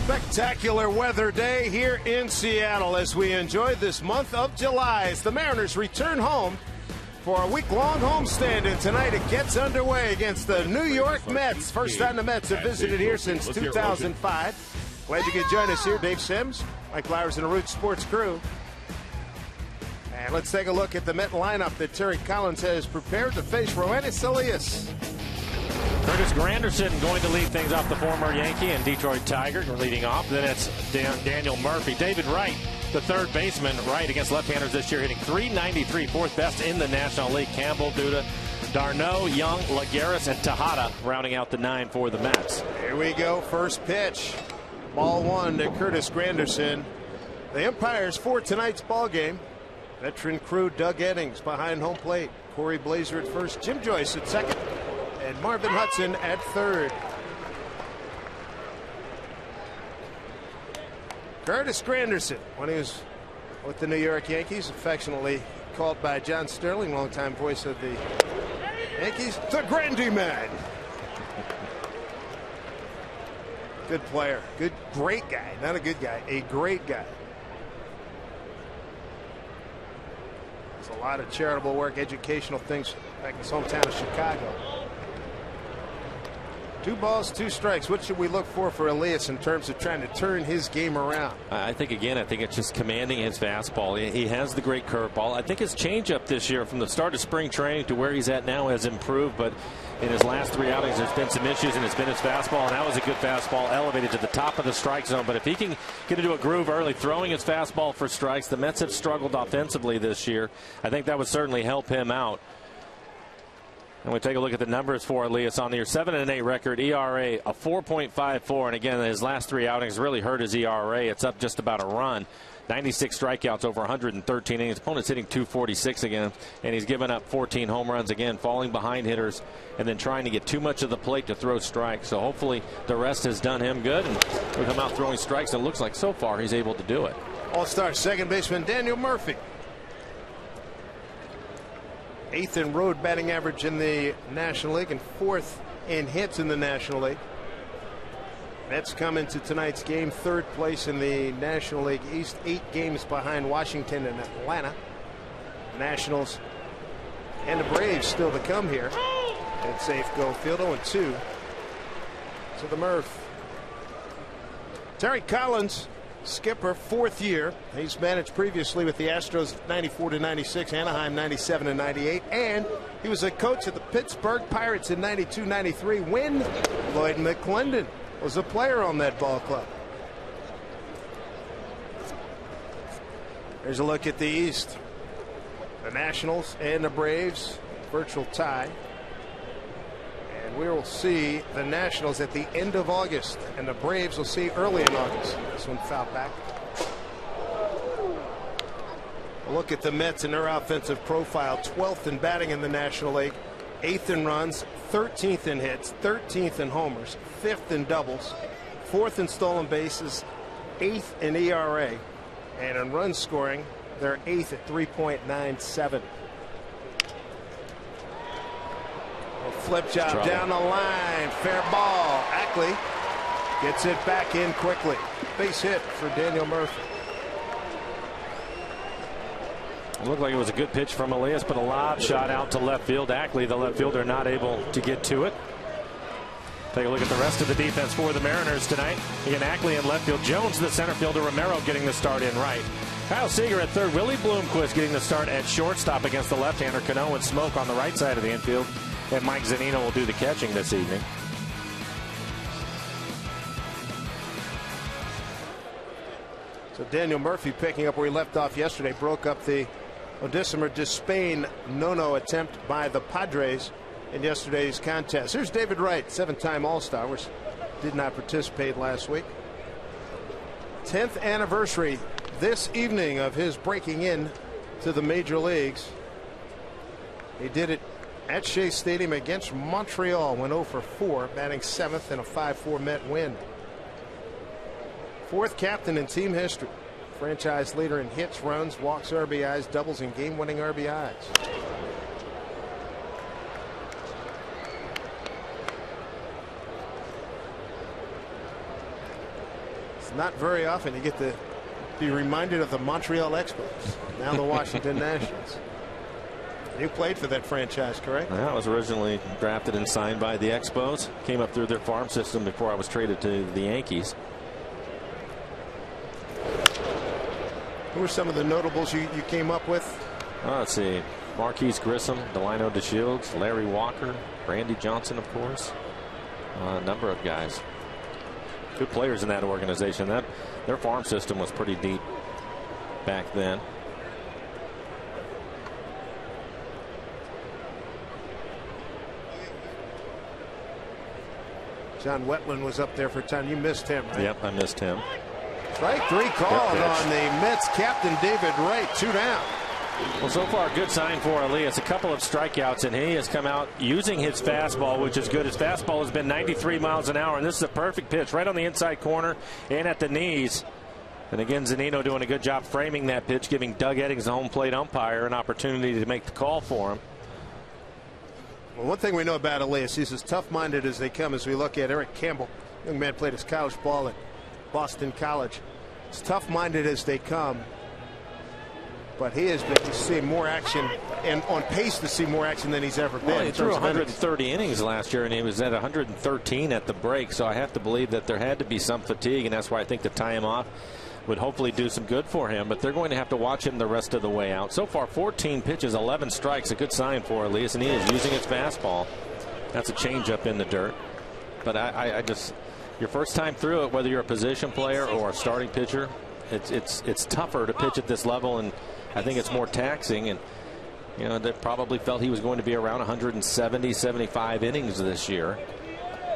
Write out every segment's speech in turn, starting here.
Spectacular weather day here in Seattle as we enjoy this month of July as the Mariners return home for a week-long homestand, and tonight it gets underway against the New York Mets. First time the Mets have visited here since 2005. Glad you could join us here. Dave Sims, Mike Flowers, and the Root Sports crew. And let's take a look at the Met lineup that Terry Collins has prepared to face Roenis Elias. Curtis Granderson going to lead things off, the former Yankee and Detroit Tiger leading off. Then it's Daniel Murphy. David Wright, the third baseman, Wright against left-handers this year, hitting .393, fourth best in the National League. Campbell, Duda, Darno, Young, Lagares, and Tejada rounding out the 9 for the Mets. Here we go. First pitch. Ball 1 to Curtis Granderson. The umpires for tonight's ball game. Veteran crew Doug Eddings behind home plate. Corey Blazer at first. Jim Joyce at second. And Marvin Hudson at third. Curtis Granderson, when he was with the New York Yankees, affectionately called by John Sterling, longtime voice of the Yankees, the Grandy Man. Good player. Great guy. Not a good guy, a great guy. There's a lot of charitable work, educational things back in his hometown of Chicago. 2 balls, 2 strikes. What should we look for Elias in terms of trying to turn his game around? I think it's just commanding his fastball. He has the great curveball. I think his changeup this year from the start of spring training to where he's at now has improved, but in his last 3 outings there's been some issues, and it's been his fastball, and that was a good fastball elevated to the top of the strike zone. But if he can get into a groove early throwing his fastball for strikes, the Mets have struggled offensively this year. I think that would certainly help him out. And we take a look at the numbers for Elias on the year. 7-8 record, ERA a 4.54, and again his last 3 outings really hurt his ERA. It's up just about a run. 96 strikeouts over 113 innings. Opponent's hitting .246 again, and he's given up 14 home runs again, falling behind hitters and then trying to get too much of the plate to throw strikes. So hopefully the rest has done him good, and he'll come out throwing strikes, and it looks like so far he's able to do it. All-star second baseman Daniel Murphy. 8th in road batting average in the National League and 4th in hits in the National League. Mets come into tonight's game 3rd place in the National League East, 8 games behind Washington and Atlanta. Nationals and the Braves still to come here at Safeco Field. 0-2 to the Murph. Terry Collins, skipper, 4th year. He's managed previously with the Astros 94-96, Anaheim 97-98, and he was a coach of the Pittsburgh Pirates in 92-93 when Lloyd McClendon was a player on that ball club. Here's a look at the East. The Nationals and the Braves, virtual tie. And we will see the Nationals at the end of August, and the Braves will see early in August. This one fouled back. A look at the Mets and their offensive profile. 12th in batting in the National League, 8th in runs, 13th in hits, 13th in homers, 5th in doubles, 4th in stolen bases, 8th in ERA, and in run scoring they're 8th at 3.97. Flip job down the line, fair ball. Ackley gets it back in quickly. Base hit for Daniel Murphy. It looked like it was a good pitch from Elias, but a lob shot out to left field. Ackley, the left fielder, not able to get to it. Take a look at the rest of the defense for the Mariners tonight. Again, Ackley in left field. Jones, the center fielder. Romero getting the start in right. Kyle Seager at third. Willie Bloomquist getting the start at shortstop against the left-hander. Cano and Smoke on the right side of the infield. And Mike Zunino will do the catching this evening. So Daniel Murphy picking up where he left off yesterday. Broke up the Odesimer Despain no-no attempt by the Padres in yesterday's contest. Here's David Wright, 7-time All-Star, which did not participate last week. 10th anniversary this evening of his breaking in to the major leagues. He did it at Shea Stadium against Montreal. Went 0 for 4, batting 7th in a 5-4 Met win. 4th captain in team history. Franchise leader in hits, runs, walks, RBIs, doubles, and game-winning RBIs. not very often you get to be reminded of the Montreal Expos, now the Washington Nationals. You played for that franchise, correct? Yeah, I was originally drafted and signed by the Expos. Came up through their farm system before I was traded to the Yankees. Who were some of the notables you came up with? Let's see. Marquise Grissom, Delino DeShields, Larry Walker, Randy Johnson, of course. A number of guys. Good players in that organization. Their farm system was pretty deep back then. John Wetland was up there for a time. You missed him, right? Yep, I missed him. Strike 3 called on the Mets captain David Wright. 2 down. Well, so far a good sign for Elias. A couple of strikeouts, and he has come out using his fastball, which is good. His fastball has been 93 miles an hour, and this is a perfect pitch right on the inside corner and at the knees. And again, Zunino doing a good job framing that pitch, giving Doug Eddings, the home plate umpire, an opportunity to make the call for him. Well, one thing we know about Elias, he's as tough-minded as they come. As we look at Eric Campbell, young man played his college ball at Boston College. As tough-minded as they come, but he has been seeing more action and on pace to see more action than he's ever been. Well, he threw 130 innings last year, and he was at 113 at the break. So I have to believe that there had to be some fatigue, and that's why I think the time off would hopefully do some good for him. But they're going to have to watch him the rest of the way out. So far, 14 pitches, 11 strikes, a good sign for Elias, and he is using his fastball. That's a changeup in the dirt. But I just, your first time through it, whether you're a position player or a starting pitcher, it's tougher to pitch at this level, and I think it's more taxing. And you know, they probably felt he was going to be around 170, 75 innings this year,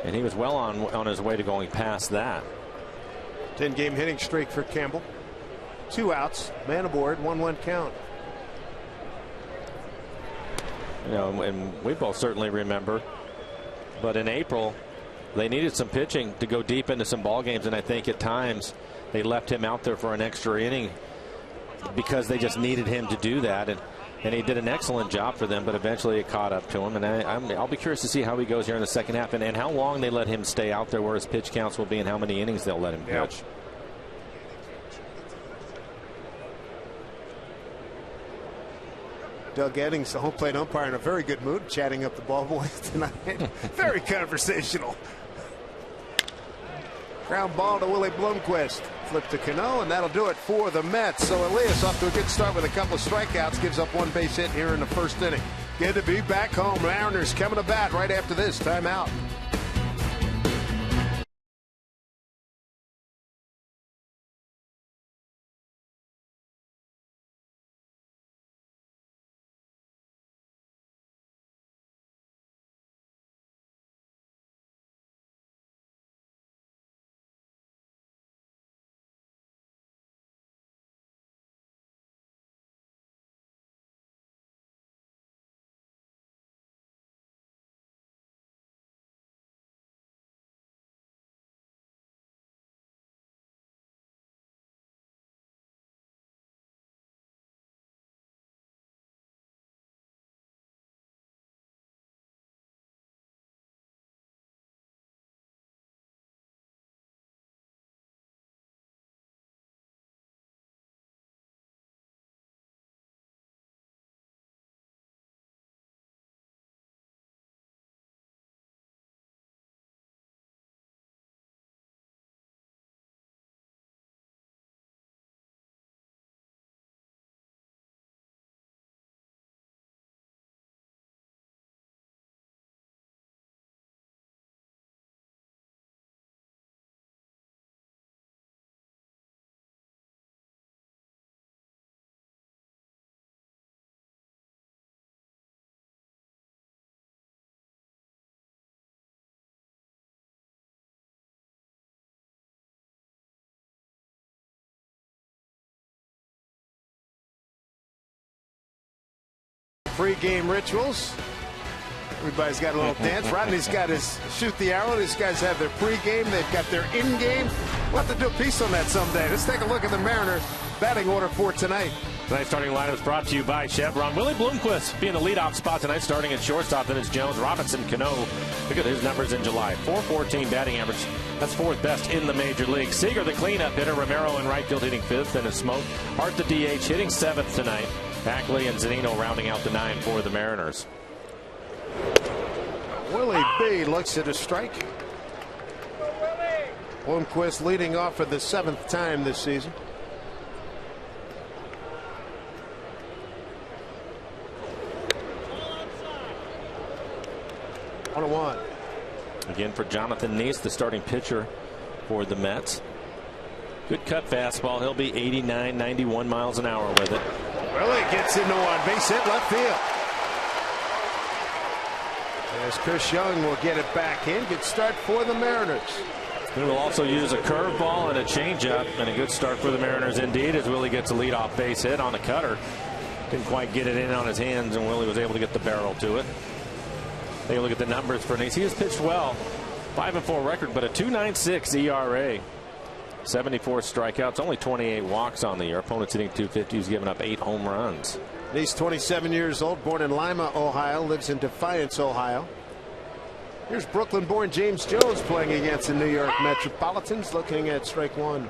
and he was well on his way to going past that. 10-game hitting streak for Campbell. 2 outs, man aboard, 1-1 count. You know, and we both certainly remember, but in April they needed some pitching to go deep into some ball games, and I think at times they left him out there for an extra inning because they just needed him to do that, and he did an excellent job for them, but eventually it caught up to him. And I'll be curious to see how he goes here in the second half, and how long they let him stay out there, where his pitch counts will be, and how many innings they'll let him pitch. Doug Eddings, the home plate umpire, in a very good mood, chatting up the ball boys tonight. Very conversational. Ground ball to Willie Blomquist. Flip to Cano, and that'll do it for the Mets. So Elias off to a good start with a couple of strikeouts, gives up 1 base hit here in the first inning. Good to be back home. Mariners coming to bat right after this timeout. Pre-game rituals. Everybody's got a little dance. Rodney's got his shoot the arrow. These guys have their pre-game. They've got their in-game. We'll have to do a piece on that someday. Let's take a look at the Mariners batting order for tonight. Tonight's starting lineup is brought to you by Chevron. Willie Bloomquist being the leadoff spot tonight, starting at shortstop. Then it's Jones, Robinson, Cano. Look at his numbers in July. .414 batting average. That's fourth best in the major league. Seager, the cleanup hitter. Romero in right field hitting fifth. Then it's Smoke. Hart, the DH, hitting seventh tonight. Ackley and Zunino rounding out the nine for the Mariners. Willie B looks at a strike. Bloomquist leading off for the 7th time this season. One. Again for Jonathan Neese, the starting pitcher for the Mets. Good cut fastball. He'll be 89, 91 miles an hour with it. Willie gets into one. Base hit left field. As Chris Young will get it back in. Good start for the Mariners. He will also use a curveball and a changeup, and a good start for the Mariners indeed, as Willie gets a leadoff base hit on the cutter. Didn't quite get it in on his hands, and Willie was able to get the barrel to it. Take a look at the numbers for Neese. He has pitched well. 5-4 record, but a 2.96 ERA. 74 strikeouts, only 28 walks on the year. Opponents hitting .250. He's given up 8 home runs. He's 27 years old, born in Lima, Ohio, lives in Defiance, Ohio. Here's Brooklyn-born James Jones playing against the New York Metropolitans, looking at strike one.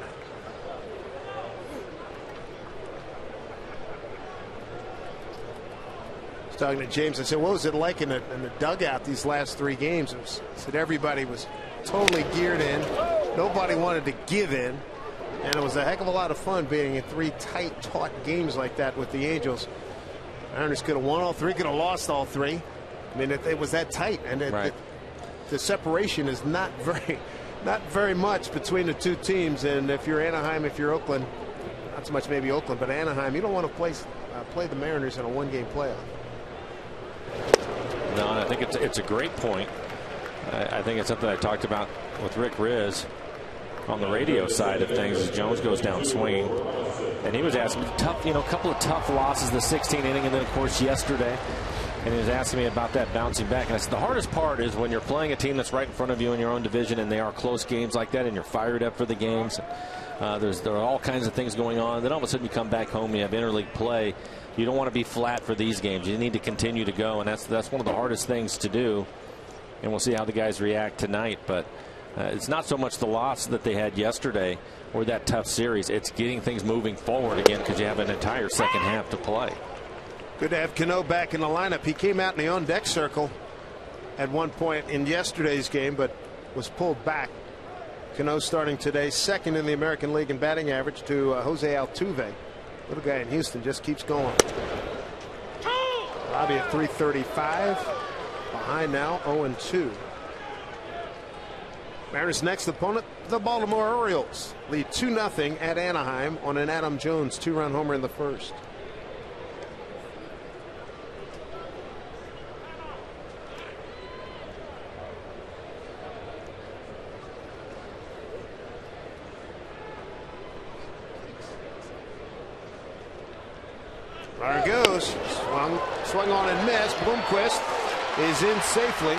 Talking to James, I said, what was it like in the dugout these last 3 games? He said everybody was totally geared in. Nobody wanted to give in. And it was a heck of a lot of fun being in 3 tight, taut games like that with the Angels. Mariners could have won all 3, could have lost all 3. I mean, it was that tight. And the separation is not very much between the 2 teams. And if you're Anaheim, if you're Oakland, not so much maybe Oakland, but Anaheim, you don't want to play the Mariners in a 1-game playoff. No, and I think it's a great point. I think it's something I talked about with Rick Riz on the radio side of things as Jones goes down swinging. And he was asking me a couple of tough losses, the 16th inning, and then of course yesterday. And he was asking me about that bouncing back. And I said the hardest part is when you're playing a team that's right in front of you in your own division, and they are close games like that, and you're fired up for the games. There are all kinds of things going on. Then all of a sudden you come back home, you have interleague play. You don't want to be flat for these games. You need to continue to go, and that's one of the hardest things to do. And we'll see how the guys react tonight. But it's not so much the loss that they had yesterday or that tough series. It's getting things moving forward again because you have an entire second half to play. Good to have Cano back in the lineup. He came out in the on-deck circle at one point in yesterday's game, but was pulled back. Cano starting today, second in the American League in batting average to Jose Altuve. Little guy in Houston just keeps going. Robbie at 335. Behind now, 0-2. Mariners' next opponent, the Baltimore Orioles. Lead 2-0 at Anaheim on an Adam Jones 2-run homer in the first. There it goes. Swung on and missed. Bloomquist is in safely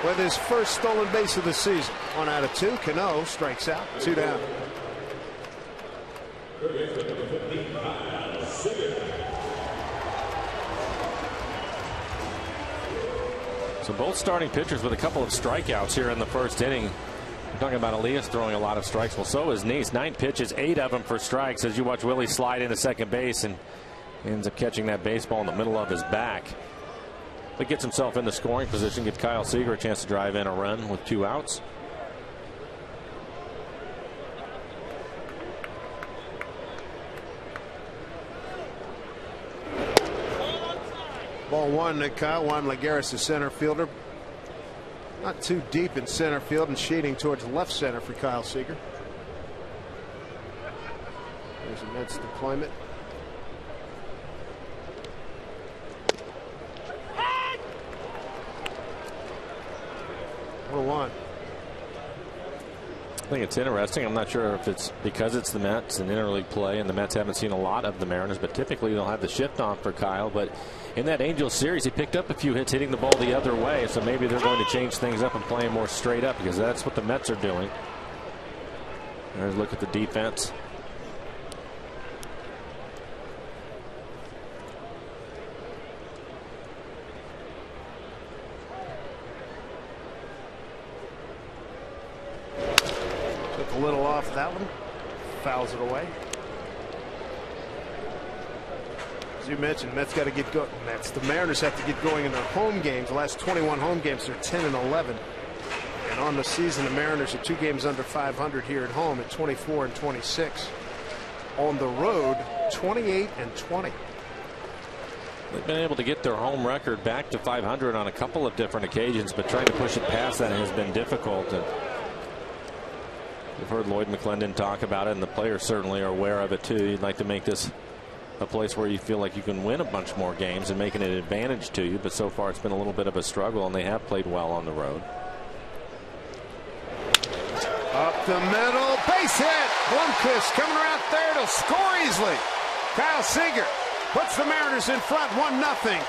with his first stolen base of the season. 1 out of 2. Cano strikes out. 2 down. So both starting pitchers with a couple of strikeouts here in the first inning. We're talking about Elias throwing a lot of strikes. Well, so is Neese. 9 pitches, 8 of them for strikes as you watch Willie slide into second base and ends up catching that baseball in the middle of his back. But gets himself in the scoring position, gives Kyle Seager a chance to drive in a run with 2 outs. Ball 1 to Kyle. Juan Lagares, the center fielder. Not too deep in center field and shading towards left center for Kyle Seager. There's a Mets deployment. One. I think it's interesting. I'm not sure if it's because it's the Mets and interleague play, and the Mets haven't seen a lot of the Mariners, but typically they'll have the shift on for Kyle. But in that Angels series, he picked up a few hits hitting the ball the other way, so maybe they're going to change things up and play him more straight up because that's what the Mets are doing. There's a look at the defense. Took a little off that one. Fouls it away. As you mentioned, Mets got to get going. The Mariners have to get going in their home games. The last 21 home games, they're 10-11. And on the season, the Mariners are 2 games under 500 here at home at 24-26. On the road, 28-20. They've been able to get their home record back to 500 on a couple of different occasions, but trying to push it past that has been difficult. And you've heard Lloyd McClendon talk about it, and the players certainly are aware of it too. You'd like to make this a place where you feel like you can win a bunch more games and make it an advantage to you, but so far it's been a little bit of a struggle, and they have played well on the road. Up the middle, base hit. Blomquist coming around third, he'll score easily. Kyle Seager puts the Mariners in front 1-0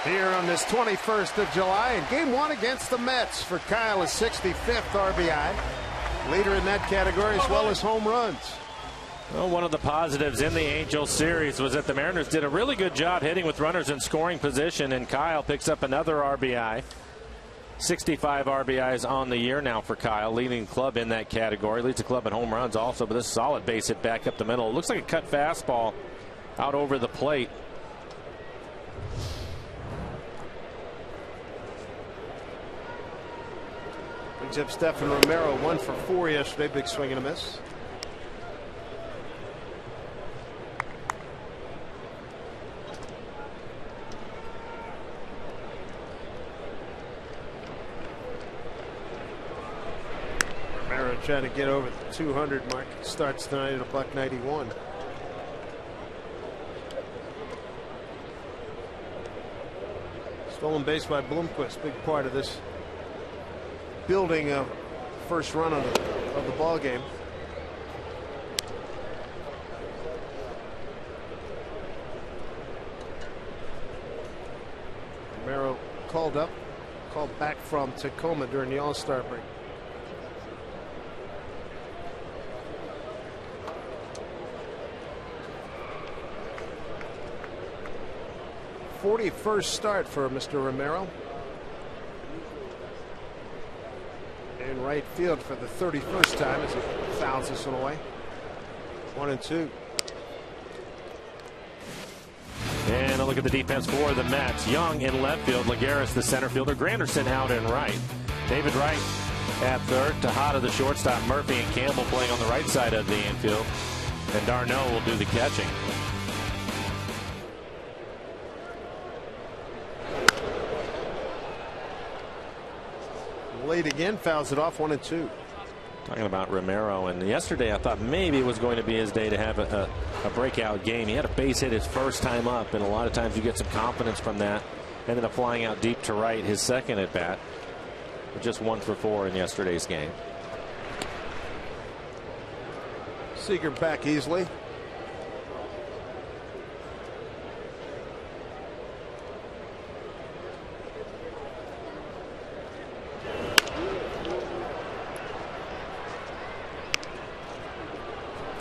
here on this 21st of July. And game 1 against the Mets for Kyle, his 65th RBI. Leader in that category as well as home runs. Well, one of the positives in the Angels series was that the Mariners did a really good job hitting with runners in scoring position, and Kyle picks up another RBI. 65 RBIs on the year now for Kyle, leading the club in that category. Leads the club in home runs also, but this solid base hit back up the middle. It looks like a cut fastball out over the plate. Brings up Stephen Romero, 1 for 4 yesterday. Big swing and a miss. Romero trying to get over the 200 mark. Starts tonight at $1.91. Stolen base by Blomquist, big part of this building a first run of the ball game. Romero called back from Tacoma during the All-Star break. '41st start for Mr. Romero. In right field for the 31st time as he fouls this one away. 1-2. And a look at the defense for the Mets. Young in left field, Lagares the center fielder, Granderson out in right. David Wright at third, Tejada the shortstop, Murphy and Campbell playing on the right side of the infield, and Darno will do the catching. Late again, fouls it off. 1-2. Talking about Romero, and yesterday I thought maybe it was going to be his day to have a breakout game. He had a base hit his first time up, and a lot of times you get some confidence from that. Ended up flying out deep to right his second at bat. But just 1 for 4 in yesterday's game. Seager back easily.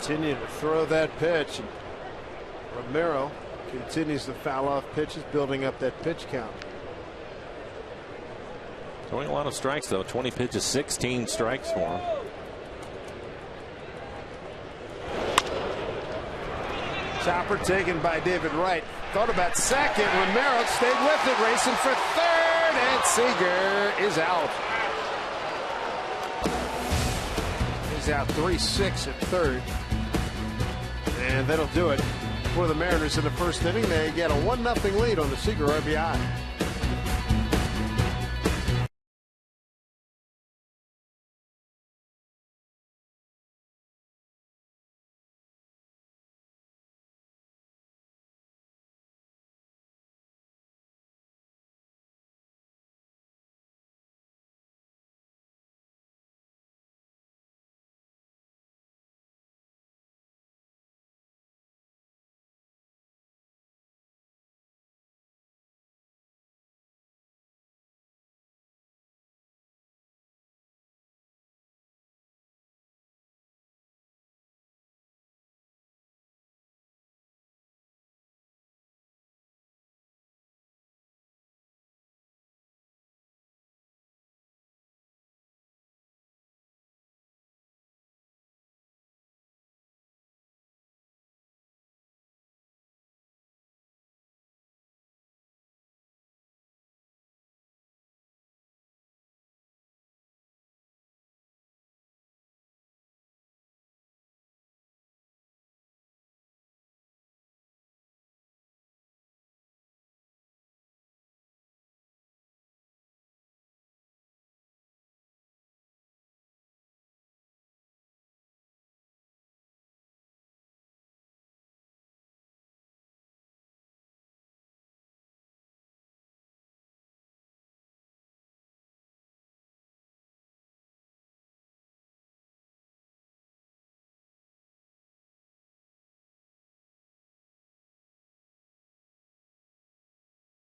Continue to throw that pitch. Romero continues to foul off pitches, building up that pitch count. Throwing a lot of strikes, though. 20 pitches, 16 strikes for him. Chopper taken by David Wright. Thought about second. Romero stayed with it, racing for third, and Seager is out. He's out 3-6 at third. And that'll do it for the Mariners in the first inning. They get a 1-0 lead on the Seager RBI.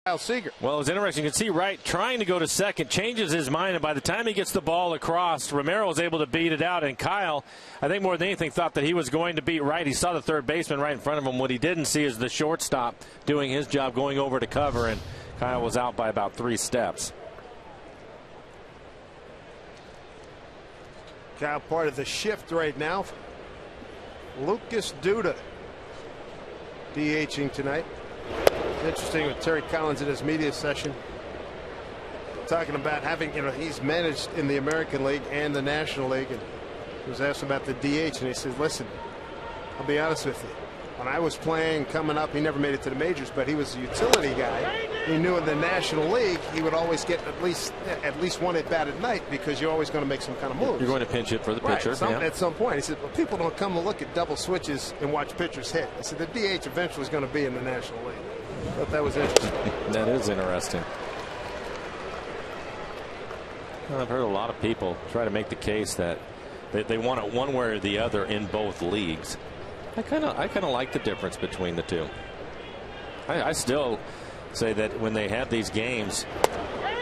Kyle Seager. Well, it's interesting. You can see Wright trying to go to second, changes his mind, and by the time he gets the ball across, Romero is able to beat it out. And Kyle, I think more than anything, thought that he was going to beat Wright. He saw the third baseman right in front of him. What he didn't see is the shortstop doing his job, going over to cover, and Kyle was out by about 3 steps. Kyle part of the shift right now. Lucas Duda DHing tonight. It's interesting with Terry Collins in his media session talking about having, he's managed in the American League and the National League, and he was asked about the DH, and he said, listen, I'll be honest with you. When I was playing coming up, he never made it to the majors, but he was a utility guy. He knew in the National League he would always get at least one at bat at night, because you're always going to make some kind of moves. You're going to pinch it for the pitcher. Right, at some point. He said, well, people don't come to look at double switches and watch pitchers hit. He said the DH eventually is going to be in the National League. I thought that was interesting. That is interesting. Well, I've heard a lot of people try to make the case that they want it one way or the other in both leagues. I kind of like the difference between the two. I still say that when they have these games,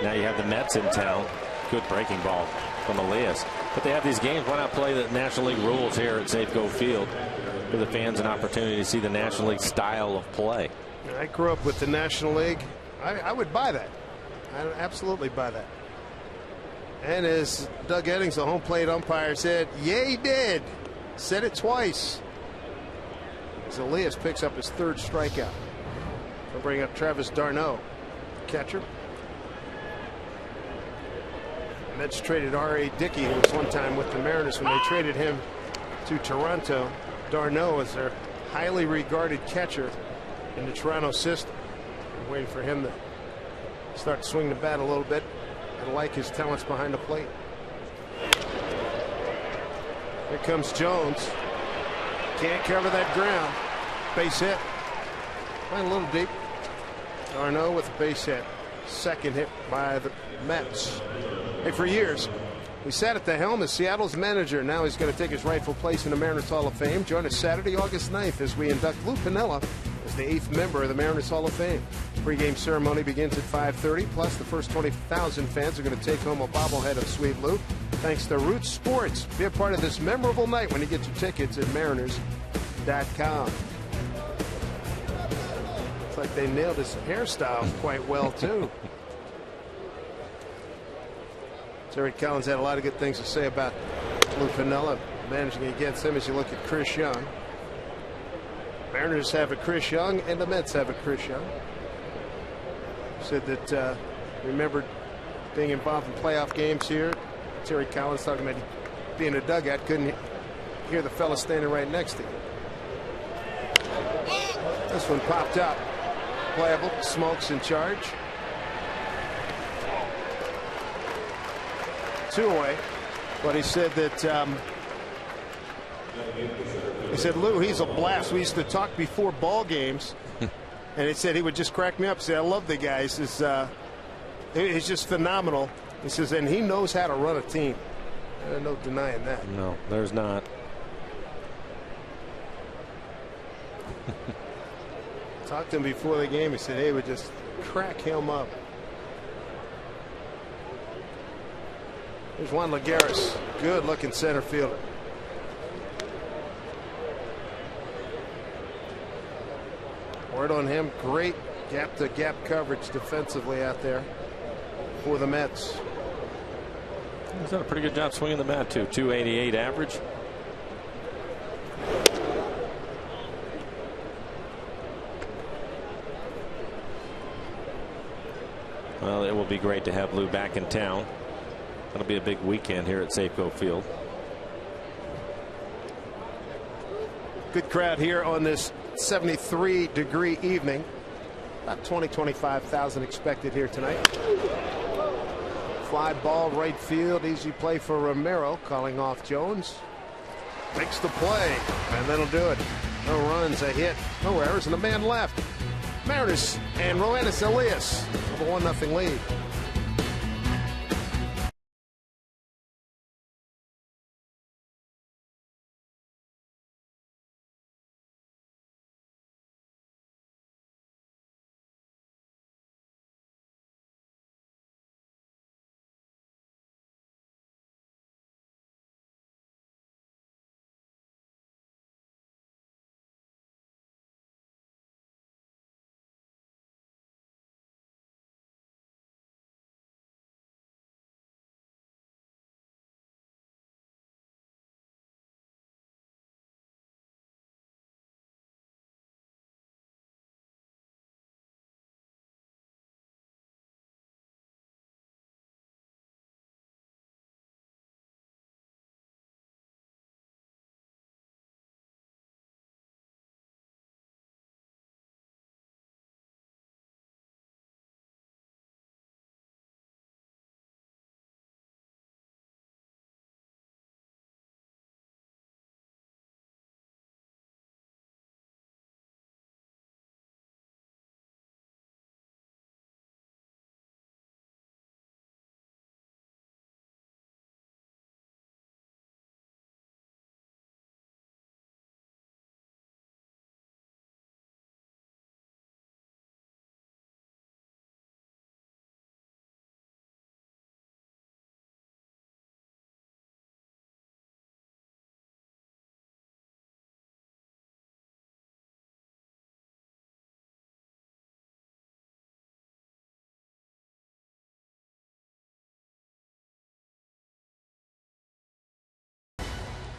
now you have the Mets in town. Good breaking ball from Elias. But they have these games. Why not play the National League rules here at Safeco Field? Give the fans an opportunity to see the National League style of play. I grew up with the National League. I would buy that. I would absolutely buy that. And as Doug Eddings, the home plate umpire, said, yeah, he did. Said it twice. As Elias picks up his 3rd strikeout. We'll bring up Travis d'Arnaud, catcher. The Mets traded R.A. Dickey, who was one time with the Mariners. When they traded him to Toronto, d'Arnaud is their highly regarded catcher in the Toronto system. I'm waiting for him to start to swing the bat a little bit. I like his talents behind the plate. Here comes Jones. Can't cover that ground. Base hit. Went a little deep. d'Arnaud with a base hit. 2nd hit by the Mets. Hey, for years, he sat at the helm as Seattle's manager. Now he's going to take his rightful place in the Mariners Hall of Fame. Join us Saturday, August 9th, as we induct Lou Piniella as the 8th member of the Mariners Hall of Fame. Pre-game ceremony begins at 5:30. Plus, the first 20,000 fans are going to take home a bobblehead of Sweet Lou. Thanks to Roots Sports. Be a part of this memorable night when you get your tickets at Mariners.com. Looks like they nailed his hairstyle quite well, too. Terry Collins had a lot of good things to say about Lou Piniella managing against him. As you look at Chris Young, Mariners have a Chris Young and the Mets have a Chris Young. Said that remembered being involved in playoff games here. Terry Collins talking about being a dugout, couldn't hear the fella standing right next to you. This one popped up. Playable. Smokes in charge. 2 away. But he said that he said, Lou, he's a blast. We used to talk before ball games. And he said he would just crack me up. He said, I love the guy. He says, he's just phenomenal. He says, and he knows how to run a team. No denying that. No, there's not. Talked to him before the game. He said, hey, we just crack him up. There's Juan Lagares. Good looking center fielder. Word on him, great gap-to-gap coverage defensively out there for the Mets. He's done a pretty good job swinging the bat, too. 288 average. Well, it will be great to have Lou back in town. That'll be a big weekend here at Safeco Field. Good crowd here on this 73-degree evening. About 25,000 expected here tonight. Fly ball right field. Easy play for Romero. Calling off Jones. Makes the play. And that'll do it. No runs, a hit, no errors, and a man left. Mariners and Roenis Elias with a 1-0 lead.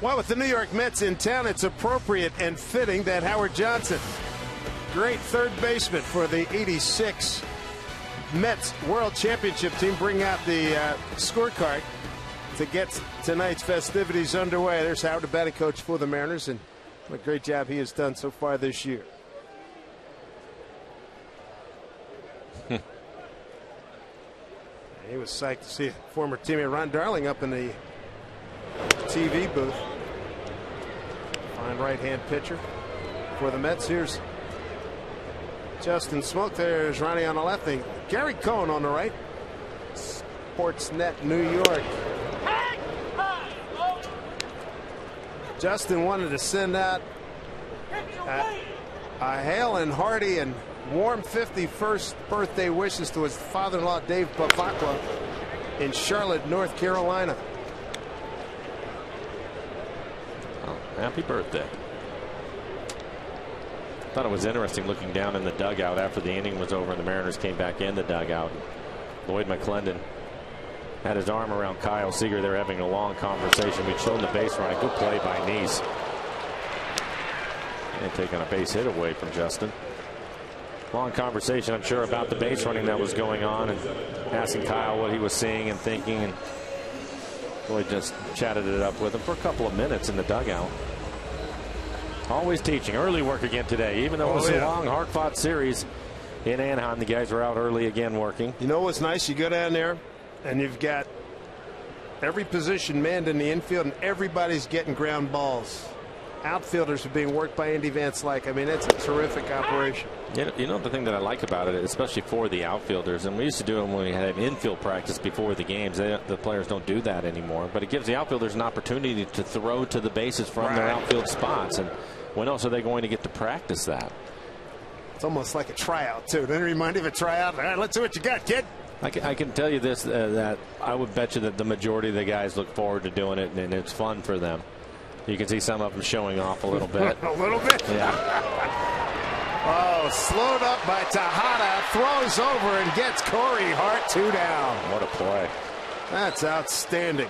Well, with the New York Mets in town, it's appropriate and fitting that Howard Johnson, great third baseman for the '86 Mets World Championship team, bring out the scorecard to get tonight's festivities underway. There's Howard, the batting coach for the Mariners, and what a great job he has done so far this year. He was psyched to see former teammate Ron Darling up in the TV booth. Fine right-hand pitcher for the Mets. Here's Justin Smoke. There's Ronnie on the left. And Gary Cohen on the right. Sportsnet New York. Justin wanted to send out a hail and hearty and warm 51st birthday wishes to his father-in-law Dave Bavacqua in Charlotte, North Carolina. Oh, happy birthday. Thought it was interesting looking down in the dugout after the inning was over and the Mariners came back in the dugout. Lloyd McClendon had his arm around Kyle Seager. They're having a long conversation. We'd shown the base running. Good play by Neese. And taking a base hit away from Justin. Long conversation, I'm sure, about the base running that was going on and asking Kyle what he was seeing and thinking. And Lloyd just chatted it up with him for a couple of minutes in the dugout. Always teaching. Early work again today. Even though it was a long, hard-fought series in Anaheim, the guys were out early again working. You know what's nice? You go down there and you've got every position manned in the infield and everybody's getting ground balls. Outfielders are being worked by Andy Van Slyke. I mean, it's a terrific operation. You know the thing that I like about it, especially for the outfielders, and we used to do it when we had infield practice before the games. The players don't do that anymore, but it gives the outfielders an opportunity to throw to the bases from their outfield spots. And when else are they going to get to practice that? It's almost like a tryout, too. Doesn't it remind you of a tryout? All right, let's see what you got, kid. I can tell you this, that I would bet you that the majority of the guys look forward to doing it, and it's fun for them. You can see some of them showing off a little bit. A little bit? Yeah. Oh, slowed up by Tejada, throws over and gets Corey Hart 2 down. What a play. That's outstanding.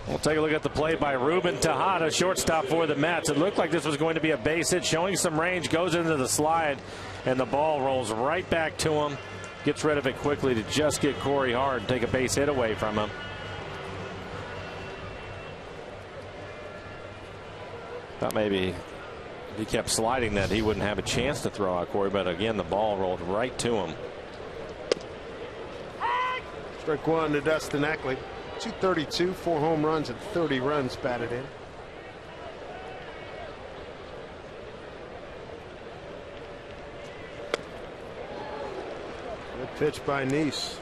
We'll take a look at the play by Ruben Tejada, shortstop for the Mets. It looked like this was going to be a base hit, showing some range, goes into the slide, and the ball rolls right back to him. Gets rid of it quickly to just get Corey Hart and take a base hit away from him. Thought maybe if he kept sliding that he wouldn't have a chance to throw out Corey, but again the ball rolled right to him. Strike one to Dustin Ackley. 232, 4 home runs and 30 runs batted in. Good pitch by Neese.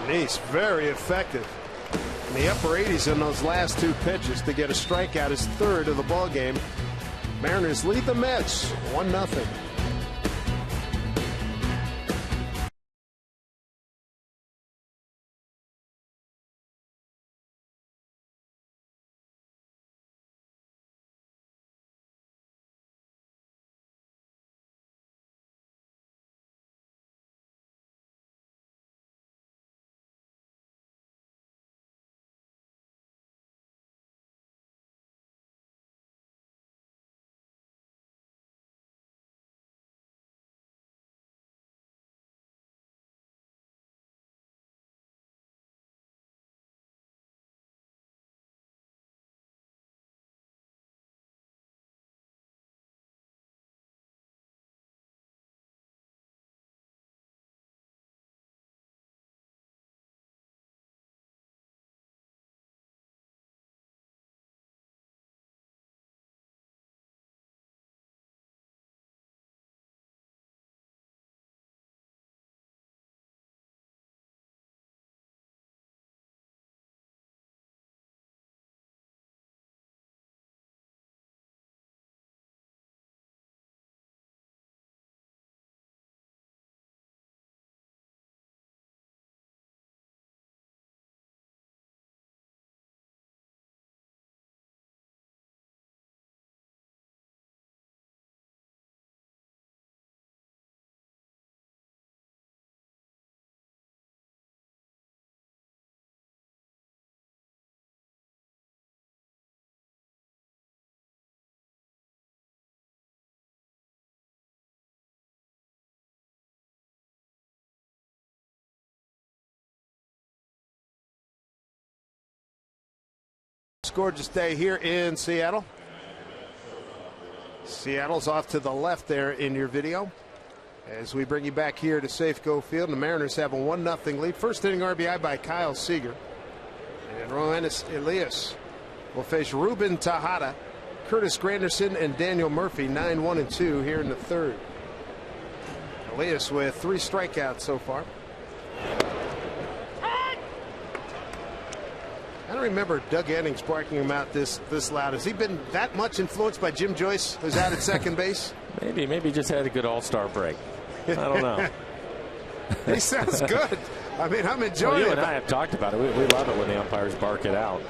Neese, very effective in the upper 80s in those last 2 pitches to get a strikeout, his 3rd of the ball game. Mariners lead the Mets 1-0. It's a gorgeous day here in Seattle. Seattle's off to the left there in your video as we bring you back here to Safeco Field. The Mariners have a 1-0 lead. First inning RBI by Kyle Seager. And Roenis Elias will face Ruben Tejada, Curtis Granderson, and Daniel Murphy. 9-1-2 here in the third. Elias with 3 strikeouts so far. I don't remember Doug Eddings barking him out this loud. Has he been that much influenced by Jim Joyce, who's out at second base? Maybe just had a good all-star break. I don't know. He sounds good. I mean, I'm enjoying you it. and I have talked about it. We love it when the umpires bark it out.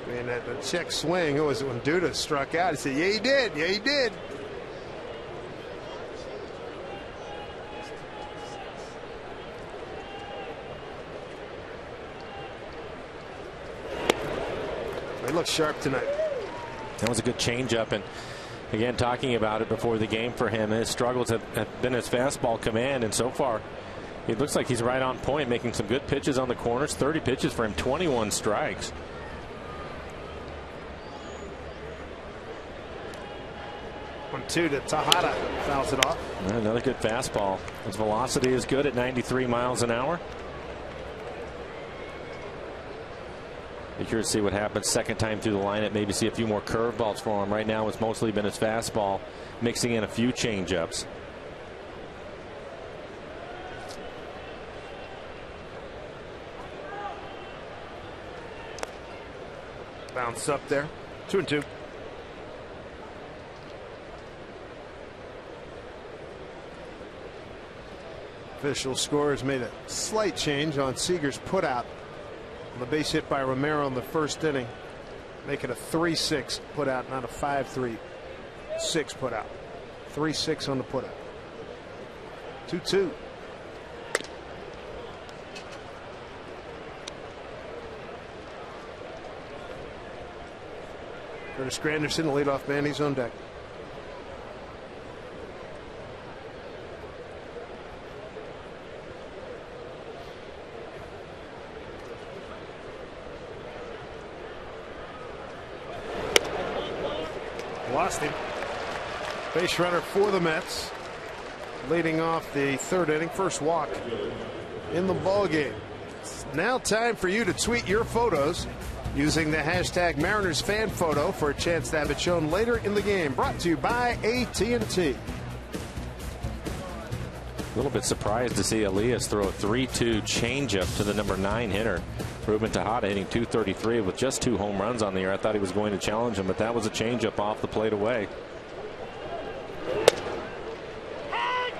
I mean, that check swing, who was it when Duda struck out? He said, yeah, he did. Yeah, he did. He looks sharp tonight. That was a good changeup, and again, talking about it before the game for him, his struggles have been his fastball command, and so far it looks like he's right on point, making some good pitches on the corners. 30 pitches for him, 21 strikes. Two to Tejada, fouls it off. Another good fastball. His velocity is good at 93 miles an hour. Be curious to see what happens second time through the lineup. Maybe see a few more curveballs for him. Right now it's mostly been his fastball, mixing in a few changeups. Bounce up there. 2-2. Official score has made a slight change on Seager's putout. The base hit by Romero in the first inning, make it a 3-6 putout, not a 5-3-6 putout. 3-6 on the putout. 2-2. Curtis Granderson, the leadoff man, he's on deck. Lost him. Base runner for the Mets, leading off the third inning. First walk in the ball game. It's now time for you to tweet your photos using the hashtag Mariners fan photo for a chance to have it shown later in the game. Brought to you by AT&T. A little bit surprised to see Elias throw a 3-2 changeup to the number 9 hitter. Ruben Tejada hitting .233 with just 2 home runs on the year. I thought he was going to challenge him, but that was a changeup off the plate away.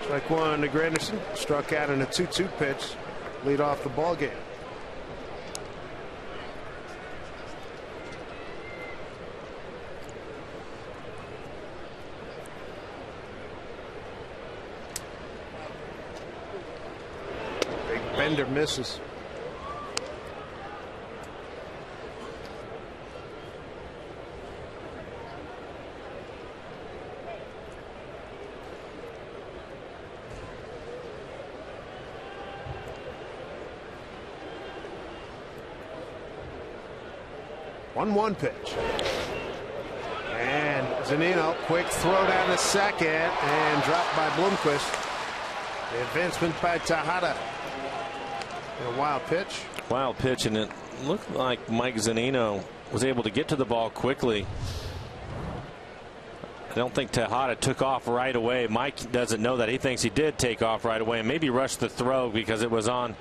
Strike one to Granderson. Struck out in a 2-2 pitch. Lead off the ball game. Big bender misses. One pitch. And Zunino, quick throw down to second and dropped by Bloomquist. The advancement by Tejada. And a wild pitch. Wild pitch, and it looked like Mike Zunino was able to get to the ball quickly. I don't think Tejada took off right away. Mike doesn't know that. He thinks he did take off right away and maybe rushed the throw because it was on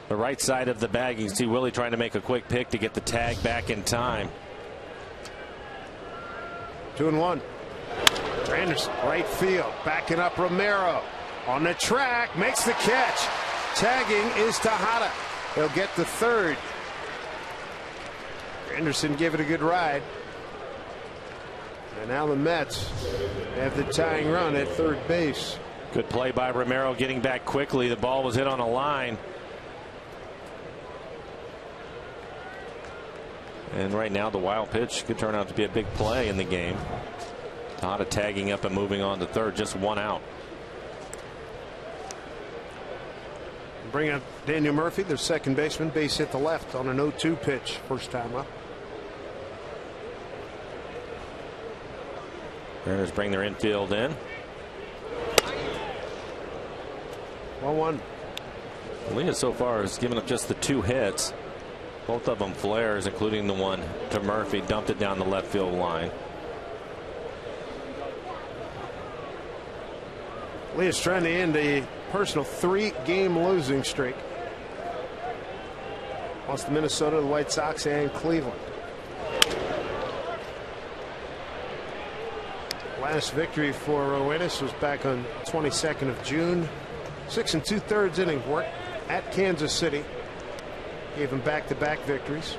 the right side of the bag. You can see Willie trying to make a quick pick to get the tag back in time. 2-1. Anderson, right field, backing up Romero on the track, makes the catch. Tagging is Tejada. He'll get the third. Anderson gave it a good ride. And now the Mets have the tying run at third base. Good play by Romero, getting back quickly. The ball was hit on a line. And right now the wild pitch could turn out to be a big play in the game. Tejada tagging up and moving on to third, just 1 out. Bring up Daniel Murphy, their second baseman, base hit the left on an 0-2 pitch, first time up. Mariners bring their infield in. 1-1. Elias so far has given up just the 2 hits. Both of them flares, including the one to Murphy. Dumped it down the left field line. Elias trying to end a personal 3-game losing streak. Lost to Minnesota, the White Sox, and Cleveland. Last victory for Roenis was back on 22nd of June. 6 2/3 innings work at Kansas City. Gave him back-to-back victories.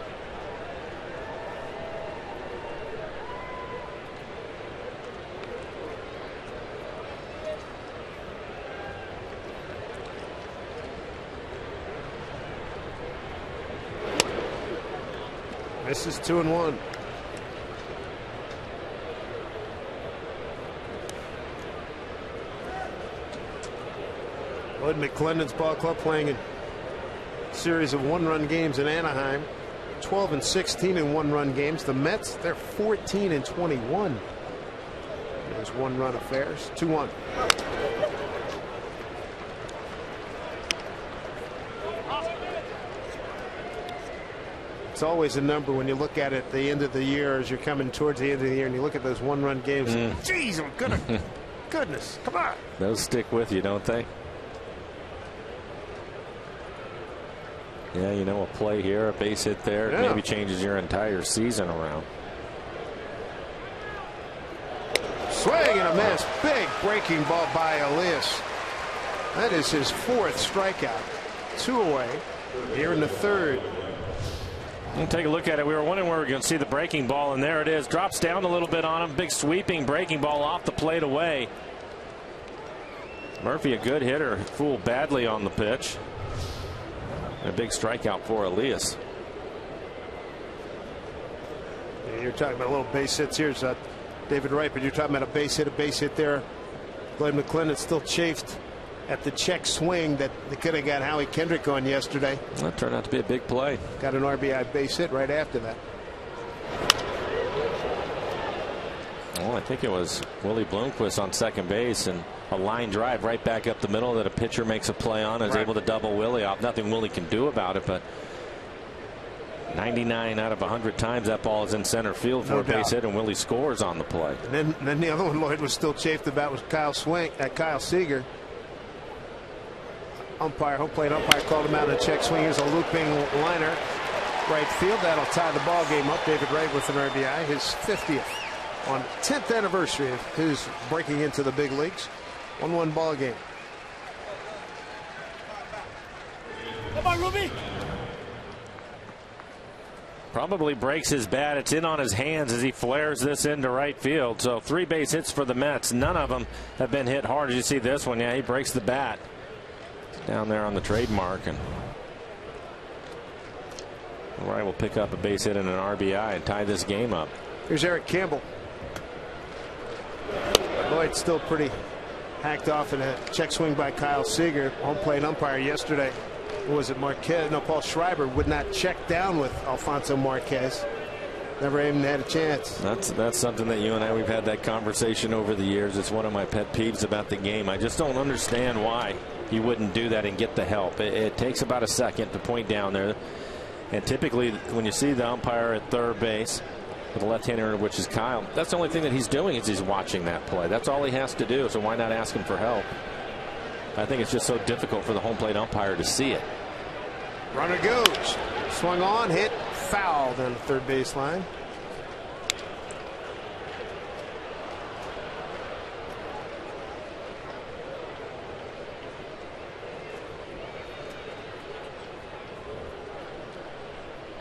This is 2-1. Lloyd McClendon's ball club playing a series of 1-run games in Anaheim. 12-16 in 1-run games. The Mets, they're 14-21. Those 1-run affairs. 2-1. It's always a number when you look at it at the end of the year, as you're coming towards the end of the year, and you look at those 1-run games. Jeez, goodness, come on. Those stick with you, don't they? Yeah, you know, a play here, a base hit there, yeah, maybe changes your entire season around. Swing and a miss. Big breaking ball by Elias. That is his 4th strikeout. 2 away here in the 3rd. We'll take a look at it. We were wondering where we were going to see the breaking ball, and there it is. Drops down a little bit on him. Big sweeping breaking ball off the plate away. Murphy, a good hitter, fooled badly on the pitch. A big strikeout for Elias. Yeah, you're talking about a little base hits here. So David Wright, but you're talking about a base hit there. Lloyd McClendon still chafed at the check swing that they could have got Howie Kendrick on yesterday. That turned out to be a big play. Got an RBI base hit right after that. Well, I think it was Willie Bloomquist on second base, and a line drive right back up the middle that a pitcher makes a play on and is able to double Willie off. Nothing Willie can do about it, but 99 out of 100 times that ball is in center field for a base hit, and Willie scores on the play. And then the other one Lloyd was still chafed about was Kyle Seager. Home plate umpire called him out in a check swing. Here's a looping liner right field. That'll tie the ball game up. David Wright with an RBI, his 50th on 10th anniversary of his breaking into the big leagues. 1-1 ball game. Come on, Ruby. Probably breaks his bat. It's in on his hands as he flares this into right field. So 3 base hits for the Mets. None of them have been hit hard. As you see this one, yeah, he breaks the bat. Down there on the trademark, and Wright will pick up a base hit and an RBI and tie this game up. Here's Eric Campbell. Lloyd still pretty hacked off in a check swing by Kyle Seager. Home plate umpire yesterday, was it Marquez? No, Paul Schreiber would not check down with Alfonso Marquez. Never even had a chance. That's something that you and I, we've had that conversation over the years. It's one of my pet peeves about the game. I just don't understand why you wouldn't do that and get the help. It takes about a second to point down there, and typically when you see the umpire at third base with the left-hander, which is Kyle, that's the only thing that he's doing is he's watching that play. That's all he has to do, so why not ask him for help? I think it's just so difficult for the home plate umpire to see it. Runner goes. Swung on, hit, foul down the third baseline.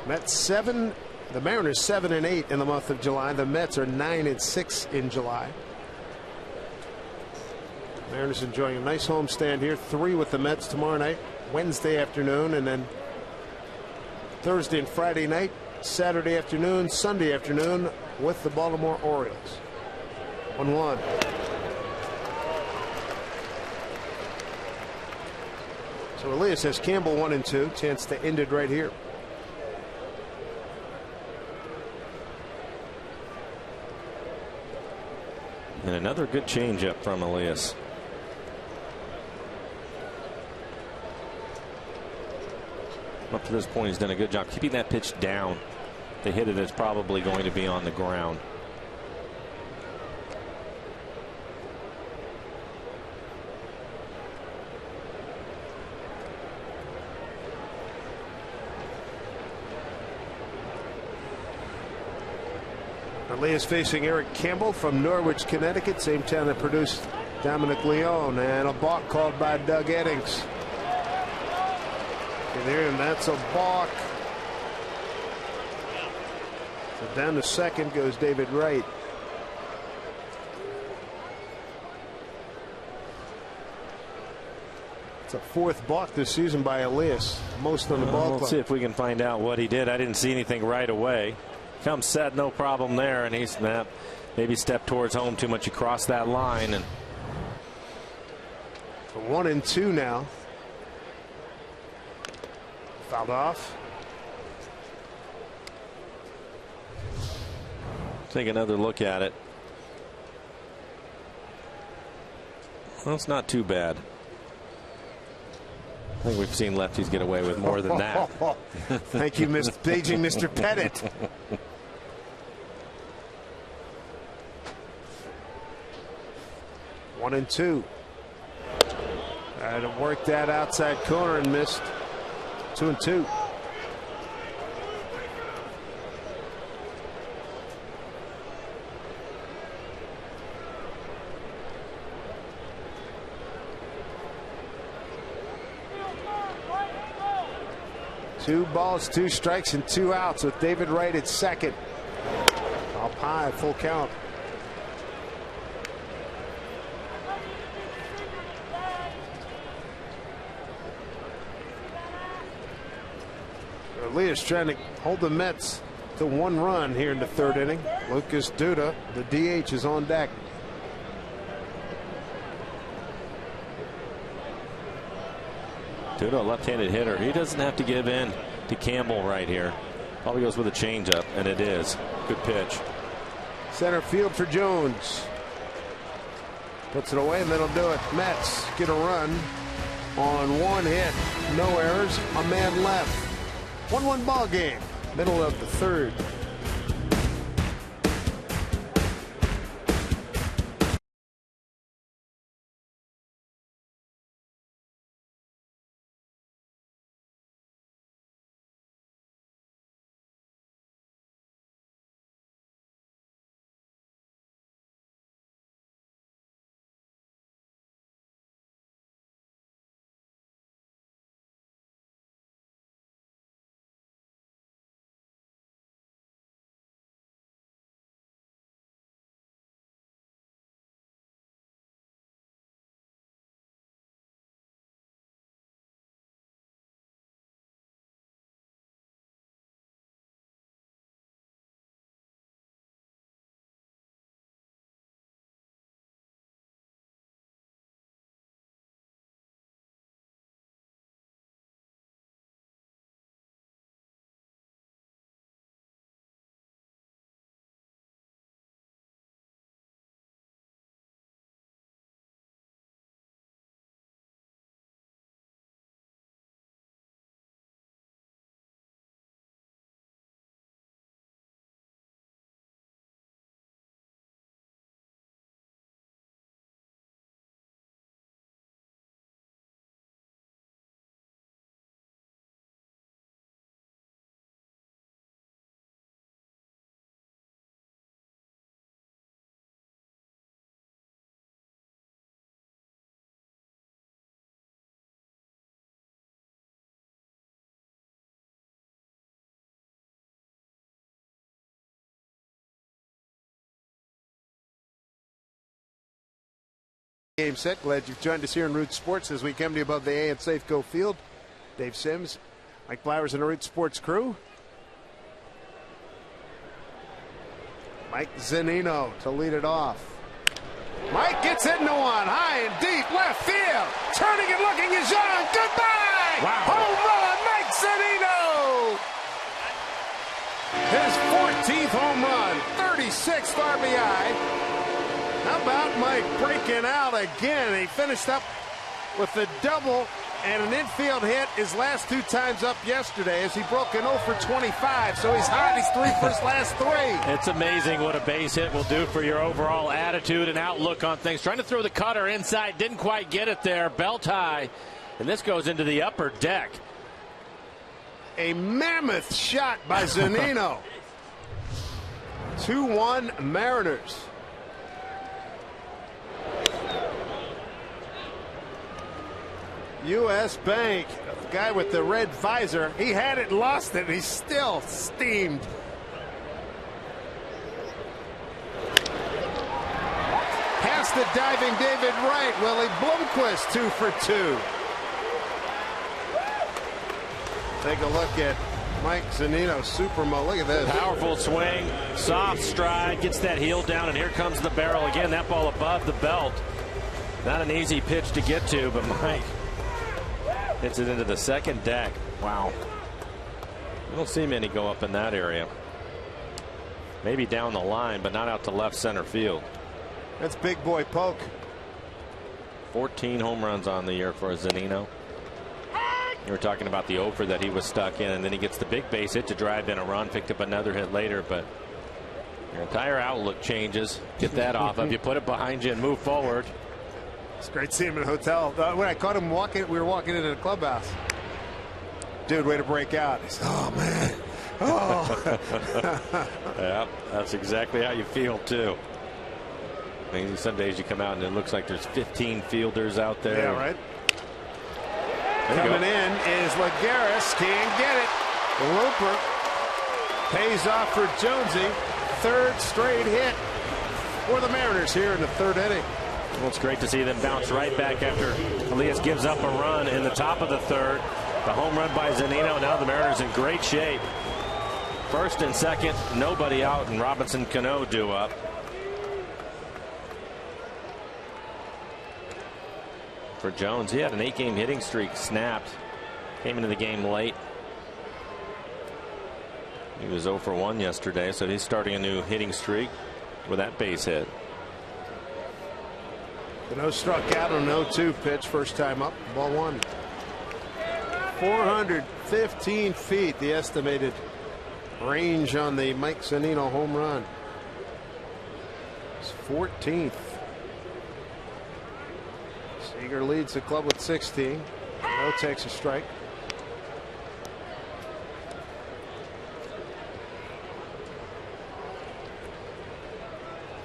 Mets 7. The Mariners 7-8 in the month of July. The Mets are 9-6 in July. Mariners enjoying a nice homestand here. 3 with the Mets tomorrow night, Wednesday afternoon, and then Thursday and Friday night, Saturday afternoon, Sunday afternoon with the Baltimore Orioles. 1-1. So Elias has Campbell 1-2. Chance to end it right here. And another good changeup from Elias. Up to this point, he's done a good job keeping that pitch down. The hit it is probably going to be on the ground. Elias facing Eric Campbell from Norwich, Connecticut, same town that produced Dominic Leone, and a balk called by Doug Eddings. And that's a balk. So down to second goes David Wright. It's a fourth balk this season by Elias, most on the ball club. Let's see if we can find out what he did. I didn't see anything right away. Comes set, no problem there, and he's maybe stepped towards home too much. He crossed that line, and 1-2 now. Fouled off. Take another look at it. Well, it's not too bad. I think we've seen lefties get away with more than that. Thank you, paging Mr. Pettit. One and two. Tried to work that outside corner and missed. 2-2. Two balls, 2 strikes, and 2 outs with David Wright at second. Up high, full count. Elias trying to hold the Mets to 1 run here in the 3rd inning. Lucas Duda, the DH, is on deck. Duda, a left-handed hitter. He doesn't have to give in to Campbell right here. Probably goes with a changeup, and it is. Good pitch. Center field for Jones. Puts it away, and then he'll do it. Mets get a run on 1 hit. No errors. A man left. 1-1 ball game. Middle of the 3rd. Game set. Glad you've joined us here in Root Sports as we come to you above the A at Safeco Field. Dave Sims, Mike Flowers, and the Root Sports crew. Mike Zunino to lead it off. Mike gets into one, high and deep, left field. Turning and looking is John. Goodbye! Wow. Home run, Mike Zunino! His 14th home run, 36th RBI. How about Mike breaking out again? He finished up with a double and an infield hit his last 2 times up yesterday as he broke an 0 for 25. So he's hot. He's 3 for his last 3. It's amazing what a base hit will do for your overall attitude and outlook on things. Trying to throw the cutter inside, didn't quite get it there. Belt high, and this goes into the upper deck. A mammoth shot by Zunino. 2-1 Mariners. U.S. Bank, the guy with the red visor, he had it, lost it, he's still steamed. Past the diving David Wright, Willie Bloomquist 2 for 2. Take a look at Mike Zunino, Supermo. Look at this. Powerful swing, soft stride, gets that heel down, and here comes the barrel again. That ball above the belt. Not an easy pitch to get to, but Mike hits it into the second deck. Wow. You don't see many go up in that area. Maybe down the line, but not out to left center field. That's big boy poke. 14 home runs on the year for Zunino. You were talking about the over that he was stuck in, and then he gets the big base hit to drive in a run, picked up another hit later, but your entire outlook changes. Get that off of you, put it behind you, and move forward. It's great seeing him in a hotel. When I caught him walking, we were walking into the clubhouse. Dude, way to break out. He said, oh, man. Oh. Yeah, that's exactly how you feel, too. I mean, some days you come out and it looks like there's 15 fielders out there. Yeah, right. Coming in is Lagares. Can't get it. Looper pays off for Jonesy. 3rd straight hit for the Mariners here in the 3rd inning. Well, it's great to see them bounce right back after Elias gives up a run in the top of the 3rd. The home run by Zunino. Now the Mariners in great shape. 1st and 2nd, nobody out, and Robinson Cano due up. For Jones, he had an 8-game hitting streak snapped. Came into the game late. He was 0 for 1 yesterday, so he's starting a new hitting streak with that base hit. Cano struck out on an 0-2 pitch, first time up, ball 1. 415 feet, the estimated range on the Mike Zunino home run. It's 14th. Seager leads the club with 16. No takes a strike.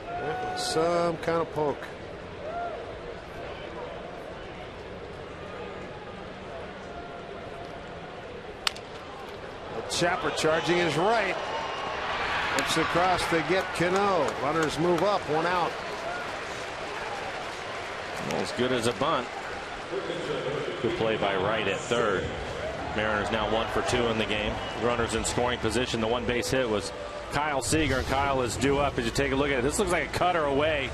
That was some kind of poke. Chapper charging his right. Looks across to get Cano. Runners move up, 1 out. As good as a bunt. Good play by Wright at 3rd. Mariners now 1 for 2 in the game. Runners in scoring position. The 1 base hit was Kyle Seager, and Kyle is due up as you take a look at it. This looks like a cutter away.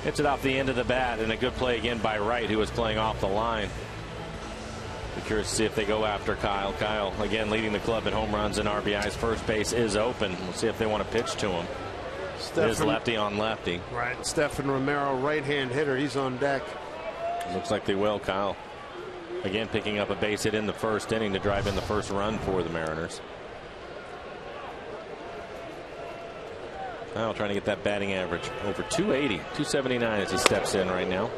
Hits it off the end of the bat, and a good play again by Wright, who was playing off the line. Be curious to see if they go after Kyle. Kyle, again, leading the club in home runs and RBIs. First base is open. We'll see if they want to pitch to him. It is lefty on lefty. Right. Stephen Romero, right-hand hitter. He's on deck. Looks like they will. Kyle, again, picking up a base hit in the 1st inning to drive in the 1st run for the Mariners. Kyle trying to get that batting average over 280, 279 as he steps in right now.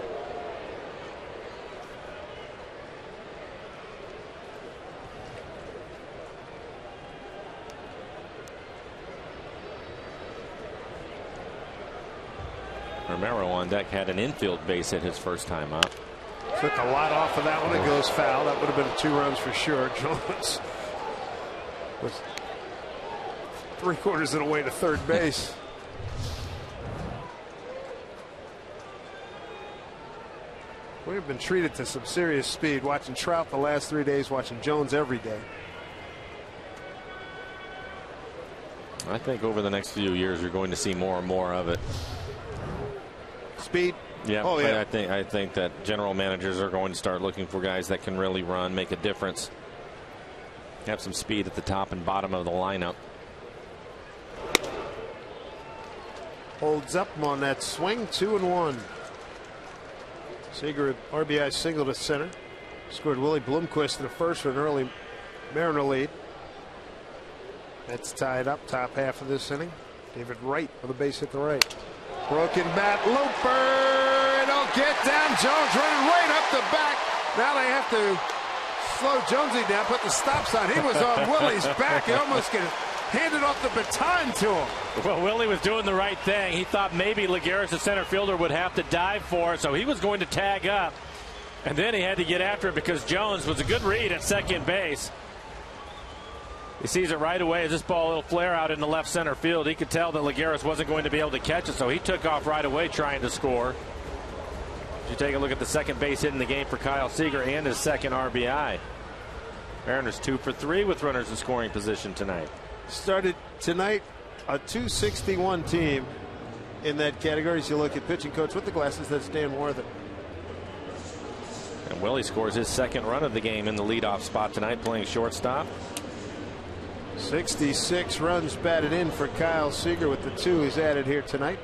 Romero on deck, had an infield base hit his first time up. Took a lot off of that one. It goes foul. That would have been 2 runs for sure. Jones was 3/4 of the way to 3rd base. We've been treated to some serious speed. Watching Trout the last 3 days, watching Jones every day. I think over the next few years you're going to see more and more of it. Speed. Yeah. Oh, yeah. I think that general managers are going to start looking for guys that can really run, make a difference, have some speed at the top and bottom of the lineup. Holds up on that swing. 2-1. Seager RBI single to center. Scored Willie Bloomquist in the first for an early Mariner lead. That's tied up top half of this inning. David Wright with a base hit to right. Broken bat, Looper. It'll get down. Jones running right up the back. Now they have to slow Jonesy down, put the stop sign. He was on Willie's back. He almost get handed off the baton to him. Well, Willie was doing the right thing. He thought maybe Lagares, the center fielder, would have to dive for it, so he was going to tag up. And then he had to get after it because Jones was a good read at second base. He sees it right away as this ball will flare out in the left center field. He could tell that Lagares wasn't going to be able to catch it, so he took off right away trying to score. You take a look at the second base hit in the game for Kyle Seager and his second RBI. Mariners 2 for 3 with runners in scoring position tonight. Started tonight a .261 team in that category. As you look at pitching coach with the glasses, that's Dan Worthen. And Willie scores his second run of the game in the leadoff spot tonight, playing shortstop. 66 runs batted in for Kyle Seager with the 2 he's added here tonight.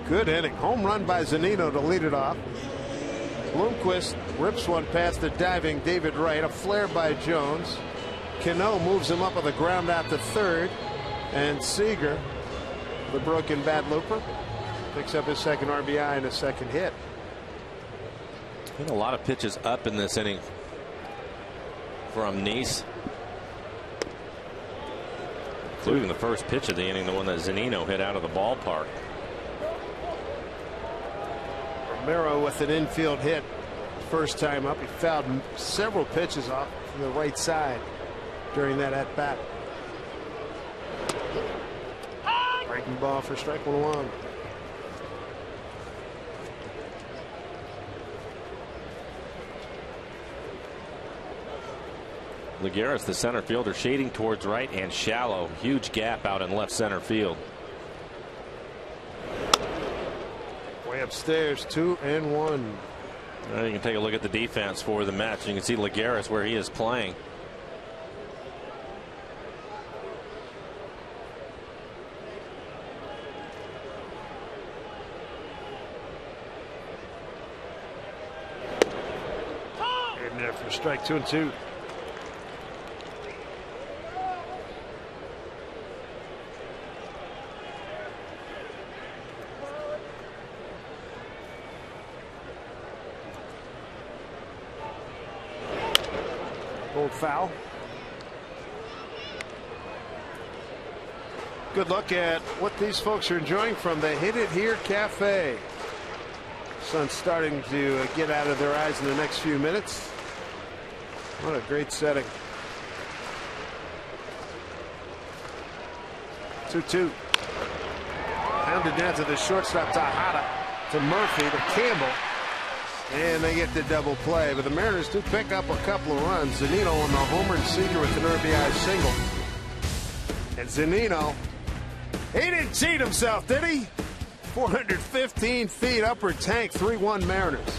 Good inning. Home run by Zunino to lead it off. Bloomquist rips one past the diving David Wright. A flare by Jones. Cano moves him up with a ground out to third. And Seager, the broken bat, Looper, picks up his second RBI and his second hit. And a lot of pitches up in this inning from Neese, including the first pitch of the inning, the one that Zunino hit out of the ballpark. Romero with an infield hit first time up. He fouled several pitches off from the right side during that at bat. Breaking ball for strike 1. Lagares, the center fielder, shading towards right and shallow. Huge gap out in left center field. Way upstairs, 2-1. Now you can take a look at the defense for the match. You can see Lagares where he is playing. In there for strike 2-2. Foul. Good look at what these folks are enjoying from the Hit It Here Cafe. Sun's starting to get out of their eyes in the next few minutes. What a great setting. 2-2. Pounded down to the shortstop, Tejada, to Murphy, to Campbell. And they get the double play, but the Mariners do pick up a couple of runs. Zunino on the homer and Seager with an RBI single. And Zunino, he didn't cheat himself, did he? 415 feet upper tank, 3-1 Mariners.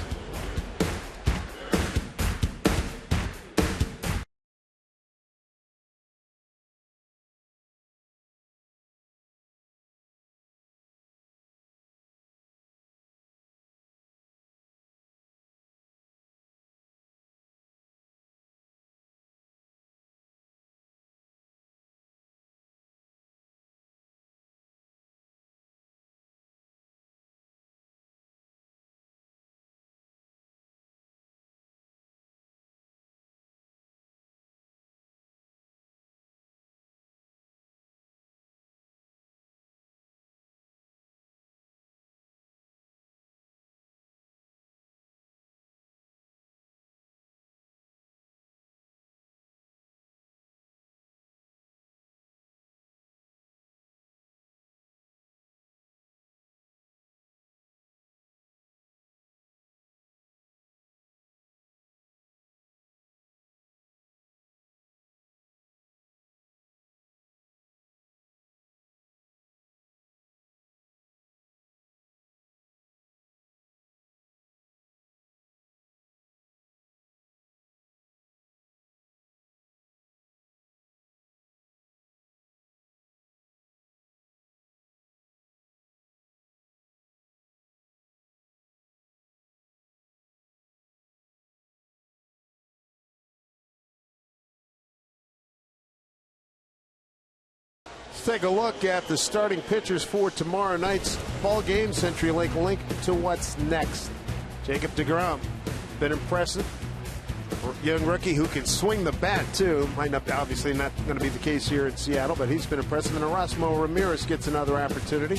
Let's take a look at the starting pitchers for tomorrow night's ball game. CenturyLink link to what's next. Jacob deGrom, been impressive. Young rookie who can swing the bat too. Might not, obviously not going to be the case here in Seattle, but he's been impressive. And Erasmo Ramirez gets another opportunity.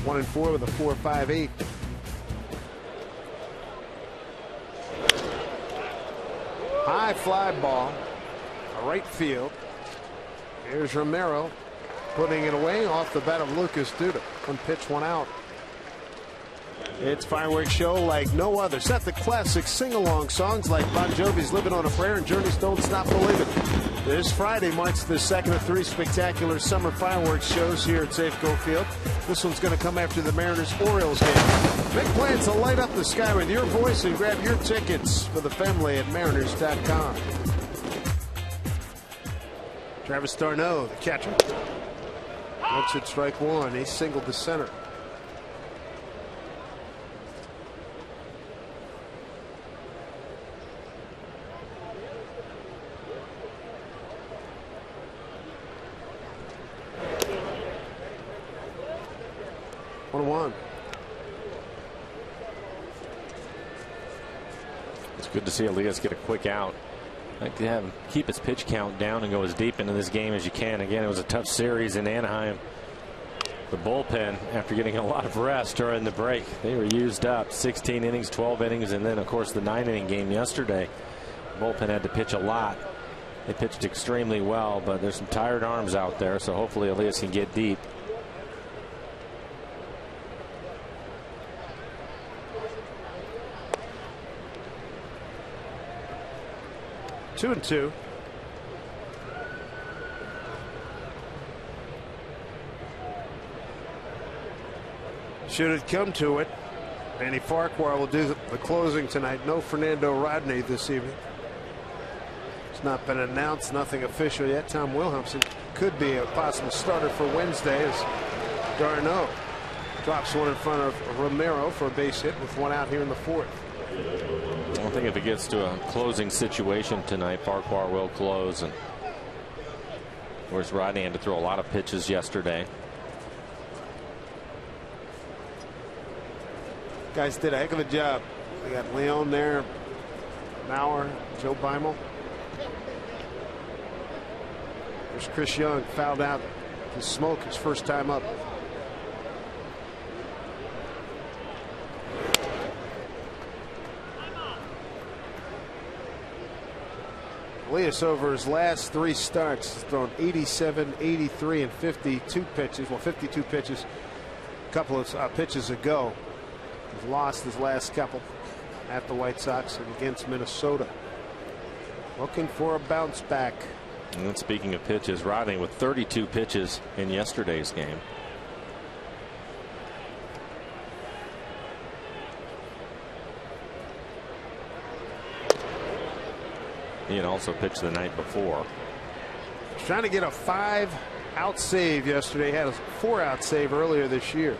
1-4 with a 4.58. High fly ball, right field. Here's Romero putting it away off the bat of Lucas Duda. One pitch, one out. It's fireworks show like no other. Set the classic sing-along songs like Bon Jovi's Living on a Prayer and Journey's Don't Stop Believing. This Friday marks the second of 3 spectacular summer fireworks shows here at Safeco Field. This one's going to come after the Mariners-Orioles game. Make plans to light up the sky with your voice and grab your tickets for the family at Mariners.com. Travis d'Arnaud, the catcher. Looks at strike one. He singled to center. It's good to see Elias get a quick out. I'd like to have him keep his pitch count down and go as deep into this game as you can. Again, it was a tough series in Anaheim. The bullpen, after getting a lot of rest during the break, they were used up. 16 innings, 12 innings, and then, of course, the 9-inning game yesterday. The bullpen had to pitch a lot. They pitched extremely well, but there's some tired arms out there, so hopefully Elias can get deep. Two and two. Should it come to it, Manny Farquhar will do the closing tonight. No Fernando Rodney this evening. It's not been announced, nothing official yet. Tom Wilhelmsen could be a possible starter for Wednesday as d'Arnaud drops one in front of Romero for a base hit with one out here in the fourth. I think if it gets to a closing situation tonight, Farquhar will close. And whereas Rodney had to throw a lot of pitches yesterday. Guys did a heck of a job. We got Leon there, Mauer, Joe Beimel. There's Chris Young, fouled out to smoke his first time up. Elias over his last 3 starts has thrown 87, 83, and 52 pitches. Well, 52 pitches a couple of pitches ago. He's lost his last couple at the White Sox and against Minnesota. Looking for a bounce back. And then speaking of pitches, Rodney with 32 pitches in yesterday's game. He had also pitched the night before. He's trying to get a 5-out save yesterday. Had a 4-out save earlier this year.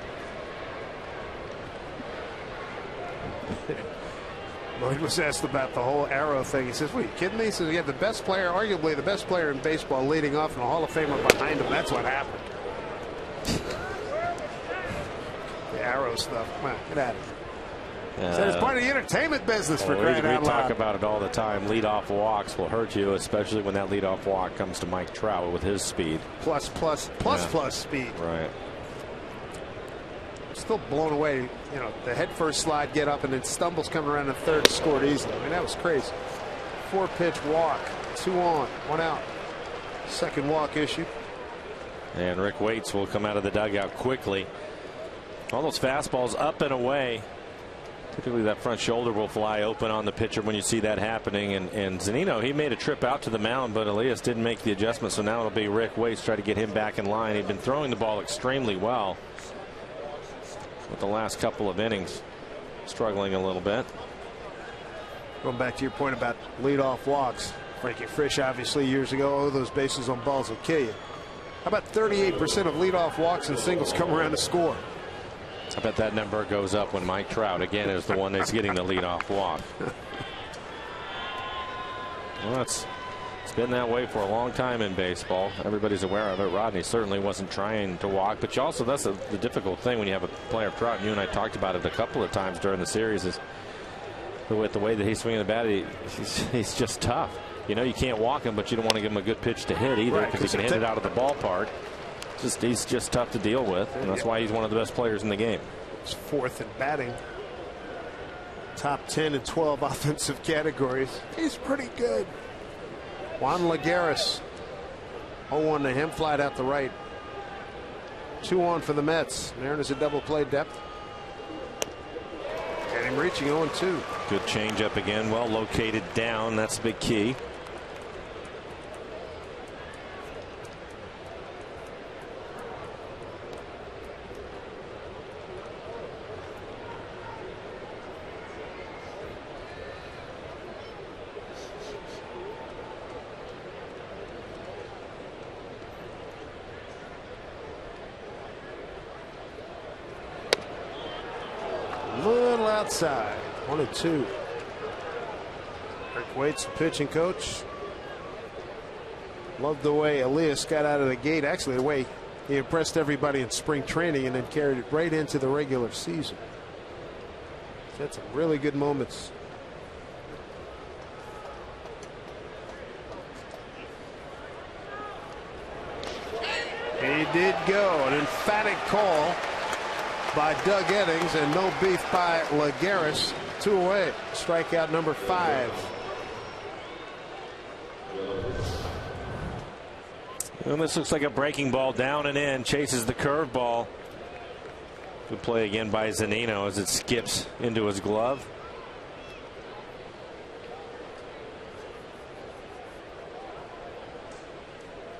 Lloyd was asked about the whole arrow thing. He says, "What, are you kidding me?" He says, "You have the best player, arguably the best player in baseball, leading off, and a Hall of Famer behind him. That's what happened." The arrow stuff. Come on, get out of here. So it's part of the entertainment business for crying out loud. We talk about it all the time. Leadoff walks will hurt you, especially when that leadoff walk comes to Mike Trout with his speed. Plus speed. Right. Still blown away. You know, the head first slide, get up, and then stumbles coming around the third, scored easily. I mean, that was crazy. 4-pitch walk, 2 on, 1 out. Second walk issued. And Rick Waits will come out of the dugout quickly. All those fastballs up and away. Typically that front shoulder will fly open on the pitcher when you see that happening. And Zunino, he made a trip out to the mound, but Elias didn't make the adjustment. So now it'll be Rick Waits try to get him back in line. He'd been throwing the ball extremely well with the last couple of innings, struggling a little bit. Going back to your point about leadoff walks, Frankie Frisch obviously years ago, "Oh, those bases on balls will kill you." How about 38% of leadoff walks and singles come around to score? I bet that number goes up when Mike Trout again is the one that's getting the leadoff walk. Well, It's been that way for a long time in baseball. Everybody's aware of it. Rodney certainly wasn't trying to walk, but you also, that's the difficult thing when you have a player of Trout. And you and I talked about it a couple of times during the series, is with the way that he's swinging the bat, he's just tough. You know, you can't walk him, but you don't want to give him a good pitch to hit either, because he can hit it out of the ballpark. He's just tough to deal with, and that's why he's one of the best players in the game. He's fourth in batting. Top 10 and 12 offensive categories. He's pretty good. Juan Lagares, 0-1 to him, flat out the right. 2-on for the Mets. Mariners a double play depth. And him reaching 0-2. Good changeup again, well located down. That's the big key. Little outside. 1-2. Rick Waite's the pitching coach. Loved the way Elias got out of the gate. Actually, the way he impressed everybody in spring training and then carried it right into the regular season. He's had some really good moments. He did go. An emphatic call by Doug Eddings, and no beef by Lagares. 2 away. Strikeout number 5. Well, this looks like a breaking ball, down and in. Chases the curveball. Good play again by Zunino as it skips into his glove.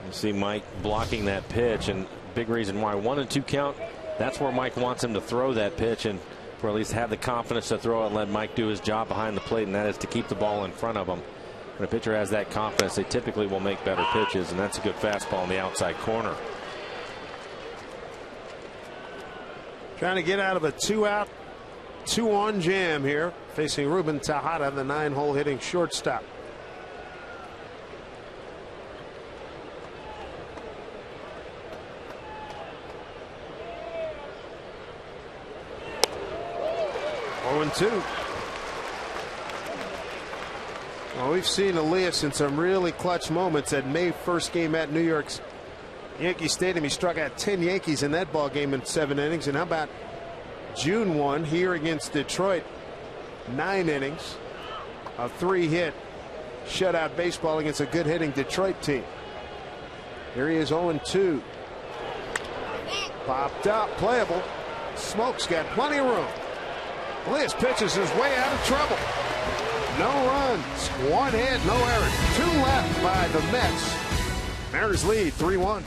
You see Mike blocking that pitch, and big reason why. 1-2 count. That's where Mike wants him to throw that pitch, and or at least have the confidence to throw it and let Mike do his job behind the plate, and that is to keep the ball in front of him. When a pitcher has that confidence, they typically will make better pitches, and that's a good fastball in the outside corner. Trying to get out of a 2-out, 2-on jam here, facing Ruben Tejada, the 9-hole hitting shortstop. Well, we've seen Elias in some really clutch moments. That May 1st game at New York's Yankee Stadium, he struck out 10 Yankees in that ball game in 7 innings. And how about June 1 here against Detroit? 9 innings of 3-hit shutout baseball against a good hitting Detroit team. Here he is, 0-2. Popped up, playable. Smoke's got plenty of room. Elias pitches his way out of trouble. No runs, 1 hit, no errors, 2 left by the Mets. Mariners lead 3-1.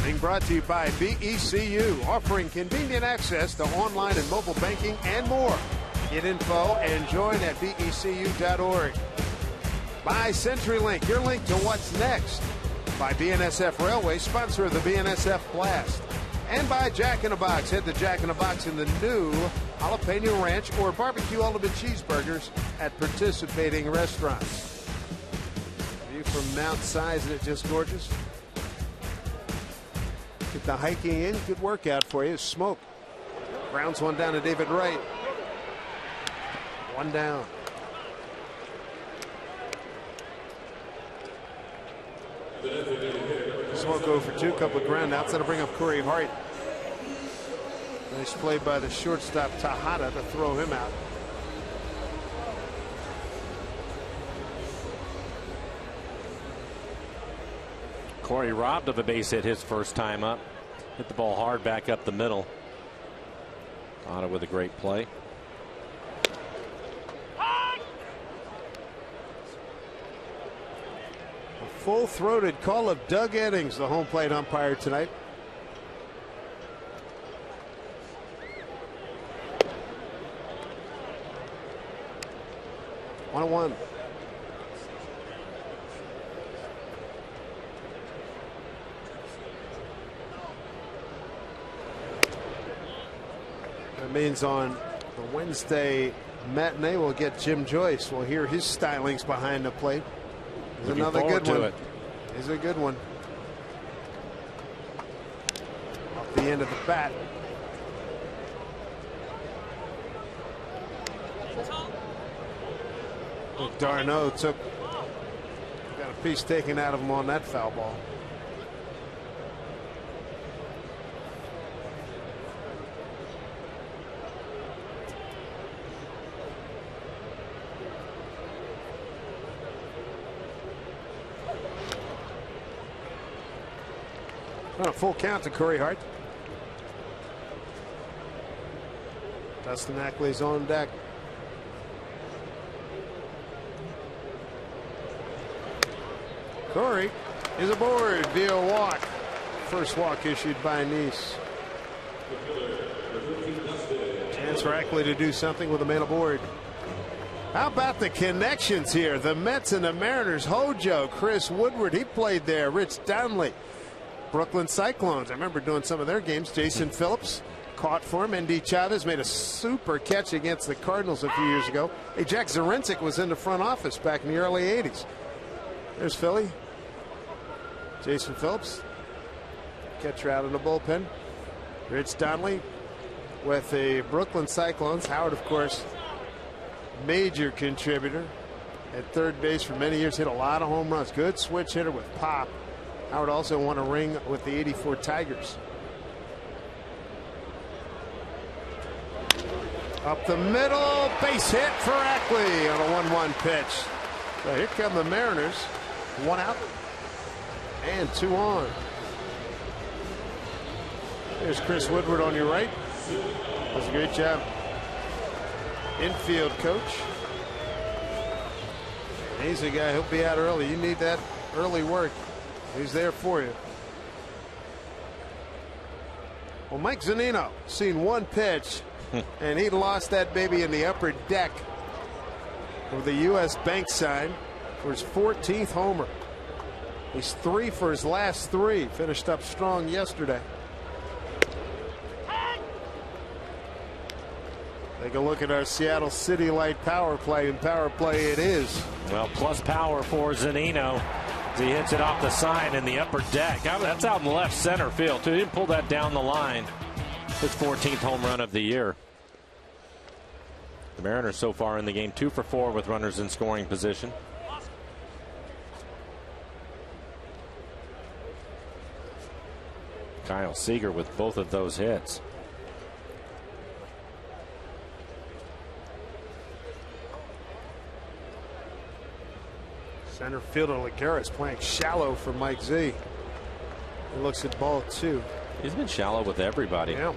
Being brought to you by BECU, offering convenient access to online and mobile banking and more. Get info and join at becu.org. By CenturyLink, your link to what's next. By BNSF Railway, sponsor of the BNSF Blast. And by Jack in the Box. Head to Jack in the Box in the new Jalapeno Ranch or Barbecue Ultimate Cheeseburgers at participating restaurants. View from Mount Si, isn't it just gorgeous? Get the hiking in. Good workout for you. Smoke. Grounds one down to David Wright. One down. Smoke over 2, couple of ground outs. That'll bring up Corey Hart. Nice play by the shortstop Tejada to throw him out. Corey robbed of a base hit his first time up. Hit the ball hard back up the middle. Tejada with a great play. Full-throated call of Doug Eddings, the home plate umpire tonight. One. That means on the Wednesday matinee we'll get Jim Joyce. We'll hear his stylings behind the plate. There's another good one. Is a good one. Off the end of the bat. Darno got a piece taken out of him on that foul ball. A full count to Corey Hart. Dustin Ackley's on deck. Corey is aboard via walk. First walk issued by Nice. Chance for Ackley to do something with a man aboard. How about the connections here? The Mets and the Mariners. Hojo, Chris Woodward, he played there. Rich Downley. Brooklyn Cyclones. I remember doing some of their games. Jason Phillips caught for him. N.D. Chavez made a super catch against the Cardinals a few years ago. Hey, Jack Zarensik was in the front office back in the early 80s. There's Philly. Jason Phillips. Catcher out in the bullpen. Rich Donley with the Brooklyn Cyclones. Howard, of course, major contributor at third base for many years. Hit a lot of home runs. Good switch hitter with pop. Howard also won a ring with the '84 Tigers. Up the middle, base hit for Ackley on a 1-1 pitch. So here come the Mariners. 1 out and 2 on. There's Chris Woodward on your right. Does a great job. Infield coach. He's a guy, he'll be out early. You need that early work. He's there for you. Well, Mike Zunino seen one pitch and he lost that baby in the upper deck with the U.S. Bank sign for his 14th homer. He's 3 for his last 3. Finished up strong yesterday. Take a look at our Seattle City Light power play, and power play it is. Well, plus power for Zunino. He hits it off the sign in the upper deck. That's out in left center field, too. He didn't pull that down the line. His 14th home run of the year. The Mariners so far in the game 2 for 4 with runners in scoring position. Kyle Seager with both of those hits. Center fielder Lagares playing shallow for Mike Z. He looks at ball 2. He's been shallow with everybody. Yeah.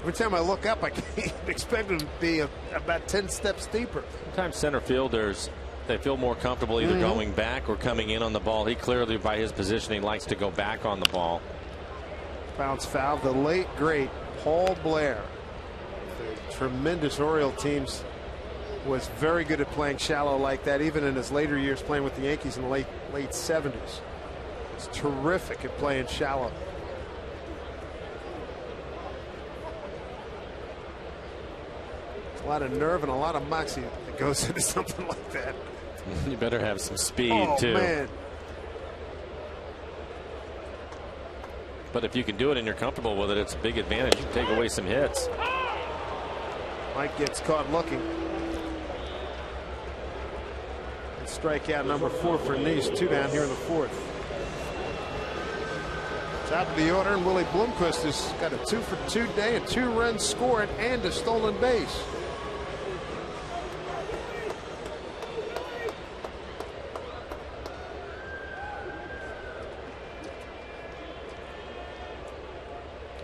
Every time I look up, I can't expect him to be about 10 steps deeper. Sometimes center fielders, they feel more comfortable either going back or coming in on the ball. He clearly, by his positioning, likes to go back on the ball. Bounce foul. The late great Paul Blair, the tremendous Oriole teams, was very good at playing shallow like that, even in his later years playing with the Yankees in the late 70s. He's terrific at playing shallow. There's a lot of nerve and a lot of moxie that goes into something like that. You better have some speed too. Man. But if you can do it and you're comfortable with it, it's a big advantage. You can take away some hits. Mike gets caught looking. Strikeout number 4 for Nice. 2 down here in the 4th. Top of the order, and Willie Bloomquist has got a 2-for-2 day, a 2-run scored, and a stolen base.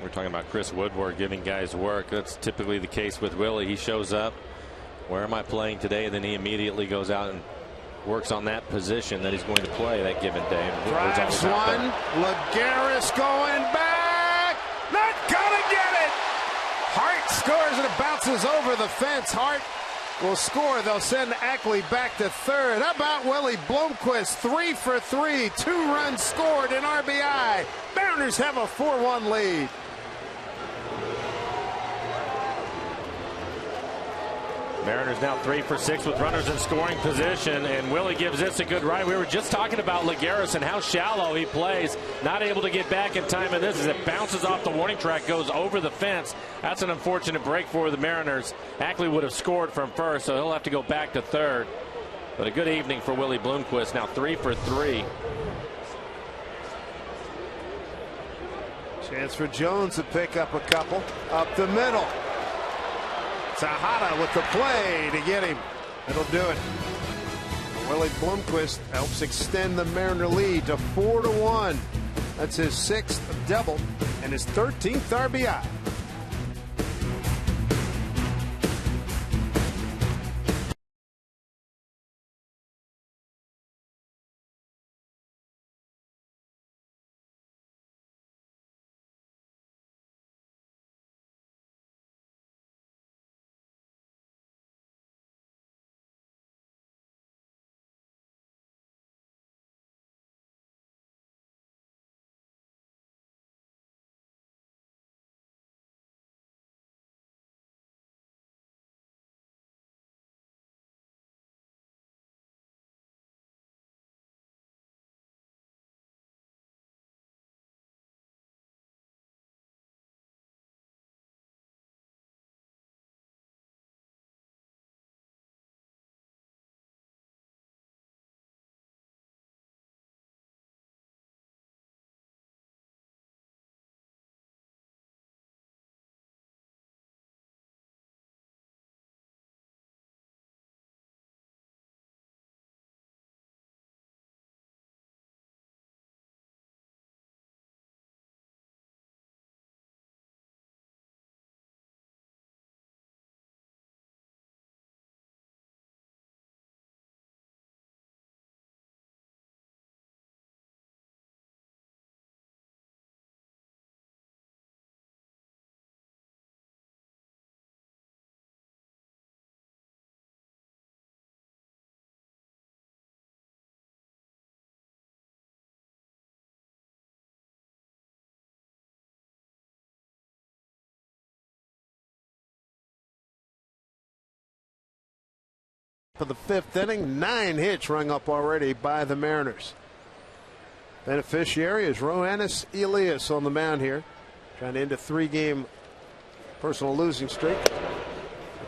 We're talking about Chris Woodward giving guys work. That's typically the case with Willie. He shows up. Where am I playing today? And then he immediately goes out and works on that position that he's going to play that given day. Drives one. Lagares going back. Not gonna get it. Hart scores and it bounces over the fence. Hart will score. They'll send Ackley back to third. How about Willie Bloomquist? 3 for 3. 2 runs scored in RBI. Mariners have a 4-1 lead. Mariners now 3 for 6 with runners in scoring position, and Willie gives this a good ride. We were just talking about Lagares and how shallow he plays. Not able to get back in time in this as it bounces off the warning track, goes over the fence. That's an unfortunate break for the Mariners. Ackley would have scored from first, so he'll have to go back to third. But a good evening for Willie Bloomquist, now 3 for 3. Chance for Jones to pick up a couple. Up the middle. Tejada with the play to get him. It'll do it. Willie Bloomquist helps extend the Mariner lead to 4-1. That's his 6th double and his 13th RBI. For the 5th inning, 9 hits rung up already by the Mariners. Beneficiary is Roanis Elias on the mound here, trying to end a 3-game personal losing streak.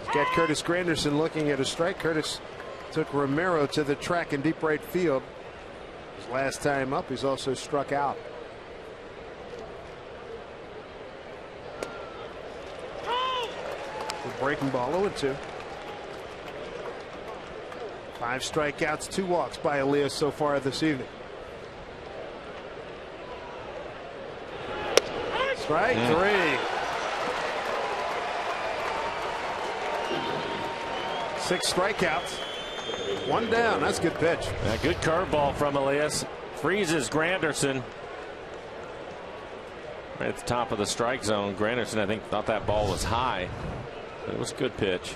He's got Curtis Granderson looking at a strike. Curtis took Romero to the track in deep right field. His last time up, he's also struck out. The breaking ball 0-2. 5 strikeouts, 2 walks by Elias so far this evening. Strike 3. Six strikeouts, 1 down. That's a good pitch. A good curveball from Elias. Freezes Granderson. Right at the top of the strike zone. Granderson, I think, thought that ball was high, but it was a good pitch.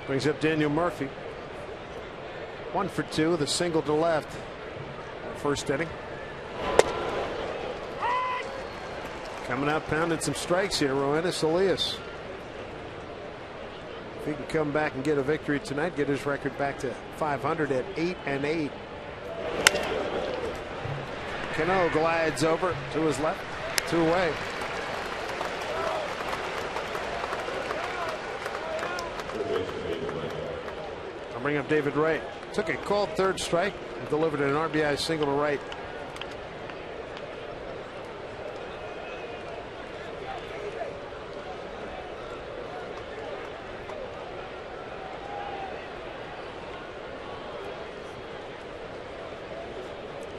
Brings up Daniel Murphy. 1 for 2 with a single to left. First inning. Coming out pounding some strikes here, Roenis Elias. If he can come back and get a victory tonight, get his record back to 500 at 8-8. Cano glides over to his left, 2 away. I'll bring up David Wright. Took a called third strike and delivered an RBI single to right.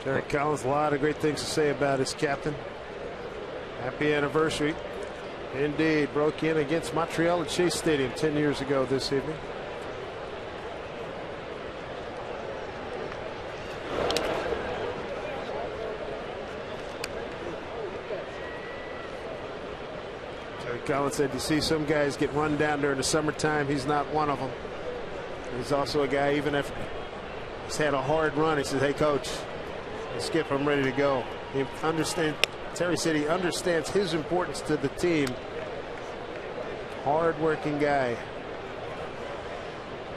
Derek Collins, a lot of great things to say about his captain. Happy anniversary. Indeed, broke in against Montreal at Chase Stadium 10 years ago this evening. Derek Collins said, you see some guys get run down during the summertime. He's not one of them. He's also a guy, even if he's had a hard run, he says, hey, coach, Skip, I'm ready to go. He understands. Terry said he understands his importance to the team. Hard-working guy.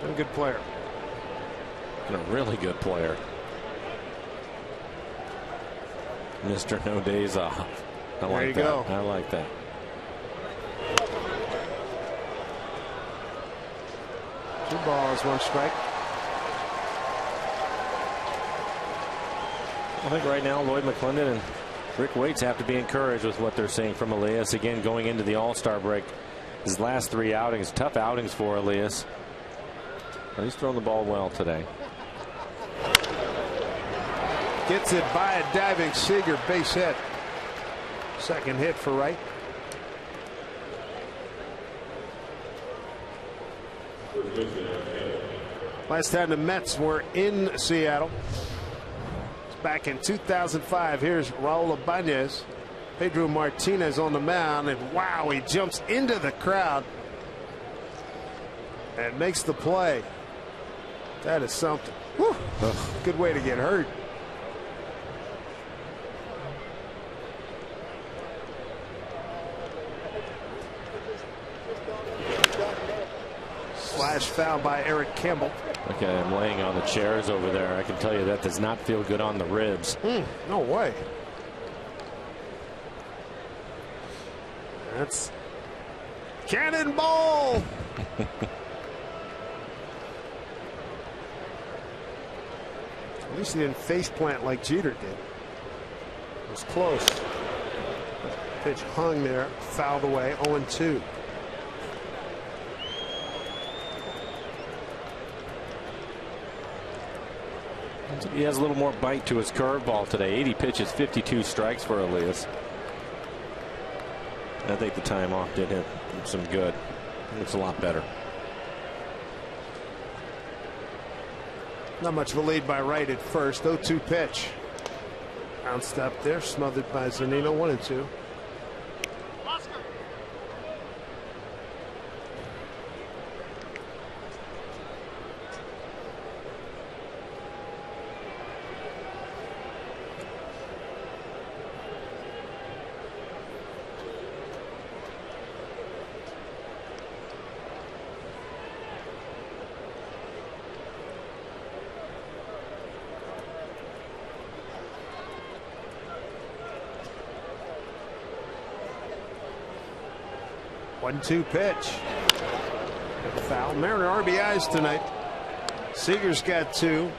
And a good player. And a really good player. Mr. No Days Off. I like that. There you go. I like that. Two balls, 1 strike. I think right now Lloyd McClendon and Rick Waits have to be encouraged with what they're seeing from Elias. Again, going into the All-Star break, his last 3 outings, tough outings for Elias. But he's thrown the ball well today. Gets it by a diving Seager, base hit. Second hit for Wright. Last time the Mets were in Seattle, back in 2005. Here's Raul Ibanez. Pedro Martinez on the mound, and wow, he jumps into the crowd and makes the play. That is something. Whew. Good way to get hurt. Slash foul by Eric Campbell. Look at him laying on the chairs over there. I can tell you that does not feel good on the ribs. No way. That's cannonball. At least he didn't face plant like Jeter did. It was close. Pitch hung there, fouled away, 0-2. He has a little more bite to his curveball today. 80 pitches, 52 strikes for Elias. I think the time off did him some good. Looks a lot better. Not much of a lead by Wright at first. 0-2 pitch. Bounced up there, smothered by Zunino. 1-2. One-two pitch. Foul. Mariner RBIs tonight. Seager's got 2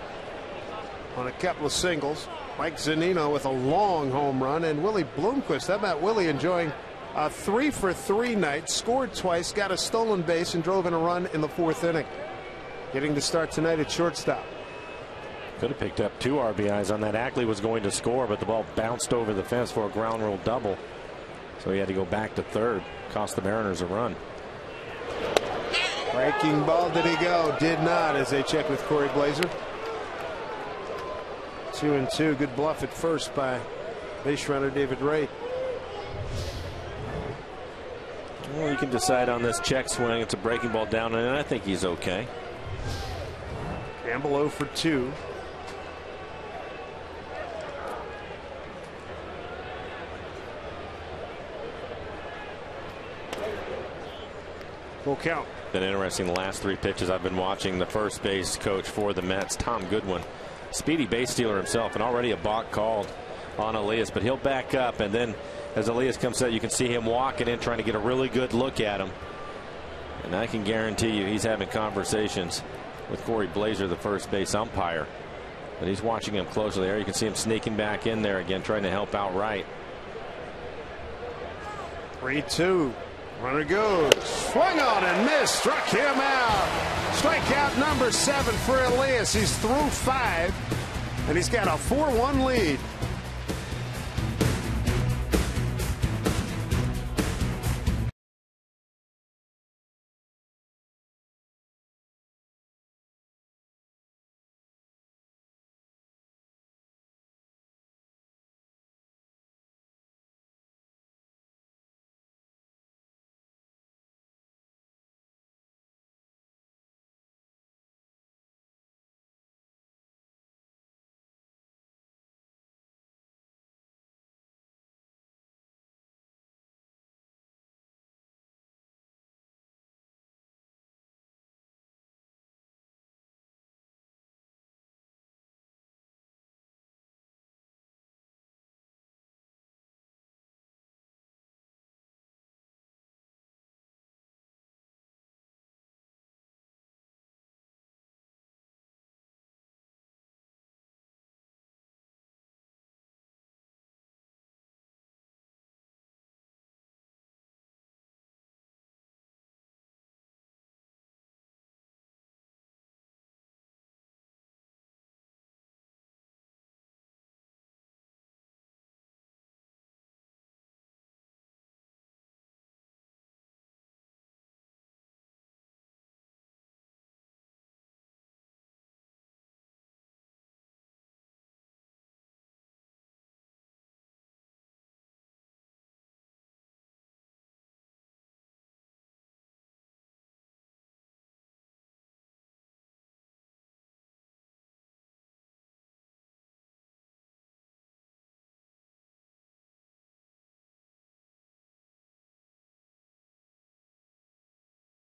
on a couple of singles. Mike Zunino with a long home run, and Willie Bloomquist. How about Willie enjoying a 3-for-3 night? Scored twice, got a stolen base, and drove in a run in the 4th inning. Getting to start tonight at shortstop. Could have picked up 2 RBIs on that. Ackley was going to score, but the ball bounced over the fence for a ground rule double. So he had to go back to third. Cost the Mariners a run. Breaking ball, did he go? Did not, as they check with Corey Blazer. 2-2. Good bluff at first by base runner David Wright. Well, you can decide on this check swing. It's a breaking ball down, and I think he's okay. Campbell 0 for 2. Full count. Been interesting the last 3 pitches. I've been watching the first base coach for the Mets, Tom Goodwin, speedy base stealer himself, and already a balk called on Elias, but he'll back up, and then as Elias comes out, you can see him walking in, trying to get a really good look at him. And I can guarantee you he's having conversations with Corey Blazer, the first base umpire. But he's watching him closely there. You can see him sneaking back in there again, trying to help out Wright. 3-2. Runner goes. Swung on and missed. Struck him out. Strikeout number 7 for Elias. He's through 5, and he's got a 4-1 lead.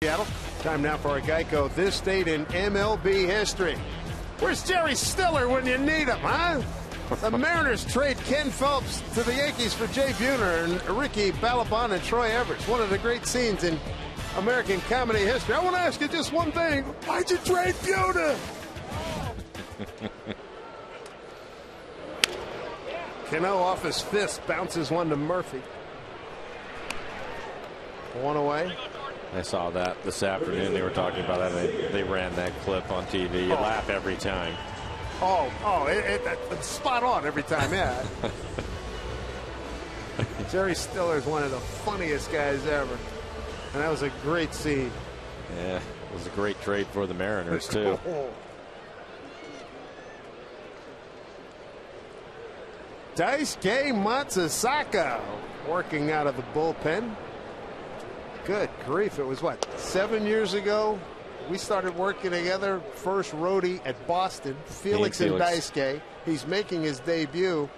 Seattle. Time now for our Geico This Date in MLB History. Where's Jerry Stiller when you need him, huh? The Mariners trade Ken Phelps to the Yankees for Jay Buhner and Ricky Balaban and Troy Everett. One of the great scenes in American comedy history. I want to ask you just one thing. Why'd you trade Buhner? Cano off his fist, bounces one to Murphy. 1 away. I saw that this afternoon. They were talking about that. They ran that clip on TV. You laugh every time. It's spot on every time, yeah. Jerry Stiller is one of the funniest guys ever. And that was a great scene. Yeah, it was a great trade for the Mariners, too. Daisuke Matsuzaka working out of the bullpen. Good grief. It was, what, 7 years ago? We started working together. First roadie at Boston. Felix and Daisuke. He's making his debut.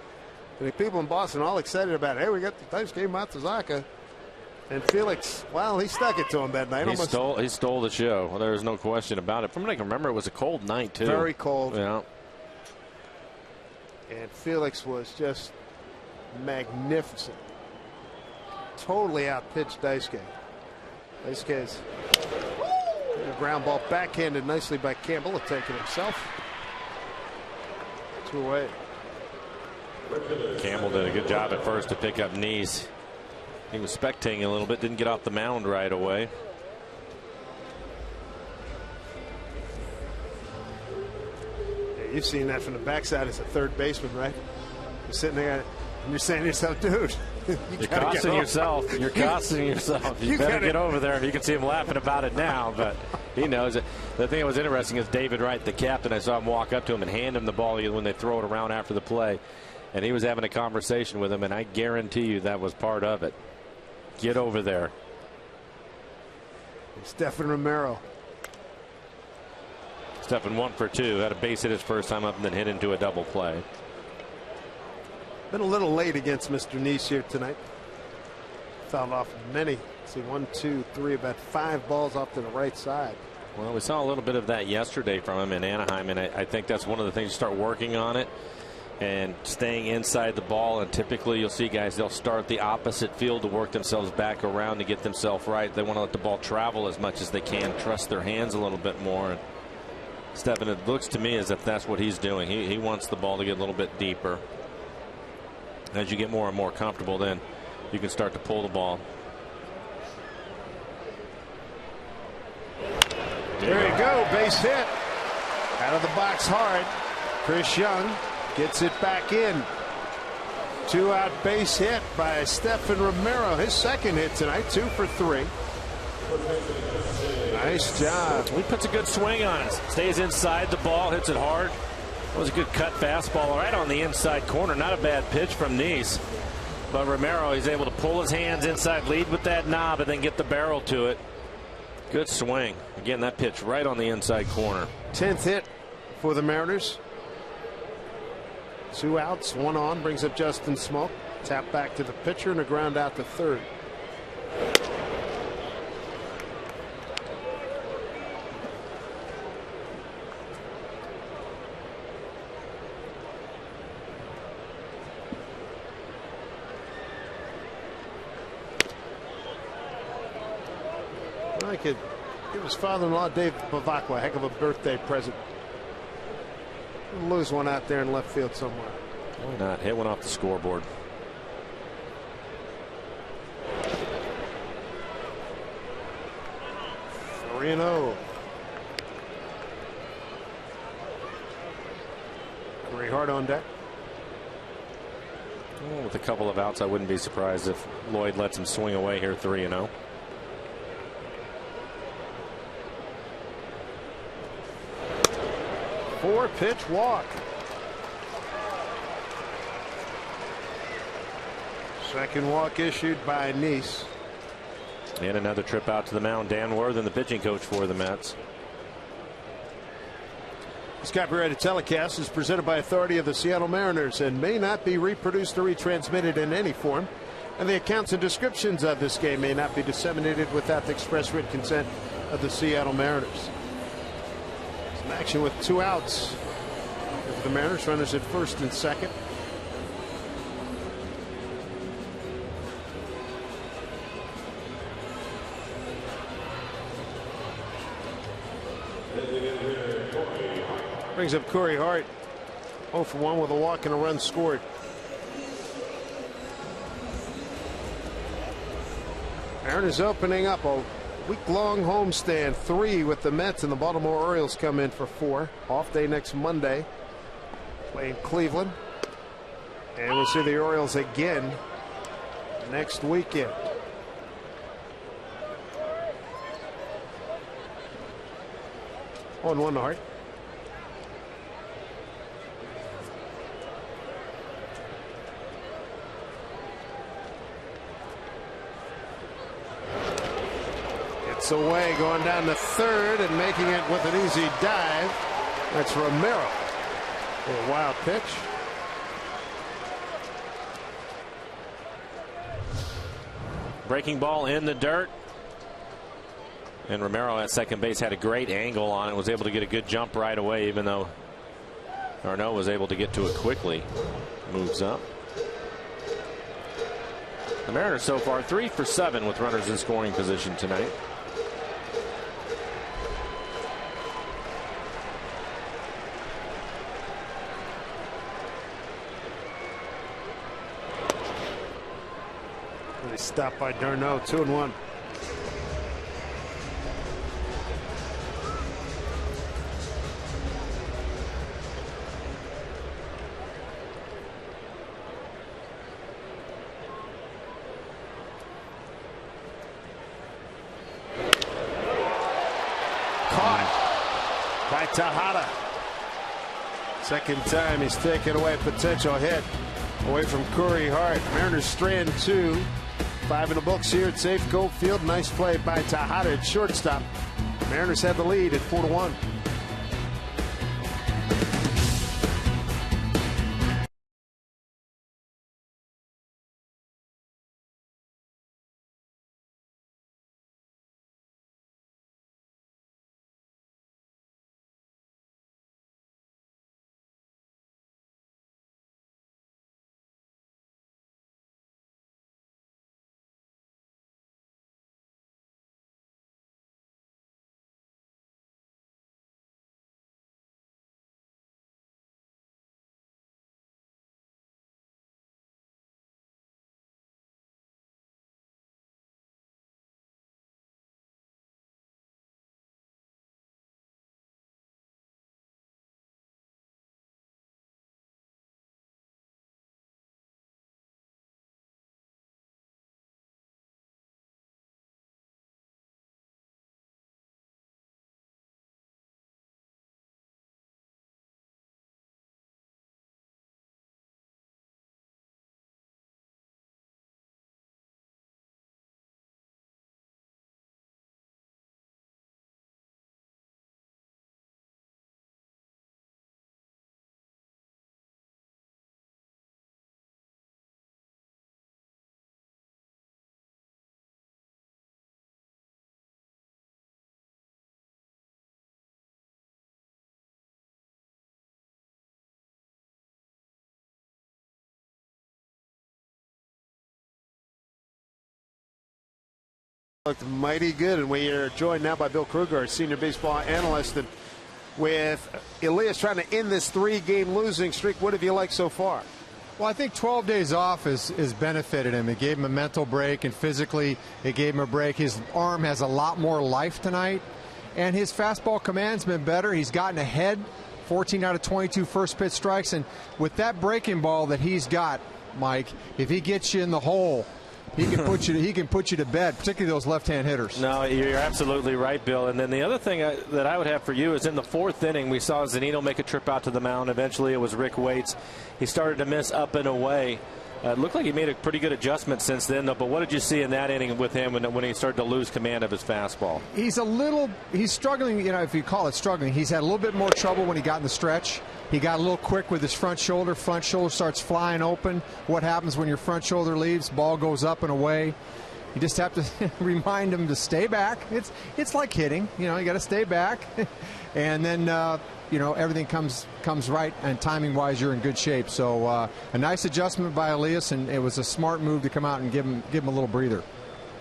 And the people in Boston are all excited about it. Hey, we got the Daisuke Matsuzaka. And Felix, well, he stuck it to him that night. He stole the show. Well, there's no question about it. From what I can remember, it was a cold night, too. Very cold. Yeah. And Felix was just magnificent. Totally outpitched Daisuke. Daisuke's ground ball backhanded nicely by Campbell, to take it himself. 2 away. Campbell did a good job at first to pick up knees. He was spectating a little bit, didn't get off the mound right away. Yeah, you've seen that from the backside as a third baseman, right? You're sitting there and you're saying to yourself, dude, you're costing yourself. You're costing yourself. You better get over there. You can see him laughing about it now, but He knows it. The thing that was interesting is David Wright, the captain, I saw him walk up to him and hand him the ball when they throw it around after the play. And he was having a conversation with him, and I guarantee you that was part of it. Get over there. Stephen Romero. Stephen 1 for 2. Had a base hit his first time up and then hit into a double play. Been a little late against Mr. Neese here tonight. Fouled off many. See, 1, 2, 3, about 5 balls off to the right side. Well, we saw a little bit of that yesterday from him in Anaheim, and I think that's one of the things. You start working on it and staying inside the ball, and typically you'll see guys, they'll start the opposite field to work themselves back around to get themselves right. They want to let the ball travel as much as they can, trust their hands a little bit more. And Stephen, it looks to me as if that's what he's doing. He wants the ball to get a little bit deeper. As you get more and more comfortable, then you can start to pull the ball. There you go, base hit. Out of the box hard. Chris Young gets it back in. 2-out base hit by Stephen Romero. His second hit tonight, 2 for 3. Nice job. He puts a good swing on it. Stays inside the ball, hits it hard. That was a good cut fastball right on the inside corner. Not a bad pitch from Neese. But Romero, he's able to pull his hands inside, lead with that knob, and then get the barrel to it. Good swing. Again, that pitch right on the inside corner. 10th hit for the Mariners. 2 outs, 1 on, brings up Justin Smoke. Tap back to the pitcher and a ground out to third. I could give his father-in-law Dave Bavacqua a heck of a birthday present. We'll lose one out there in left field somewhere. Why not? Hit one off the scoreboard. Corey Hart on deck. Well, with a couple of outs, I wouldn't be surprised if Lloyd lets him swing away here 3-0. Four-pitch walk. Second walk issued by Neese. And another trip out to the mound. Dan Worthen, the pitching coach for the Mets. This copyrighted telecast is presented by authority of the Seattle Mariners and may not be reproduced or retransmitted in any form. And the accounts and descriptions of this game may not be disseminated without the express written consent of the Seattle Mariners. Some action with 2 outs. For the Mariners, runners at first and second. Brings up Corey Hart. 0 for 1 with a walk and a run scored. Mariners opening up a week-long homestand. 3 with the Mets, and the Baltimore Orioles come in for 4. Off day next Monday. Playing Cleveland. And we'll see the Orioles again next weekend. On 1 to Hart. It's away, going down to third and making it with an easy dive. That's Romero. A wild pitch. Breaking ball in the dirt. And Romero at second base had a great angle on it. Was able to get a good jump right away, even though Arnaud was able to get to it quickly. Moves up. The Mariners so far 3 for 7 with runners in scoring position tonight. They stopped by Darno. 2-1. by Tejada. Second time he's taken away a potential hit away from Corey Hart. Mariners strand 2. 5 in the books here at Safeco Field. Nice play by Tejada at shortstop. Mariners have the lead at 4-1. Looked mighty good, and we are joined now by Bill Kruger, our senior baseball analyst, and with Elias trying to end this 3-game losing streak. What have you liked so far? Well, I think 12 days off has benefited him. It gave him a mental break, and physically it gave him a break. His arm has a lot more life tonight, and his fastball command's been better. He's gotten ahead, 14 out of 22 first pitch strikes, and with that breaking ball that he's got, Mike, if he gets you in the hole, he can put you to bed, particularly those left-hand hitters. No, you're absolutely right, Bill. And then the other thing that I would have for you is in the 4th inning, we saw Zunino make a trip out to the mound. Eventually, it was Rick Waits. He started to miss up and away. It looked like he made a pretty good adjustment since then, though. But what did you see in that inning with him when he started to lose command of his fastball? He's struggling, you know, if you call it struggling. He's had a little bit more trouble when he got in the stretch. He got a little quick with his front shoulder. Front shoulder starts flying open. What happens when your front shoulder leaves? Ball goes up and away. You just have to remind him to stay back. It's like hitting. You know, you got to stay back, and then you know, everything comes right, and timing-wise, you're in good shape. So a nice adjustment by Elias, and it was a smart move to come out and give him a little breather.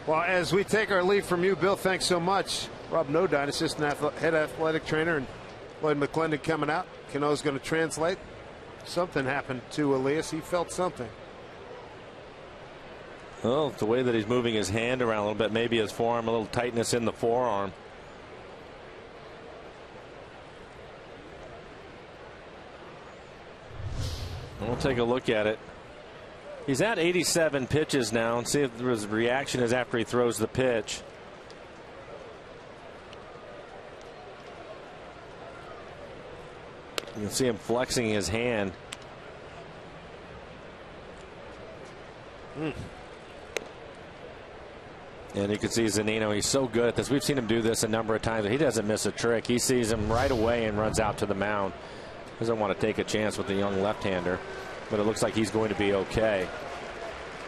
Well, as we take our leave from you, Bill, thanks so much. Rob Nodine, assistant head athletic trainer, and Lloyd McClendon coming out. Cano's going to translate. Something happened to Elias. He felt something. Well, the way that he's moving his hand around a little bit, maybe his forearm, a little tightness in the forearm. We'll take a look at it. He's at 87 pitches now, and see if his reaction is after he throws the pitch. You can see him flexing his hand. And you can see Zunino, he's so good at this. We've seen him do this a number of times. He doesn't miss a trick. He sees him right away and runs out to the mound. Doesn't want to take a chance with the young left-hander, but it looks like he's going to be okay.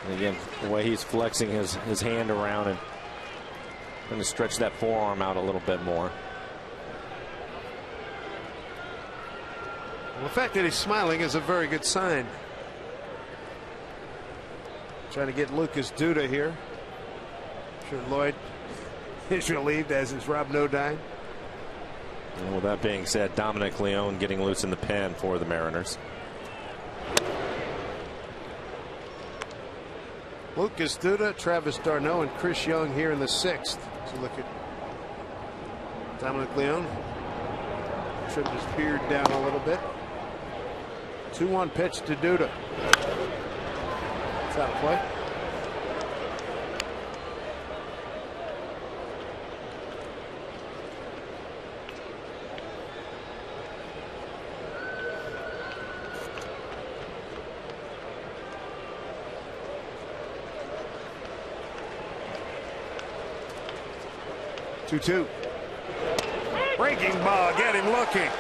And again, the way he's flexing his hand around and going to stretch that forearm out a little bit more. Well, the fact that he's smiling is a very good sign. Trying to get Lucas Duda here. I'm sure Lloyd is relieved, as is Rob Nodine. And with that being said, Dominic Leone getting loose in the pen for the Mariners. Lucas Duda, Travis d'Arnaud, and Chris Young here in the 6th. So look at Dominic Leone. Trimmed his beard down a little bit. 2-1 pitch to Duda. It's out of play. 2-2. Breaking ball, get him looking.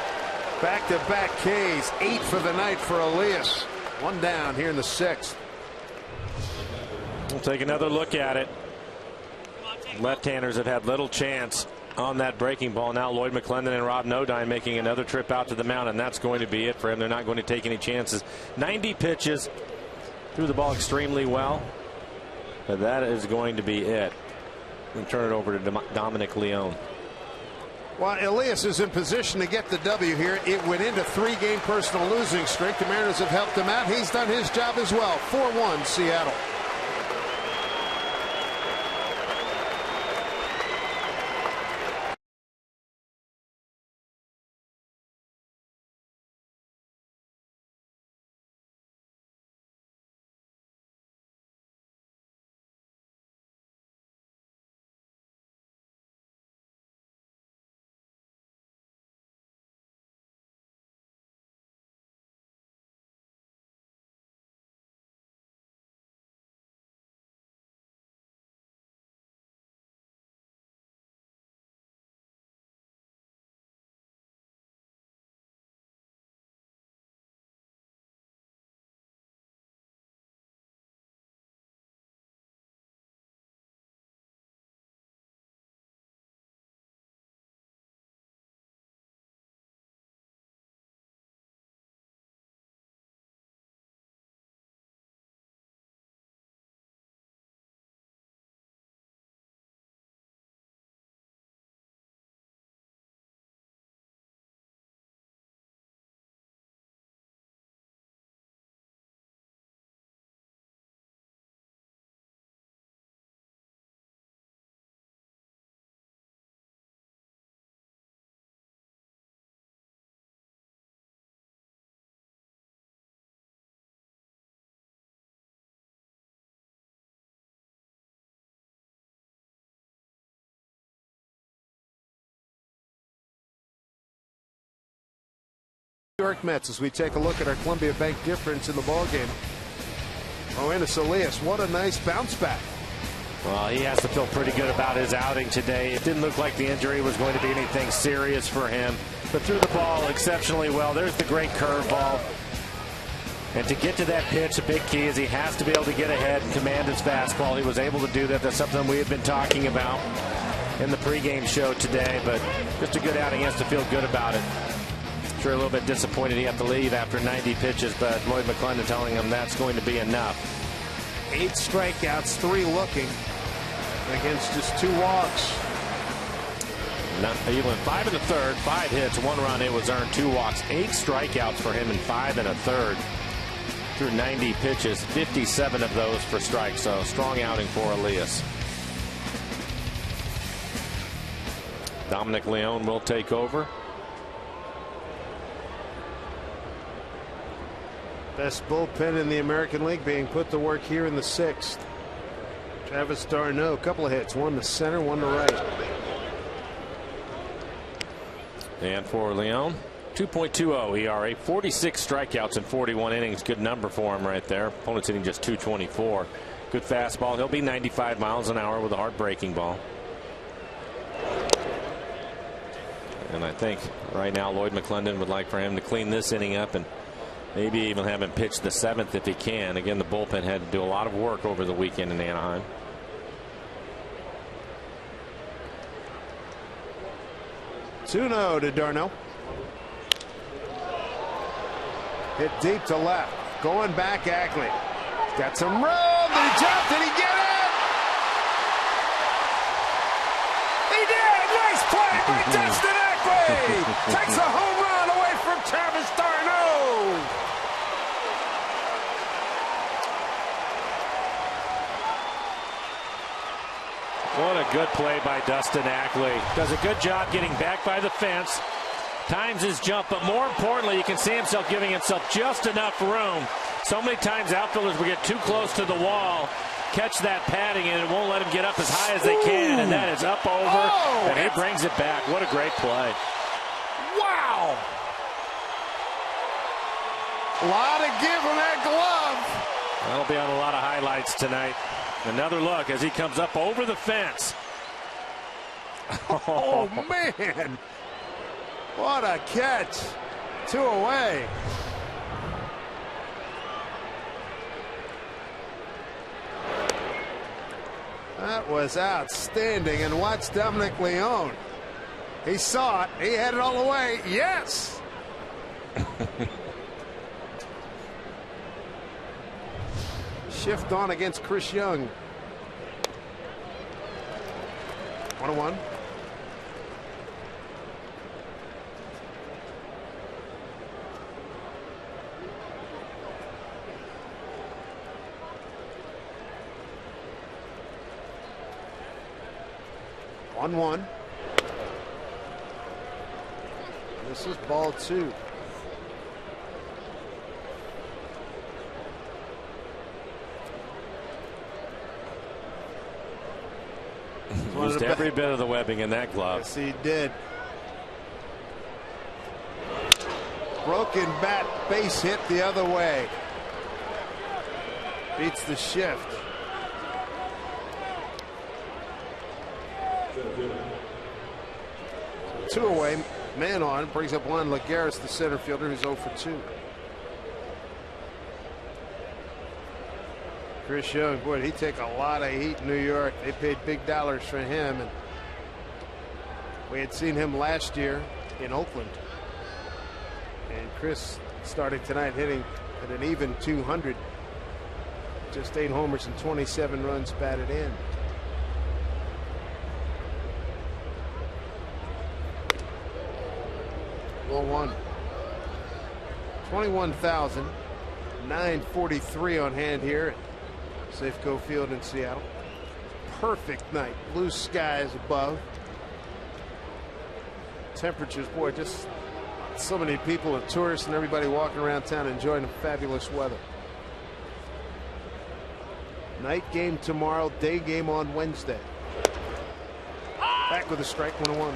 Back-to-back Ks, 8 for the night for Elias. One down here in the 6th. We'll take another look at it. Left-handers have had little chance on that breaking ball. Now Lloyd McClendon and Rob Nodine making another trip out to the mound, and that's going to be it for him. They're not going to take any chances. 90 pitches, threw the ball extremely well, but that is going to be it. We'll turn it over to Dominic Leone. Well, Elias is in position to get the W here. It went into 3-game personal losing streak. The Mariners have helped him out. He's done his job as well. 4-1 Seattle. New York Mets as we take a look at our Columbia Bank difference in the ballgame. Oenis Elias, what a nice bounce back. Well, he has to feel pretty good about his outing today. It didn't look like the injury was going to be anything serious for him, but threw the ball exceptionally well. There's the great curveball. And to get to that pitch, a big key is he has to be able to get ahead and command his fastball. He was able to do that. That's something we have been talking about in the pregame show today, but just a good outing. He has to feel good about it. Sure, a little bit disappointed he had to leave after 90 pitches, but Lloyd McClendon telling him that's going to be enough. 8 strikeouts, 3 looking against just 2 walks. He went 5 1/3, 5 hits, 1 run. It was earned, 2 walks, 8 strikeouts for him in 5 1/3 through 90 pitches, 57 of those for strikes. So strong outing for Elias. Dominic Leone will take over. Best bullpen in the American League being put to work here in the 6th. Travis d'Arnaud, a couple of hits, one to center, one to right. And for Leone, 2.20 ERA, 46 strikeouts in 41 innings. Good number for him right there. Opponent's hitting just 224. Good fastball. He'll be 95 miles an hour with a hard breaking ball. And I think right now Lloyd McClendon would like for him to clean this inning up and maybe even have him pitch the 7th if he can. Again, the bullpen had to do a lot of work over the weekend in Anaheim. Tuno to d'Arnaud. Hit deep to left. Going back, Ackley. Got some room. Did he jump? Did he get it? He did. Nice play by Dustin Ackley. Takes a home run away from Travis d'Arnaud. What a good play by Dustin Ackley. Does a good job getting back by the fence. Times his jump, but more importantly, you can see himself giving himself just enough room. So many times outfielders will get too close to the wall, catch that padding, and it won't let him get up as high as they can. And that is up over, and he brings it back. What a great play. Wow. A lot of give on that glove. That'll be on a lot of highlights tonight. Another look as he comes up over the fence. Oh, man. What a catch. 2 away. That was outstanding. And watch Dominic Leone. He saw it. He had it all the way. Yes. Shift on against Chris Young. 1-1. This is ball 2. Used every bit of the webbing in that glove. Yes, he did. Broken bat, base hit the other way. Beats the shift. So 2 away, man on, brings up Juan Lagares, the center fielder, who's 0 for 2. Chris Young, boy, he'd take a lot of heat in New York. They paid big dollars for him, and we had seen him last year in Oakland. And Chris starting tonight hitting at an even 200. Just 8 homers and 27 runs batted in. Ball 1. 21,943 on hand here at Safeco Field in Seattle. Perfect night. Blue skies above. Temperatures, boy, just so many people and tourists and everybody walking around town enjoying the fabulous weather. Night game tomorrow, day game on Wednesday. Back with a strike, 1-1.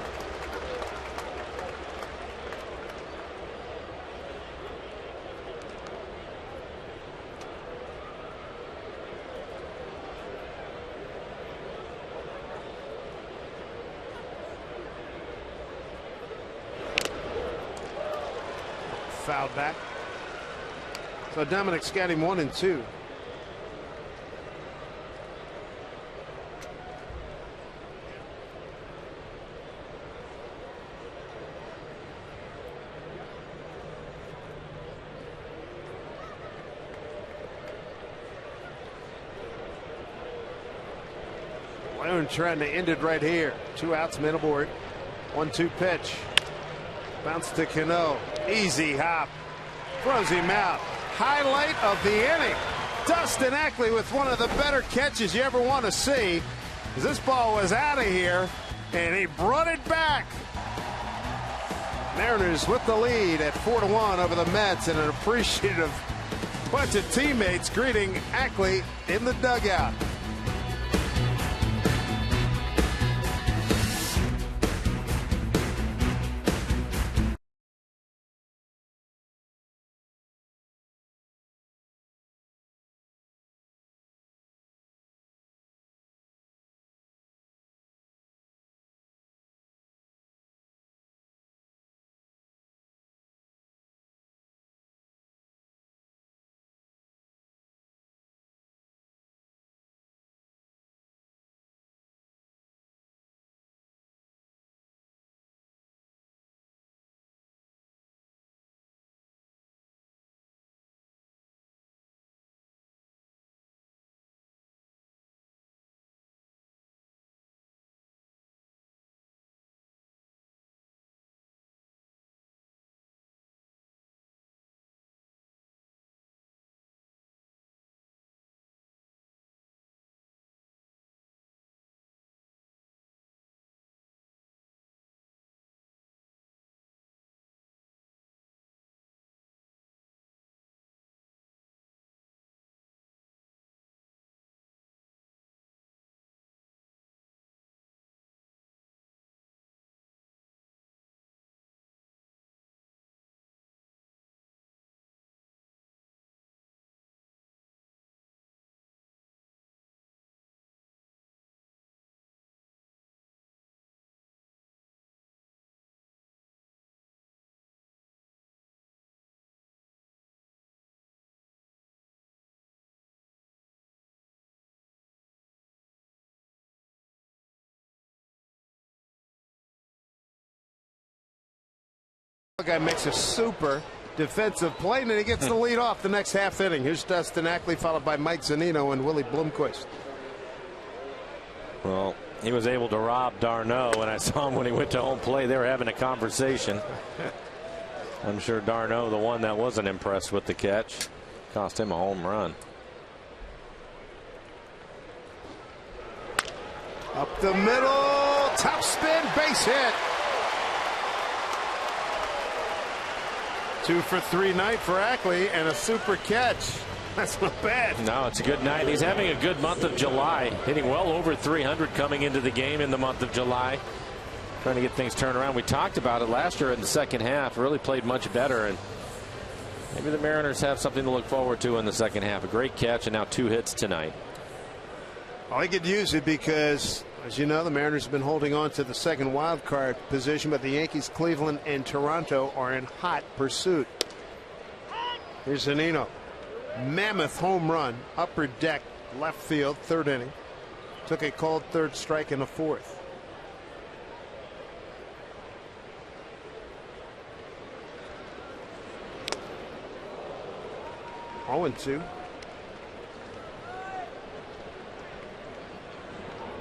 Foul back. So Dominic's got him 1 and 2. Leone trying to end it right here. 2 outs, men aboard. 1-2 pitch. Bounce to Cano. Easy hop. Throws him out. Highlight of the inning. Dustin Ackley with one of the better catches you ever want to see. This ball was out of here, and he brought it back. Mariners with the lead at 4-1 over the Mets, and an appreciative bunch of teammates greeting Ackley in the dugout. The guy makes a super defensive play, and then he gets the lead off the next half inning. Here's Dustin Ackley, followed by Mike Zunino and Willie Bloomquist. Well, he was able to rob d'Arnaud, and I saw him when he went to home plate. They were having a conversation. I'm sure d'Arnaud, the one that wasn't impressed with the catch, cost him a home run. Up the middle, top spin, base hit. 2 for 3 night for Ackley and a super catch. That's not bad. No, it's a good night. He's having a good month of July, hitting well over 300 coming into the game in the month of July. Trying to get things turned around. We talked about it last year in the second half. Really played much better, and maybe the Mariners have something to look forward to in the second half. A great catch and now 2 hits tonight. Well, I could use it because, as you know, the Mariners have been holding on to the second wild card position, but the Yankees, Cleveland, and Toronto are in hot pursuit. Here's Zunino. Mammoth home run, upper deck, left field, 3rd inning. Took a called 3rd strike in the 4th. Oh, and 2.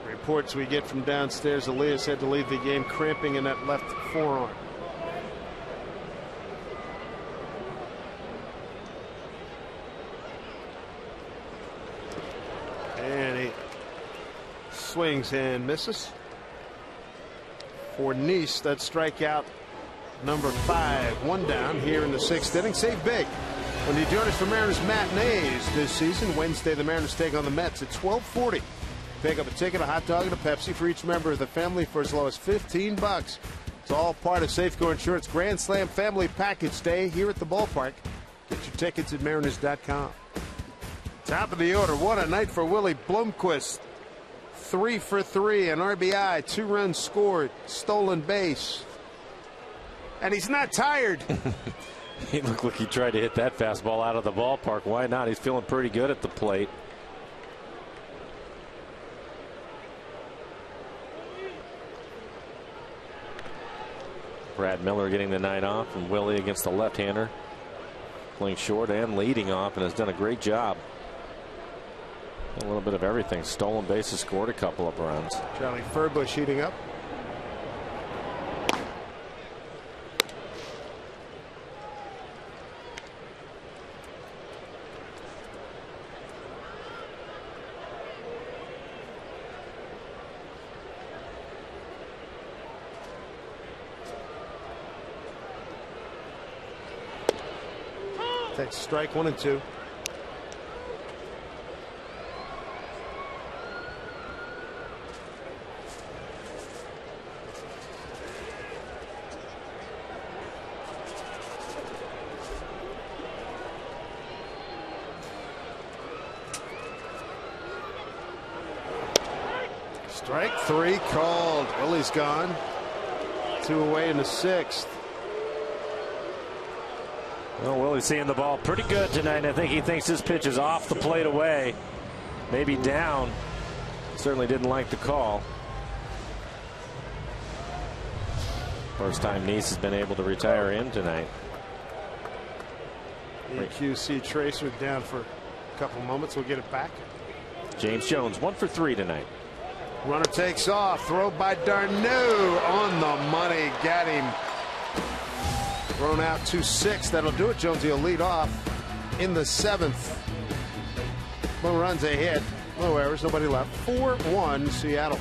Reports we get from downstairs, Elias had to leave the game cramping in that left forearm. And he swings and misses. For Nice, that strikeout number 5. 1 down here in the 6th inning. Save big. When you join us for Mariners matinees this season, Wednesday the Mariners take on the Mets at 12:40. Pick up a ticket, a hot dog, and a Pepsi for each member of the family for as low as $15. It's all part of Safeco Insurance Grand Slam Family Package Day here at the ballpark. Get your tickets at Mariners.com. Top of the order. What a night for Willie Bloomquist. 3 for 3, an RBI, 2 runs scored, stolen base. And he's not tired. He looked like he tried to hit that fastball out of the ballpark. Why not? He's feeling pretty good at the plate. Brad Miller getting the night off, and Willie against the left-hander, playing short and leading off, and has done a great job. A little bit of everything. Stolen bases, scored a couple of runs. Charlie Furbush heating up. Takes strike 1 and 2. Strike 3 called. Willie's gone. 2 away in the 6th. Well, Willie's seeing the ball pretty good tonight. I think he thinks his pitch is off the plate away, maybe down. Certainly didn't like the call. First time Nice has been able to retire him tonight. The QC tracer down for a couple moments. We'll get it back. James Jones 1 for 3 tonight. Runner takes off. Throw by d'Arnaud on the money. Got him. Thrown out 2-6. That'll do it. Jonesy will lead off in the 7th. No runs ahead. No errors. Nobody left. 4-1 Seattle.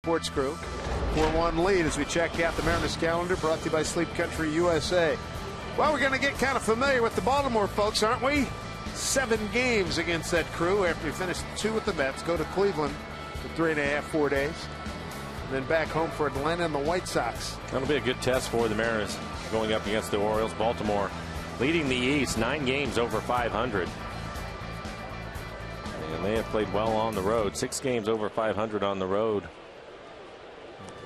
Sports Crew. 4-1 lead as we check out the Mariners calendar, brought to you by Sleep Country USA. Well, we're going to get kind of familiar with the Baltimore folks, aren't we? 7 games against that crew after we finish 2 with the Mets. Go to Cleveland for 3.5, 4 days. And then back home for Atlanta and the White Sox. That'll be a good test for the Mariners going up against the Orioles. Baltimore leading the East, 9 games over 500. And they have played well on the road. 6 games over 500 on the road.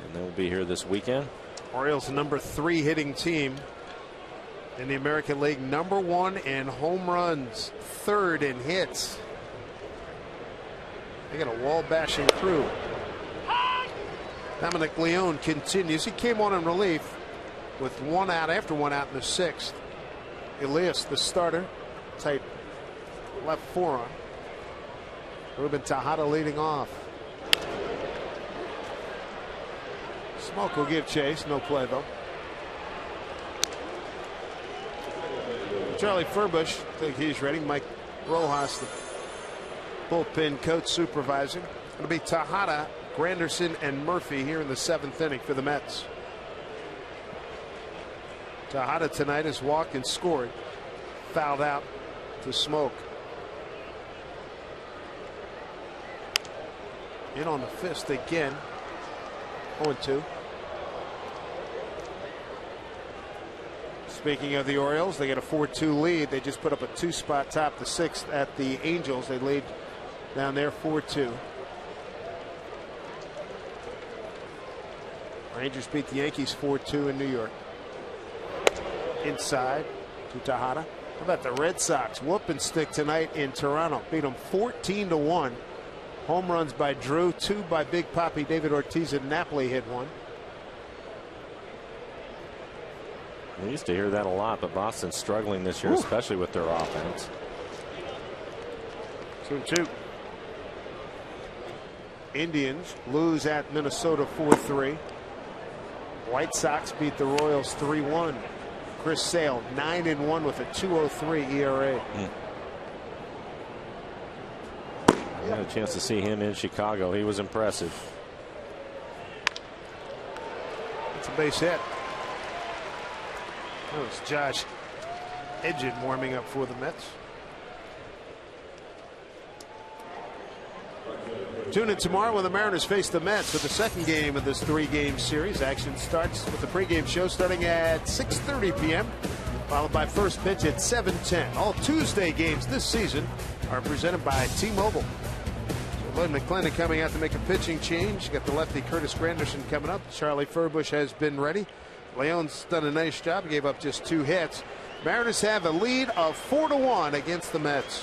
And they'll be here this weekend. Orioles, the number 3 hitting team in the American League, number 1 in home runs, 3rd in hits. They got a wall-bashing crew. Dominic Leone continues. He came on in relief with 1 out after 1 out in the 6th. Elias, the starter, tight left forearm. Ruben Tejada leading off. Smoke will give chase. No play, though. Charlie Furbush, I think he's ready. Mike Rojas, the bullpen coach supervisor. It'll be Tejada, Granderson, and Murphy here in the 7th inning for the Mets. Tejada tonight has walked and scored. Fouled out to Smoke. In on the fist again. 0-2. Speaking of the Orioles, they get a 4-2 lead. They just put up a 2-spot top the 6th at the Angels. They lead down there 4-2. Rangers beat the Yankees 4-2 in New York. Inside to Tejada. How about the Red Sox? Whoop and stick tonight in Toronto. Beat them 14-1. Home runs by Drew, 2 by Big Papi David Ortiz, and Napoli hit 1. We used to hear that a lot, but Boston's struggling this year, especially with their offense. 2-2. Indians lose at Minnesota 4-3. White Sox beat the Royals 3-1. Chris Sale 9-1 with a 2.03 ERA. I had a chance to see him in Chicago. He was impressive. It's a base hit. That was Josh Edgin warming up for the Mets. Tune in tomorrow when the Mariners face the Mets for the 2nd game of this 3-game series. Action starts with the pregame show starting at 6:30 p.m. followed by first pitch at 7:10. All Tuesday games this season are presented by T-Mobile. So Lloyd McClendon coming out to make a pitching change. You got the lefty Curtis Granderson coming up. Charlie Furbush has been ready. Leone's done a nice job. He gave up just 2 hits. Mariners have a lead of 4-1 against the Mets.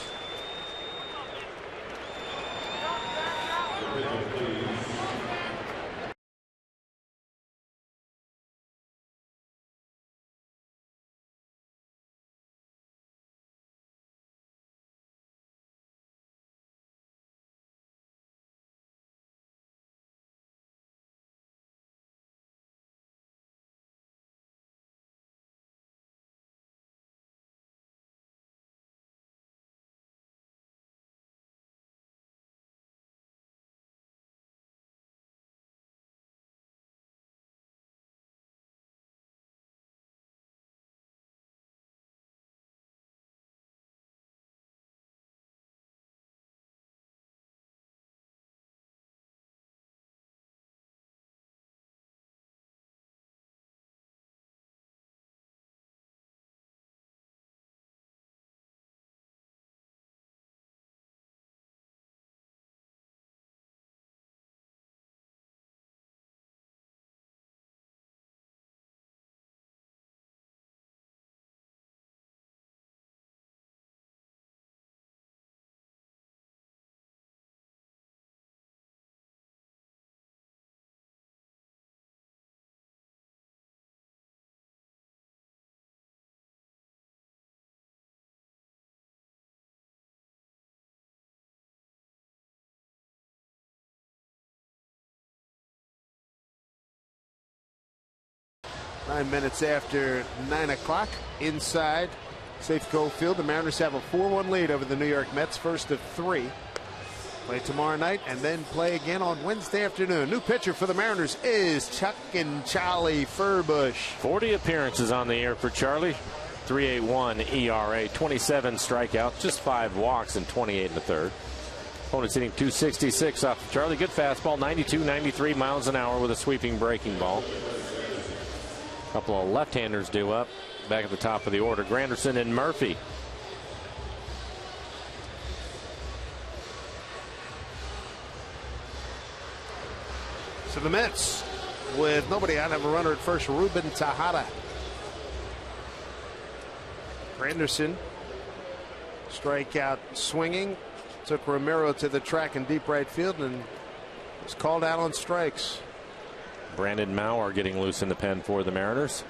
Nine minutes after 9 o'clock inside Safeco Field. The Mariners have a 4-1 lead over the New York Mets, first of 3. Play tomorrow night and then play again on Wednesday afternoon. New pitcher for the Mariners is Chuck and Charlie Furbush. 40 appearances on the year for Charlie. 3.81 ERA, 27 strikeouts, just 5 walks in 28 1/3. Opponent's hitting 266 off of Charlie. Good fastball, 92, 93 miles an hour with a sweeping breaking ball. A couple of left-handers due up back at the top of the order. Granderson and Murphy. So the Mets, with nobody out, have a runner at first, Ruben Tejada. Granderson, strikeout swinging, took Romero to the track in deep right field and was called out on strikes. Brandon Mauer getting loose in the pen for the Mariners.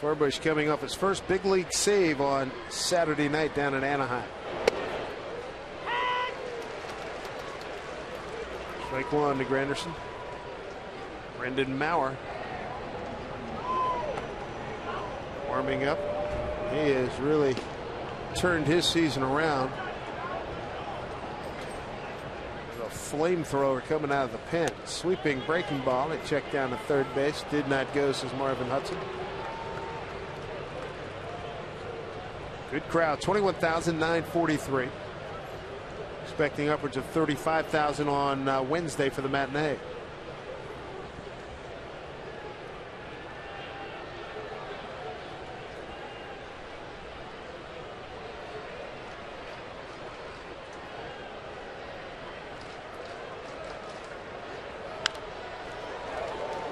Furbush coming off his first big league save on Saturday night down in Anaheim. Strike one to Granderson. Brendan Mauer warming up. He has really turned his season around. A flamethrower coming out of the pen. Sweeping breaking ball. It checked down to third base. Did not go, says Marvin Hudson. Good crowd. 21,943. Expecting upwards of 35,000 on Wednesday for the matinee.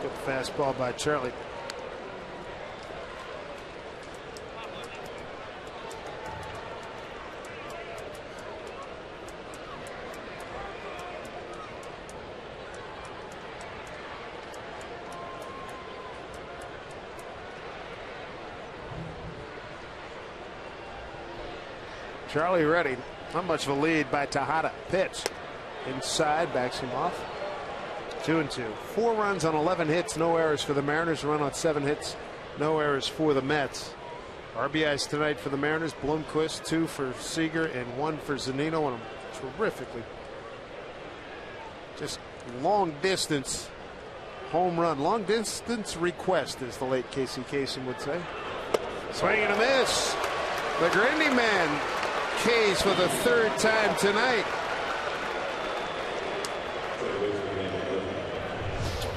Good fastball by Charlie. Charlie ready. Not much of a lead by Tejada. Pitch inside, backs him off. 2-2. 4 runs on 11 hits, no errors for the Mariners. Run on 7 hits, no errors for the Mets. RBIs tonight for the Mariners. Blomquist, 2 for Seager and 1 for Zunino, and a terrifically just long distance home run. Long distance request, as the late Casey Kasem would say. Swing and a miss. The Grindy man. Case for the 3rd time tonight.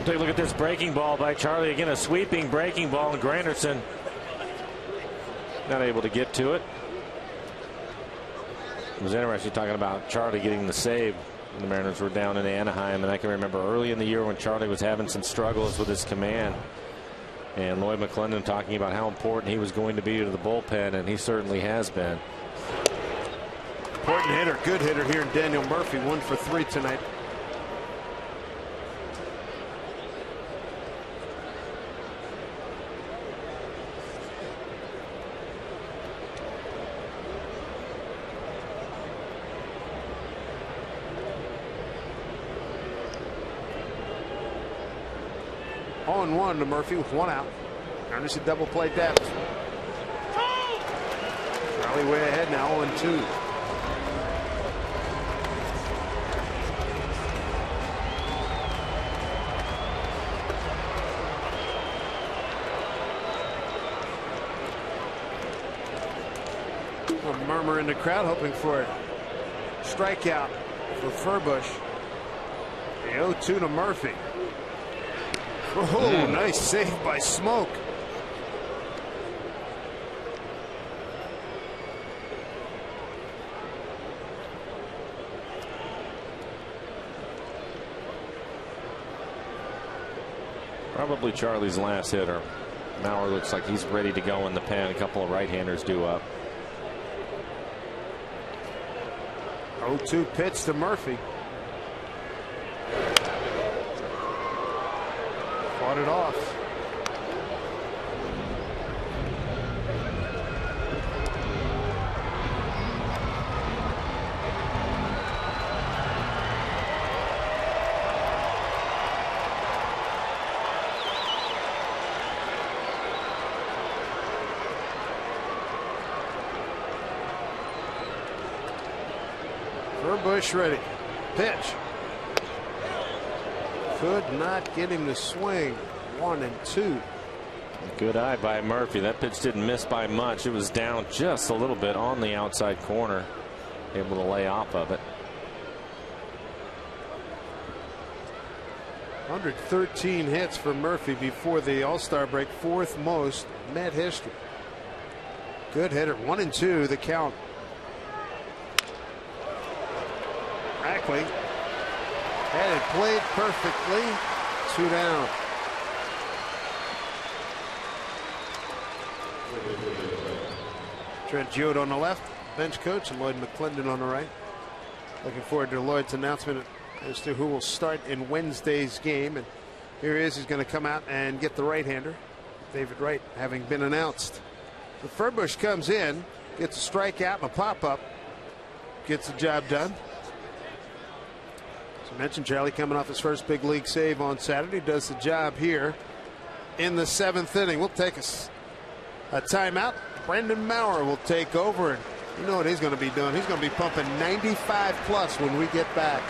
Take a look at this breaking ball by Charlie. Again, a sweeping breaking ball, and Granderson not able to get to it. It was interesting talking about Charlie getting the save when the Mariners were down in Anaheim, and I can remember early in the year when Charlie was having some struggles with his command, and Lloyd McClendon talking about how important he was going to be to the bullpen, and he certainly has been. Important hitter, good hitter here in Daniel Murphy. 1 for 3 tonight. On 1 to Murphy with 1 out. Mariners a double play depth. Charlie way ahead now, 0-2. A murmur in the crowd hoping for a strikeout for Furbush. The 0-2 to Murphy. Oh, nice save by Smoke. Probably Charlie's last hitter. Mauer looks like he's ready to go in the pen. A couple of right-handers due up. 0-2 pitch to Murphy. Fought it off. Furbush ready. Pitch. Could not get him to swing. 1-2. Good eye by Murphy. That pitch didn't miss by much. It was down just a little bit on the outside corner. Able to lay off of it. 113 hits for Murphy before the All-Star break. 4th most Met history. Good hitter. 1-2 the count. Ackley had it played perfectly. 2 down. Trent Jewett on the left, bench coach, and Lloyd McClendon on the right. Looking forward to Lloyd's announcement as to who will start in Wednesday's game. And here he is. He's going to come out and get the right-hander, David Wright, having been announced. But Furbush comes in, gets a strikeout and a pop-up, gets the job done. As I mentioned, Charlie coming off his first big league save on Saturday, does the job here in the 7th inning. We'll take a timeout. Brendan Maurer will take over, and you know what he's going to be doing. He's going to be pumping 95 plus when we get back.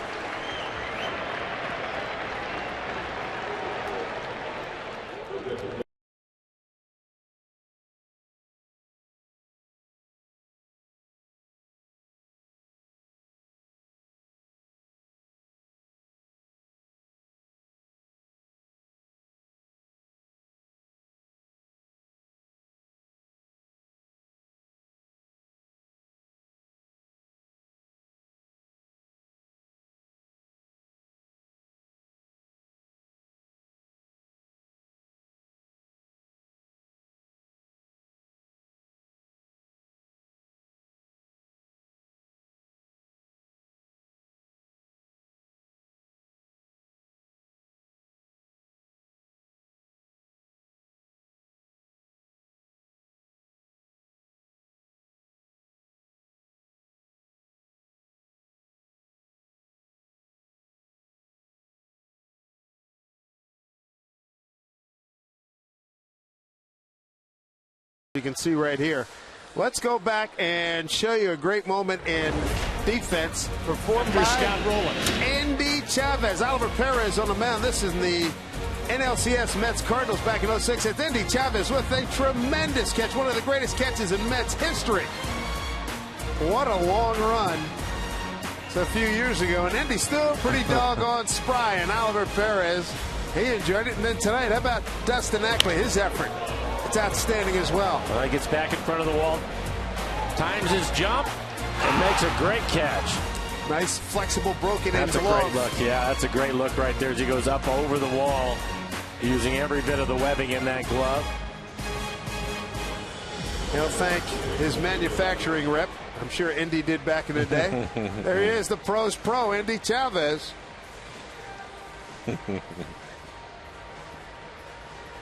You can see right here. Let's go back and show you a great moment in defense for 4-5. Andy Chavez. Oliver Perez on the mound. This is in the NLCS Mets Cardinals back in 06. It's Andy Chavez with a tremendous catch. One of the greatest catches in Mets history. What a long run. It's a few years ago, and Andy's still pretty doggone spry. And Oliver Perez, he enjoyed it. And then tonight, how about Dustin Ackley? His effort. It's outstanding as well. He gets back in front of the wall, times his jump, and makes a great catch. Nice, flexible, broken That's end a glove. great look. Yeah, that's a great look right there as he goes up over the wall, using every bit of the webbing in that glove. He'll thank his manufacturing rep. I'm sure Indy did back in the day. There he is, the pros pro, Andy Chavez.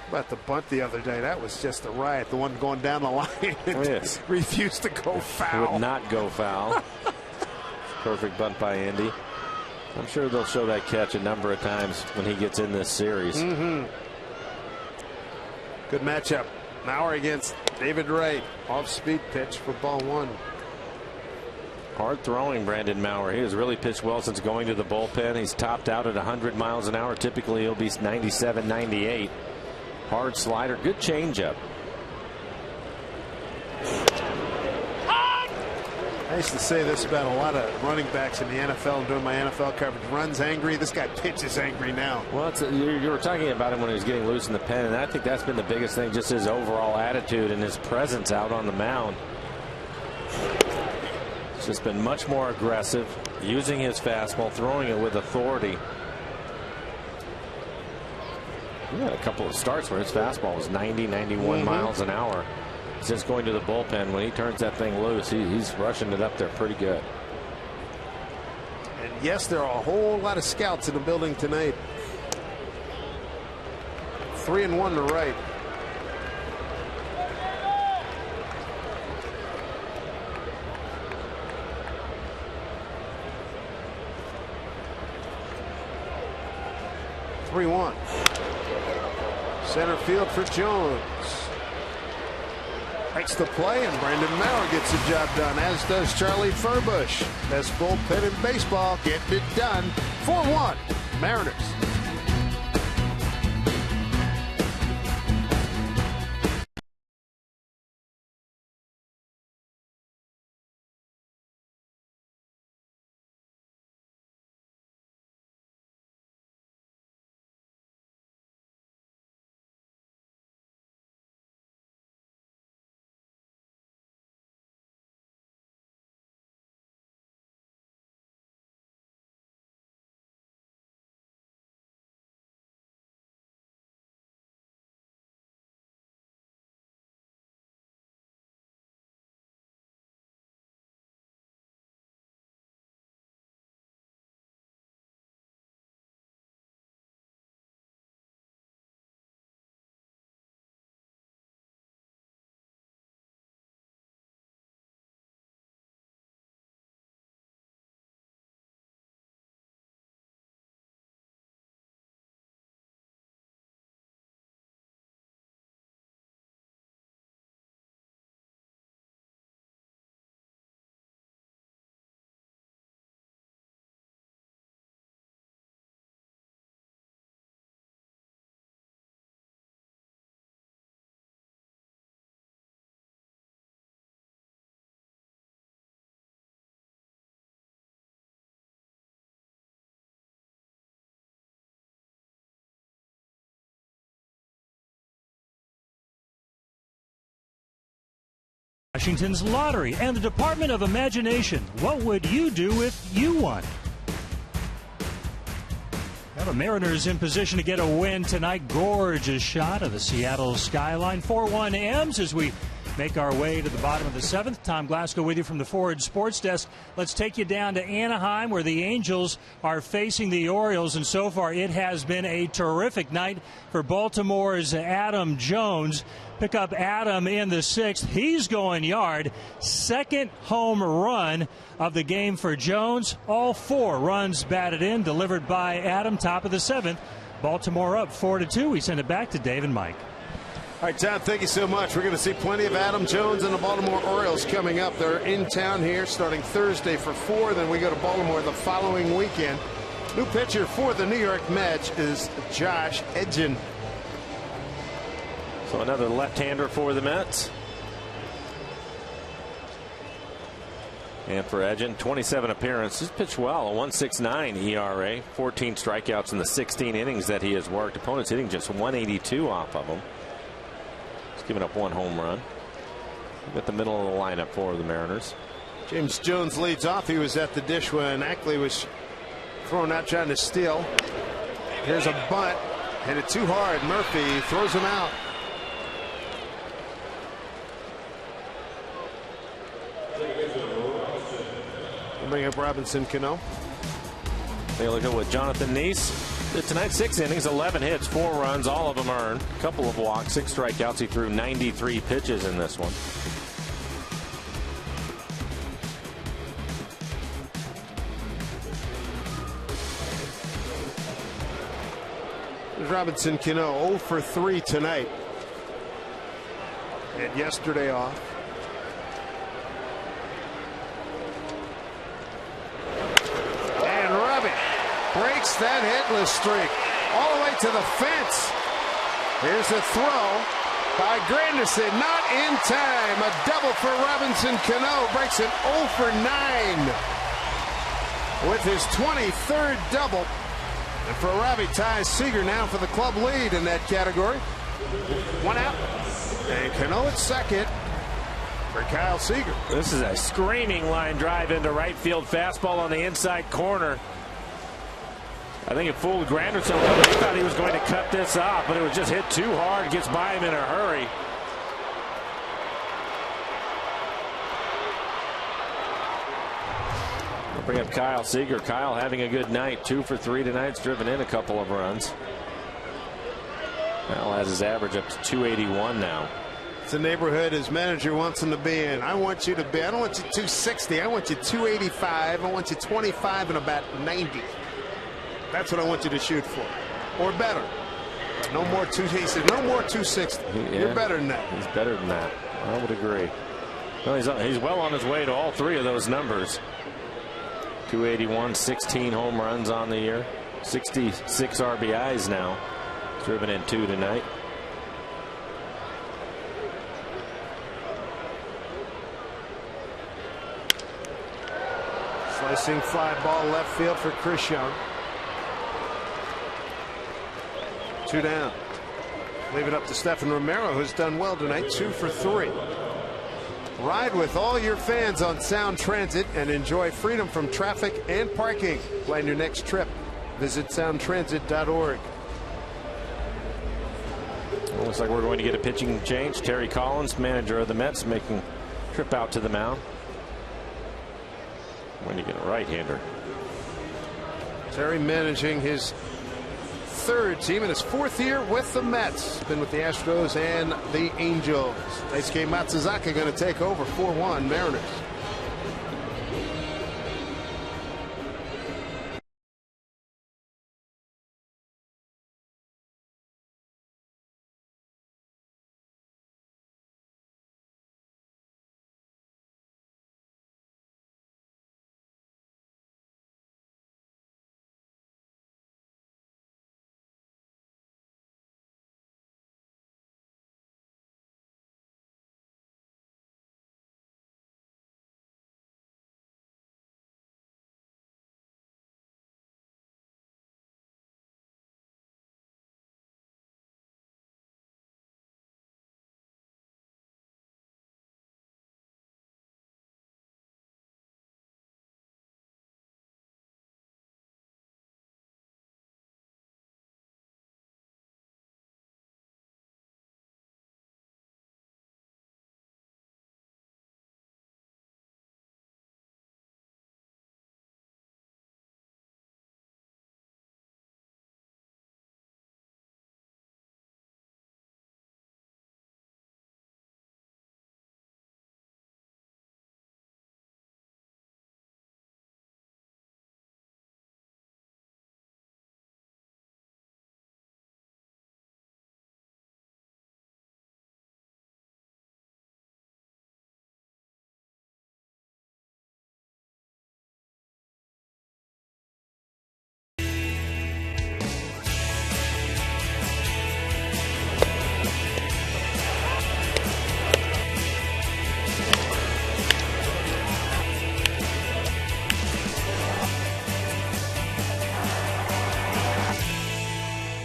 About the bunt the other day, that was just a riot. The one going down the line yes. refused to go foul. Would not go foul. Perfect bunt by Andy. I'm sure they'll show that catch a number of times when he gets in this series. Good matchup. Maurer against David Wright. Off-speed pitch for ball 1. Hard throwing, Brandon Maurer. He has really pitched well since going to the bullpen. He's topped out at 100 miles an hour. Typically, he'll be 97, 98. Hard slider, good changeup. I used to say this about a lot of running backs in the NFL during my NFL coverage. Runs angry. This guy pitches angry now. Well, you were talking about him when he was getting loose in the pen, and I think that's been the biggest thing, just his overall attitude and his presence out on the mound. It's just been much more aggressive, using his fastball, throwing it with authority. He had a couple of starts where his fastball was 90, 91 miles an hour. Since going to the bullpen, when he turns that thing loose, he's rushing it up there pretty good. And yes, there are a whole lot of scouts in the building tonight. 3-1 to right. Center field for Jones. Makes the play, and Brandon Maurer gets the job done, as does Charlie Furbush. Best bullpen in baseball, getting it done. 4-1, Mariners. Washington's lottery and the Department of Imagination. What would you do if you won? Now the Mariners in position to get a win tonight. Gorgeous shot of the Seattle skyline. 4-1 M's as we make our way to the bottom of the seventh. Tom Glasgow with you from the Forward Sports Desk. Let's take you down to Anaheim, where the Angels are facing the Orioles, and so far it has been a terrific night for Baltimore's Adam Jones. Pick up Adam in the sixth. He's going yard. Second home run of the game for Jones. All 4 runs batted in, delivered by Adam. Top of the seventh. Baltimore up 4-2. We send it back to Dave and Mike. All right, Tom, thank you so much. We're going to see plenty of Adam Jones and the Baltimore Orioles coming up. They're in town here starting Thursday for 4. Then we go to Baltimore the following weekend. New pitcher for the New York Mets is Josh Edgin. So another left-hander for the Mets. And for Edgin, 27 appearances, pitched well, a 1.69 ERA, 14 strikeouts in the 16 innings that he has worked. Opponents hitting just 182 off of him. He's given up 1 home run. We've got the middle of the lineup for the Mariners. James Jones leads off. He was at the dish when Ackley was thrown out trying to steal. Here's a bunt. Hit it too hard. Murphy throws him out. Bring up Robinson Cano. Take a look at what Jonathan Neese did tonight. 6 innings, 11 hits, 4 runs, all of them earned. A couple of walks, 6 strikeouts. He threw 93 pitches in this one. There's Robinson Cano, 0 for 3 tonight. Had yesterday off. Breaks that hitless streak all the way to the fence. Here's a throw by Granderson, not in time. A double for Robinson Cano, breaks an 0 for 9 with his 23rd double. And for Robbie, ties Seager now for the club lead in that category. 1 out, and Cano at second for Kyle Seager. This is a screaming line drive into right field, fastball on the inside corner. I think it fooled Granderson a little. He thought he was going to cut this off, but it was just hit too hard. Gets by him in a hurry. We'll bring up Kyle Seager. Kyle having a good night. 2 for 3 tonight. It's driven in a couple of runs. Kyle has his average up to 281 now. It's the neighborhood his manager wants him to be in. I want you to be. I don't want you 260. I want you 285. I want you 25 and about 90. That's what I want you to shoot for, or better. No more two. He said no more 260. You're better than that. He's better than that. I would agree. Well, he's well on his way to all three of those numbers. 281, 16 home runs on the year, 66 RBIs now. Driven in 2 tonight. Slicing fly ball left field for Chris Young. 2 down. Leave it up to Stephen Romero, who's done well tonight. 2 for 3. Ride with all your fans on Sound Transit and enjoy freedom from traffic and parking. Plan your next trip. Visit soundtransit.org. Well, looks like we're going to get a pitching change. Terry Collins, manager of the Mets, making a trip out to the mound. When you get a right-hander. Terry managing his 3rd team in his 4th year with the Mets. Been with the Astros and the Angels. Daisuke Matsuzaka going to take over 4-1 Mariners.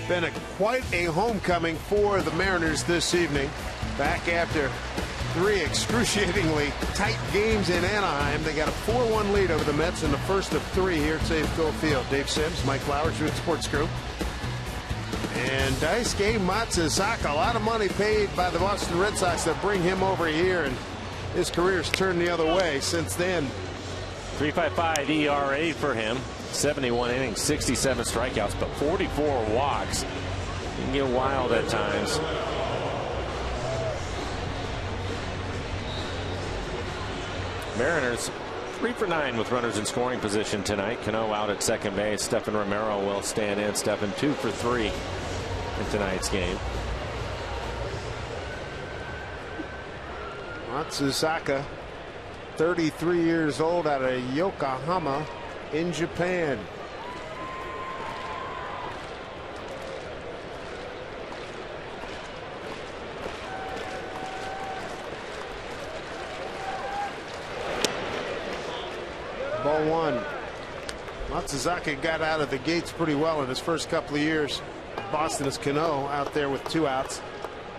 Been quite a homecoming for the Mariners this evening. Back after 3 excruciatingly tight games in Anaheim, they got a 4-1 lead over the Mets in the first of 3 here at Safeco Field. Dave Sims, Mike Flowers, Root Sports Group. And Daisuke Matsuzaka, a lot of money paid by the Boston Red Sox to bring him over here, and his career's turned the other way since then. 3.55 ERA for him. 71 innings, 67 strikeouts, but 44 walks. You can get wild at times. Mariners 3 for 9 with runners in scoring position tonight. Cano out at second base. Stephen Romero will stand in. Stephen 2 for 3 in tonight's game. Matsuzaka, 33 years old, out of Yokohama in Japan. Ball 1. Matsuzaka got out of the gates pretty well in his first couple of years. Boston is Cano out there with 2 outs.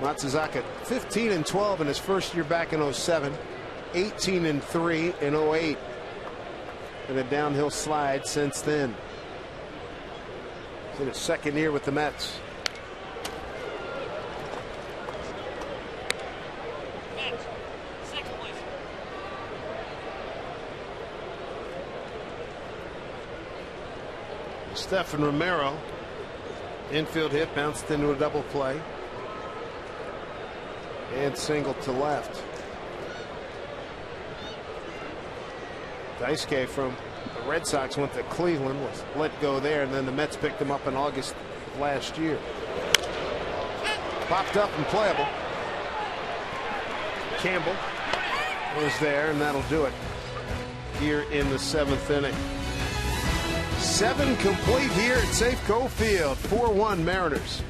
Matsuzaka 15-12 in his first year back in 07. 18-3 in 08. And a downhill slide since then. He's in his 2nd year with the Mets. Stephen Romero, infield hit, bounced into a double play. And single to left. Daisuke from the Red Sox went to Cleveland, was let go there, and then the Mets picked him up in August of last year. Popped up and playable. Campbell was there, and that'll do it here in the 7th inning. 7 complete here at Safeco Field. 4-1 Mariners.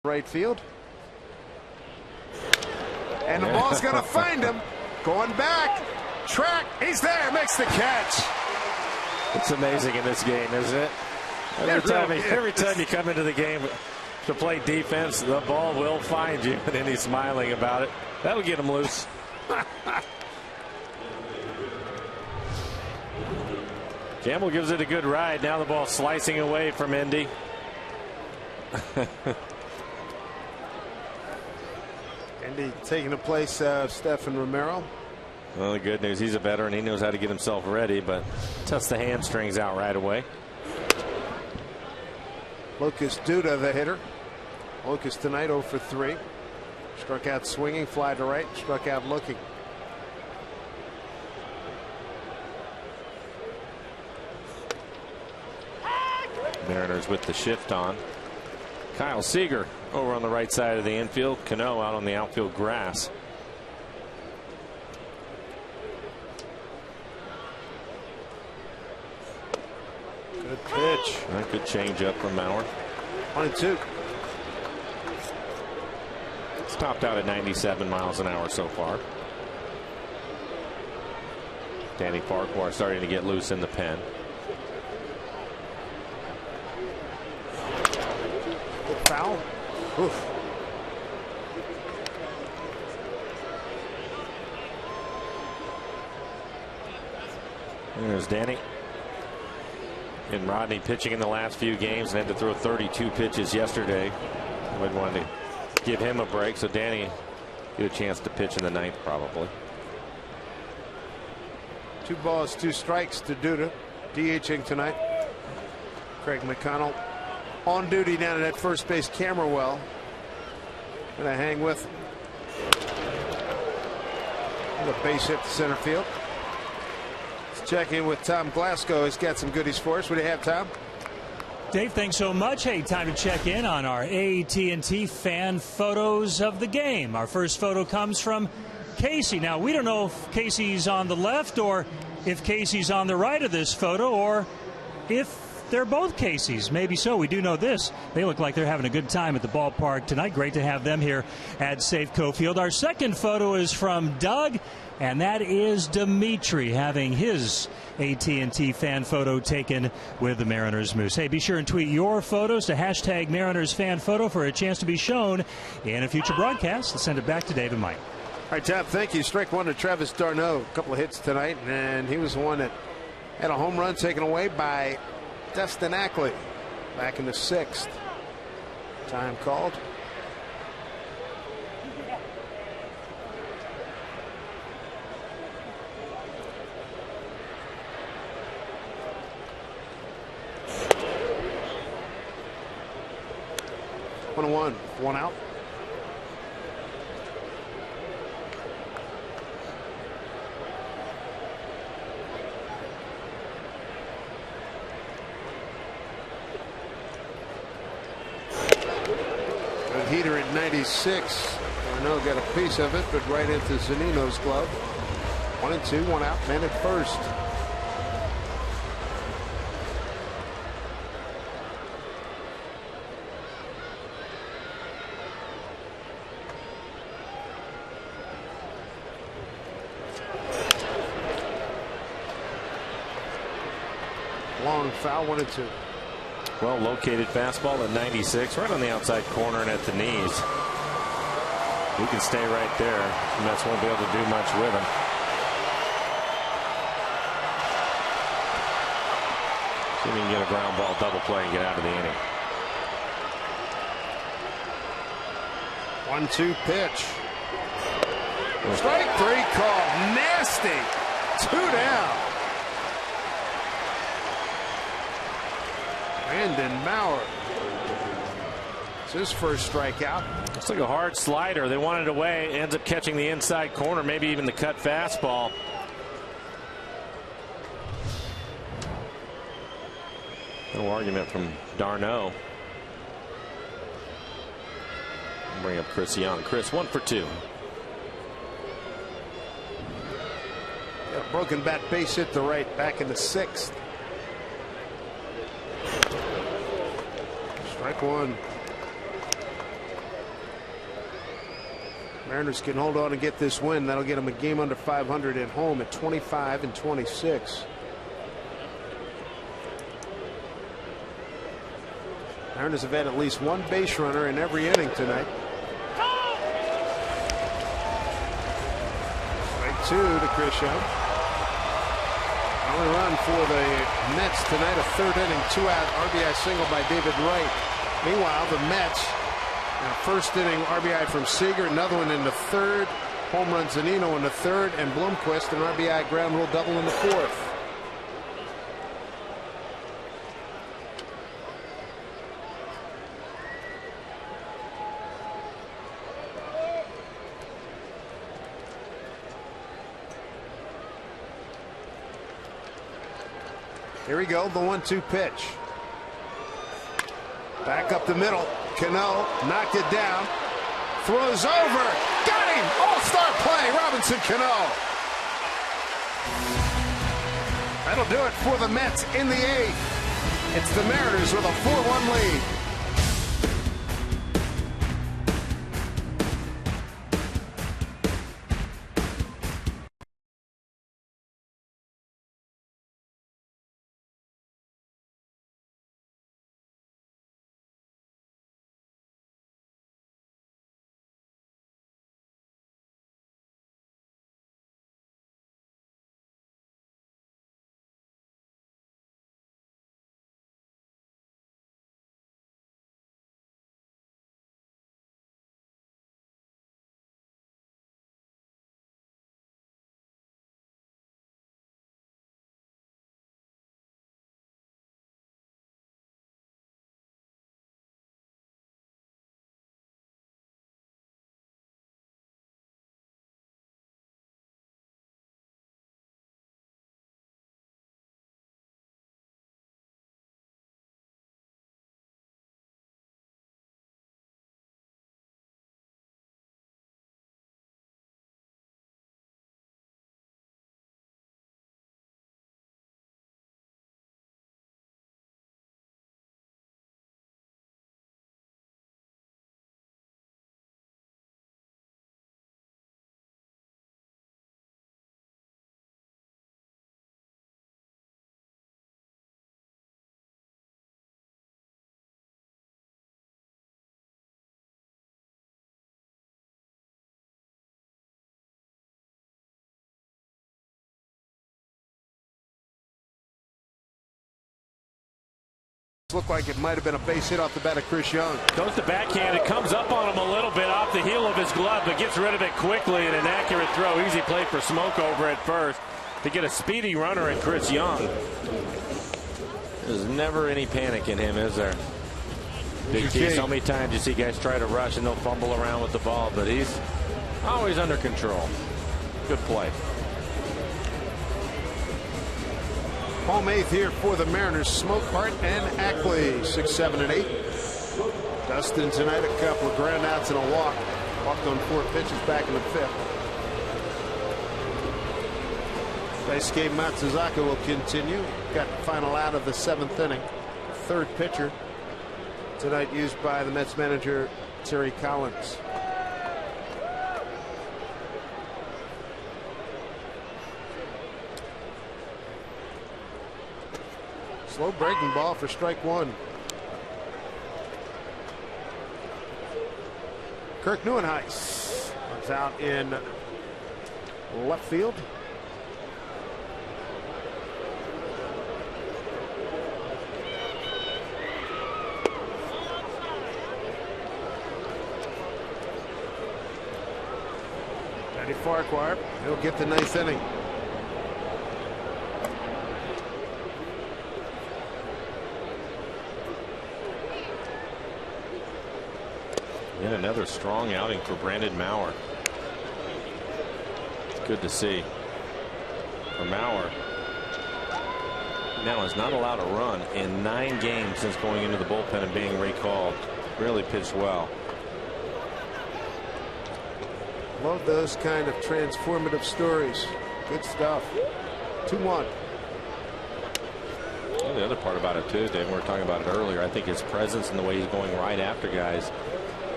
Right field. And the ball's going to find him. Going back. Track. He's there. Makes the catch. It's amazing in this game, isn't it? Every time you come into the game to play defense, the ball will find you. And then he's smiling about it. That would get him loose. Campbell gives it a good ride. Now the ball slicing away from Indy. Indy taking the place of Stephen Romero. Well, the good news, he's a veteran. He knows how to get himself ready, but tucks the hamstrings out right away. Lucas Duda, the hitter. Lucas tonight 0 for 3. Struck out swinging, fly to right, struck out looking. Mariners with the shift on. Kyle Seager over on the right side of the infield. Cano out on the outfield grass. Good pitch. Good change up from Mauer. 1-2. It's topped out at 97 miles an hour so far. Danny Farquhar starting to get loose in the pen. Foul. Oof. There's Danny. And Rodney pitching in the last few games and had to throw 32 pitches yesterday. Would want to give him a break, so Danny get a chance to pitch in the 9th probably. 2 balls, 2 strikes to Duda. DHing tonight. Craig McConnell on duty down at that first base camera well. Gonna hang with him. A base hit to center field. Let's check in with Tom Glasgow. He's got some goodies for us. What do you have, Tom? Dave, thanks so much. Hey, time to check in on our AT&T fan photos of the game. Our first photo comes from Casey. Now, we don't know if Casey's on the left or if Casey's on the right of this photo or if they're both Caseys. Maybe so. We do know this. They look like they're having a good time at the ballpark tonight. Great to have them here at Safeco Field. Our second photo is from Doug, and that is Dimitri having his AT&T fan photo taken with the Mariners Moose. Hey, be sure and tweet your photos to hashtag Mariners fan photo for a chance to be shown in a future broadcast. Let's send it back to Dave and Mike. right, Tab, thank you. Strike one to Travis d'Arnaud. A couple of hits tonight, and he was the one that had a home run taken away by Dustin Ackley back in the 6th. Time called. One out. Good heater at 96. Arnaud got a piece of it, but right into Zunino's glove. 1-2, one out, man at first. Long foul, 1-2. Well located fastball at 96, right on the outside corner and at the knees. He can stay right there. The Mets won't be able to do much with him. See if he can get a ground ball double play and get out of the inning. 1-2 pitch. Strike three call. Nasty. 2 down. Brandon Maurer. It's his first strikeout. It's like a hard slider. They want it away. Ends up catching the inside corner, maybe even the cut fastball. No argument from d'Arnaud. Bring up Chris Young. Chris, 1 for 2. Got a broken bat base hit to right back in the 6th. Strike one. Mariners can hold on and get this win. That'll get them a game under 500 at home at 25-26. Mariners have had at least one base runner in every inning tonight. Strike two to Chris Young. Only run for the Mets tonight, a 3rd inning, 2-out RBI single by David Wright. Meanwhile, the Mets, first inning RBI from Seager, another one in the 3rd. Home run Zunino in the 3rd, and Blomquist an RBI ground rule double in the 4th. Here we go, the 1-2 pitch. Back up the middle. Cano knocked it down. Throws over. Got him! All-star play, Robinson Cano. That'll do it for the Mets in the 8th. It's the Mariners with a 4-1 lead. Looked like it might have been a base hit off the bat of Chris Young. Goes to backhand. It comes up on him a little bit off the heel of his glove, but gets rid of it quickly in an accurate throw. Easy play for Smoke over at first to get a speedy runner in Chris Young. There's never any panic in him, is there? Big T, so many times you see guys try to rush and they'll fumble around with the ball, but he's always under control. Good play. Home 8th here for the Mariners. Smoke, Hart, and Ackley. 6, 7, and 8. Dustin tonight, a couple of ground outs and a walk. Walked on 4 pitches back in the 5th. Daisuke Matsuzaka will continue. Got the final out of the 7th inning. 3rd pitcher tonight used by the Mets manager Terry Collins. Slow breaking ball for strike 1. Kirk Neuenhuis is out in left field. Eddie Farquhar, he'll get the 9th inning. And another strong outing for Brandon Maurer. It's good to see for Maurer. Now is not allowed a run in 9 games since going into the bullpen and being recalled. Really pitched well. Love those kind of transformative stories. Good stuff. 2-1. Well, the other part about it too, Dave, we were talking about it earlier. I think his presence and the way he's going right after guys.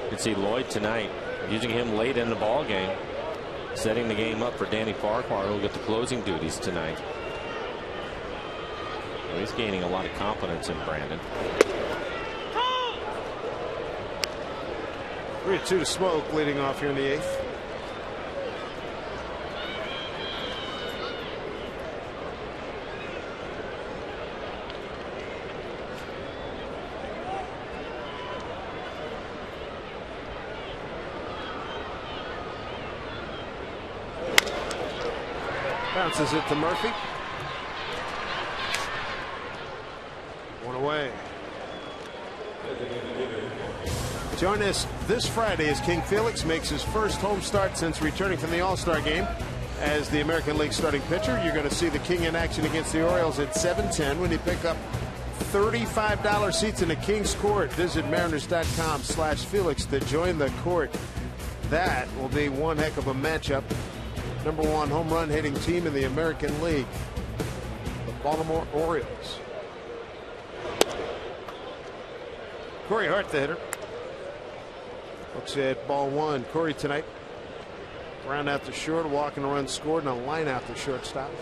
You can see Lloyd tonight using him late in the ball game, setting the game up for Danny Farquhar, who'll get the closing duties tonight. Well, he's gaining a lot of confidence in Brandon. 3-2 to Smoke, leading off here in the 8th. Bounces it to Murphy. 1 away. Join us this Friday as King Felix makes his first home start since returning from the All-Star game. As the American League starting pitcher, you're going to see the King in action against the Orioles at 7:10 when you pick up $35 seats in the King's Court. Visit mariners.com/Felix to join the court. That will be one heck of a matchup. Number 1 home run hitting team in the American League, the Baltimore Orioles. Corey Hart, the hitter. Looks at ball 1. Corey tonight, ground out to short, walking a run scored, and a line out to shortstop.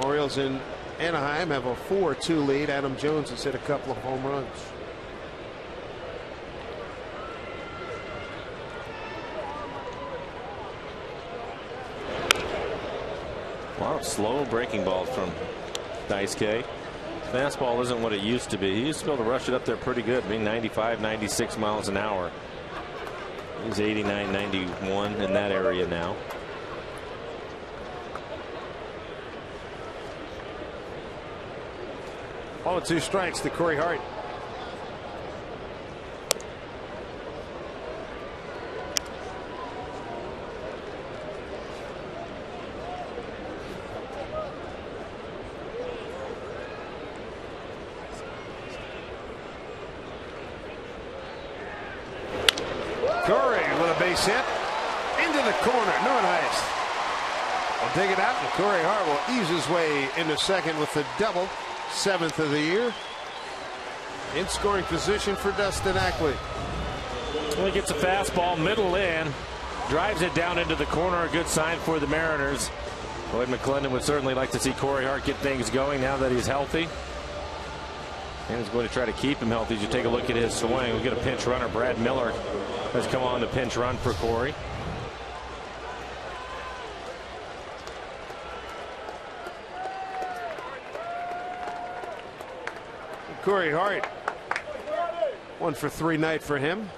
Orioles in Anaheim have a 4-2 lead. Adam Jones has hit a couple of home runs. Wow, slow breaking balls from Daisuke. Fastball isn't what it used to be. He used to be able to rush it up there pretty good, being 95, 96 miles an hour. He's 89, 91 in that area now. Ball and 2 strikes to Corey Hart. Corey with a base hit into the corner. Neuenhuis will dig it out, and Corey Hart will ease his way into second with the double, 7th of the year. In scoring position for Dustin Ackley. Well, he gets a fastball middle in, drives it down into the corner. A good sign for the Mariners. Lloyd McClendon would certainly like to see Corey Hart get things going now that he's healthy. And he's going to try to keep him healthy. As you take a look at his swing, we get a pinch runner. Brad Miller has come on to pinch run for Corey. Corey Hart. 1 for 3 night for him.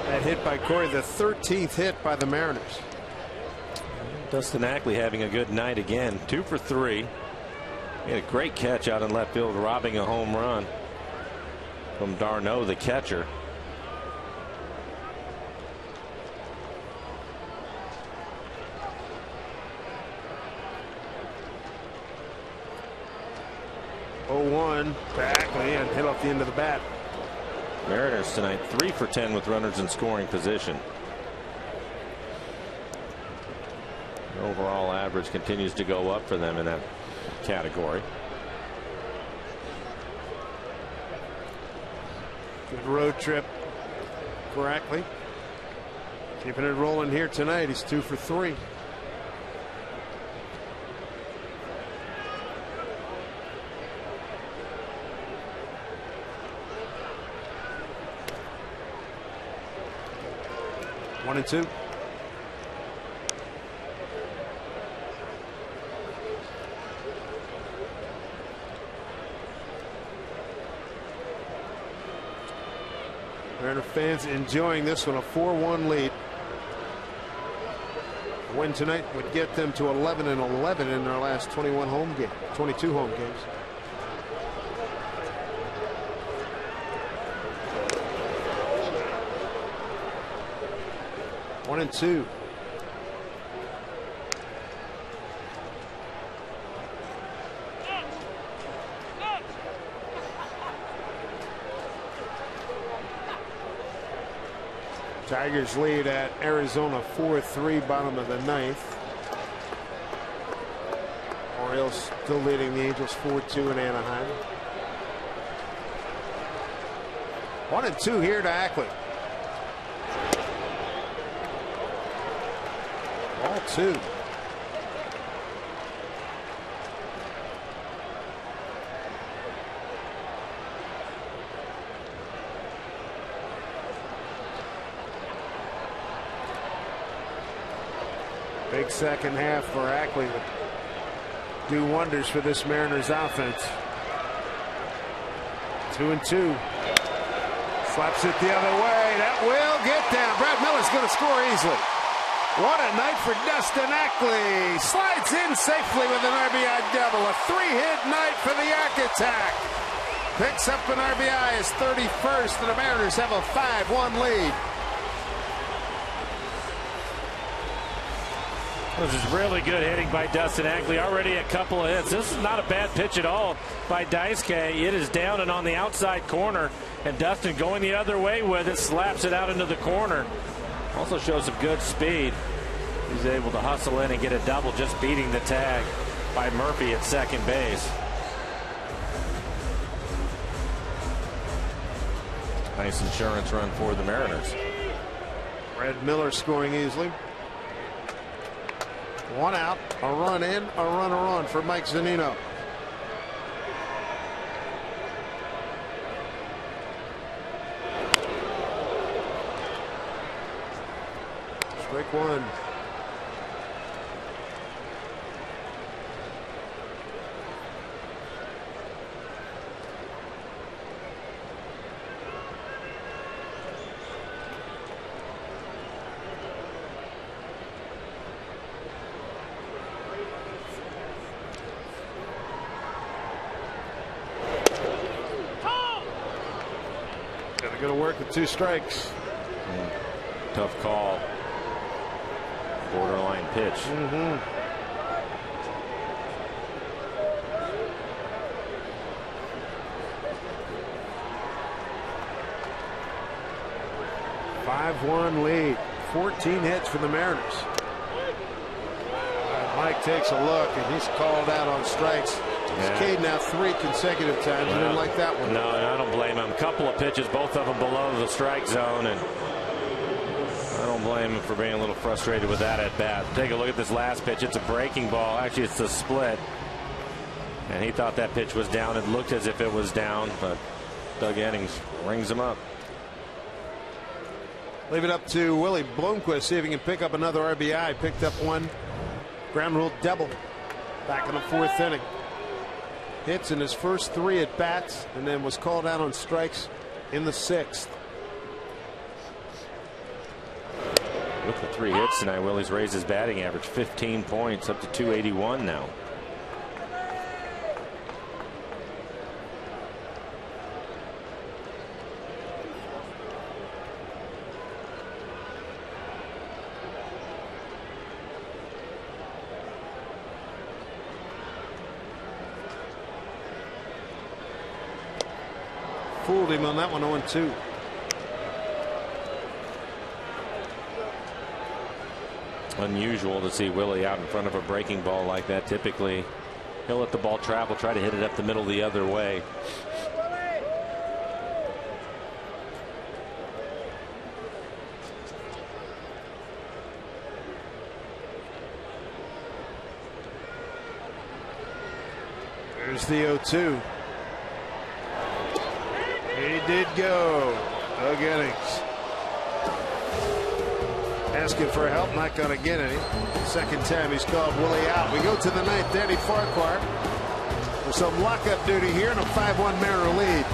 That hit by Corey, the 13th hit by the Mariners. Dustin Ackley having a good night again. 2 for 3. He had a great catch out in left field, robbing a home run from d'Arnaud, the catcher. Back and hit off the end of the bat. Mariners tonight 3 for 10 with runners in scoring position. Overall average continues to go up for them in that category. Good road trip for Ackley. Keeping it rolling here tonight. He's 2 for 3. One and 2. Mariner fans enjoying this one, a 4-1 lead. A win tonight would get them to 11-11 in their last 22 home games. One and 2. Tigers lead at Arizona 4-3, bottom of the 9th. Orioles still leading the Angels 4-2 in Anaheim. 1 and 2 here to Ackley. Ball 2. Big second half for Ackley would do wonders for this Mariners offense. 2 and 2. Slaps it the other way. That will get down. Brad Miller's going to score easily. What a night for Dustin Ackley. Slides in safely with an RBI double. A 3-hit night for the Yak Attack. Picks up an RBI, his 31st, and the Mariners have a 5-1 lead. This is really good hitting by Dustin Ackley. Already a couple of hits. This is not a bad pitch at all by Daisuke. It is down and on the outside corner, and Dustin going the other way with it, slaps it out into the corner. Also shows some good speed. He's able to hustle in and get a double, just beating the tag by Murphy at second base. Nice insurance run for the Mariners. Brad Miller scoring easily. 1 out, a run in, a runner on for Mike Zunino. Strike 1. Going to work with 2 strikes. Tough call. Borderline pitch. 5-1 lead. 14 hits for the Mariners. Mike takes a look and he's called out on strikes. He's K'd now 3 consecutive times. He didn't like that one. No, I don't blame him. A couple of pitches, both of them below the strike zone, and I don't blame him for being a little frustrated with that at bat. Take a look at this last pitch. It's a breaking ball. Actually, it's a split. And he thought that pitch was down. It looked as if it was down, but Doug Eddings rings him up. Leave it up to Willie Bloomquist, see if he can pick up another RBI. Picked up one ground rule double back in the 4th inning. Hits in his first 3 at bats, and then was called out on strikes in the 6th. With the 3 hits tonight, Willie's raised his batting average 15 points up to 281 now. Fooled him on that one, 0-2. Unusual to see Willie out in front of a breaking ball like that. Typically, he'll let the ball travel, try to hit it up the middle the other way. There's the 0-2. He did go. Doug Innings asking for help, not going to get any. Second time he's called Willie out. We go to the 9th. Danny Farquhar with some lockup duty here and a 5-1 Mariner lead.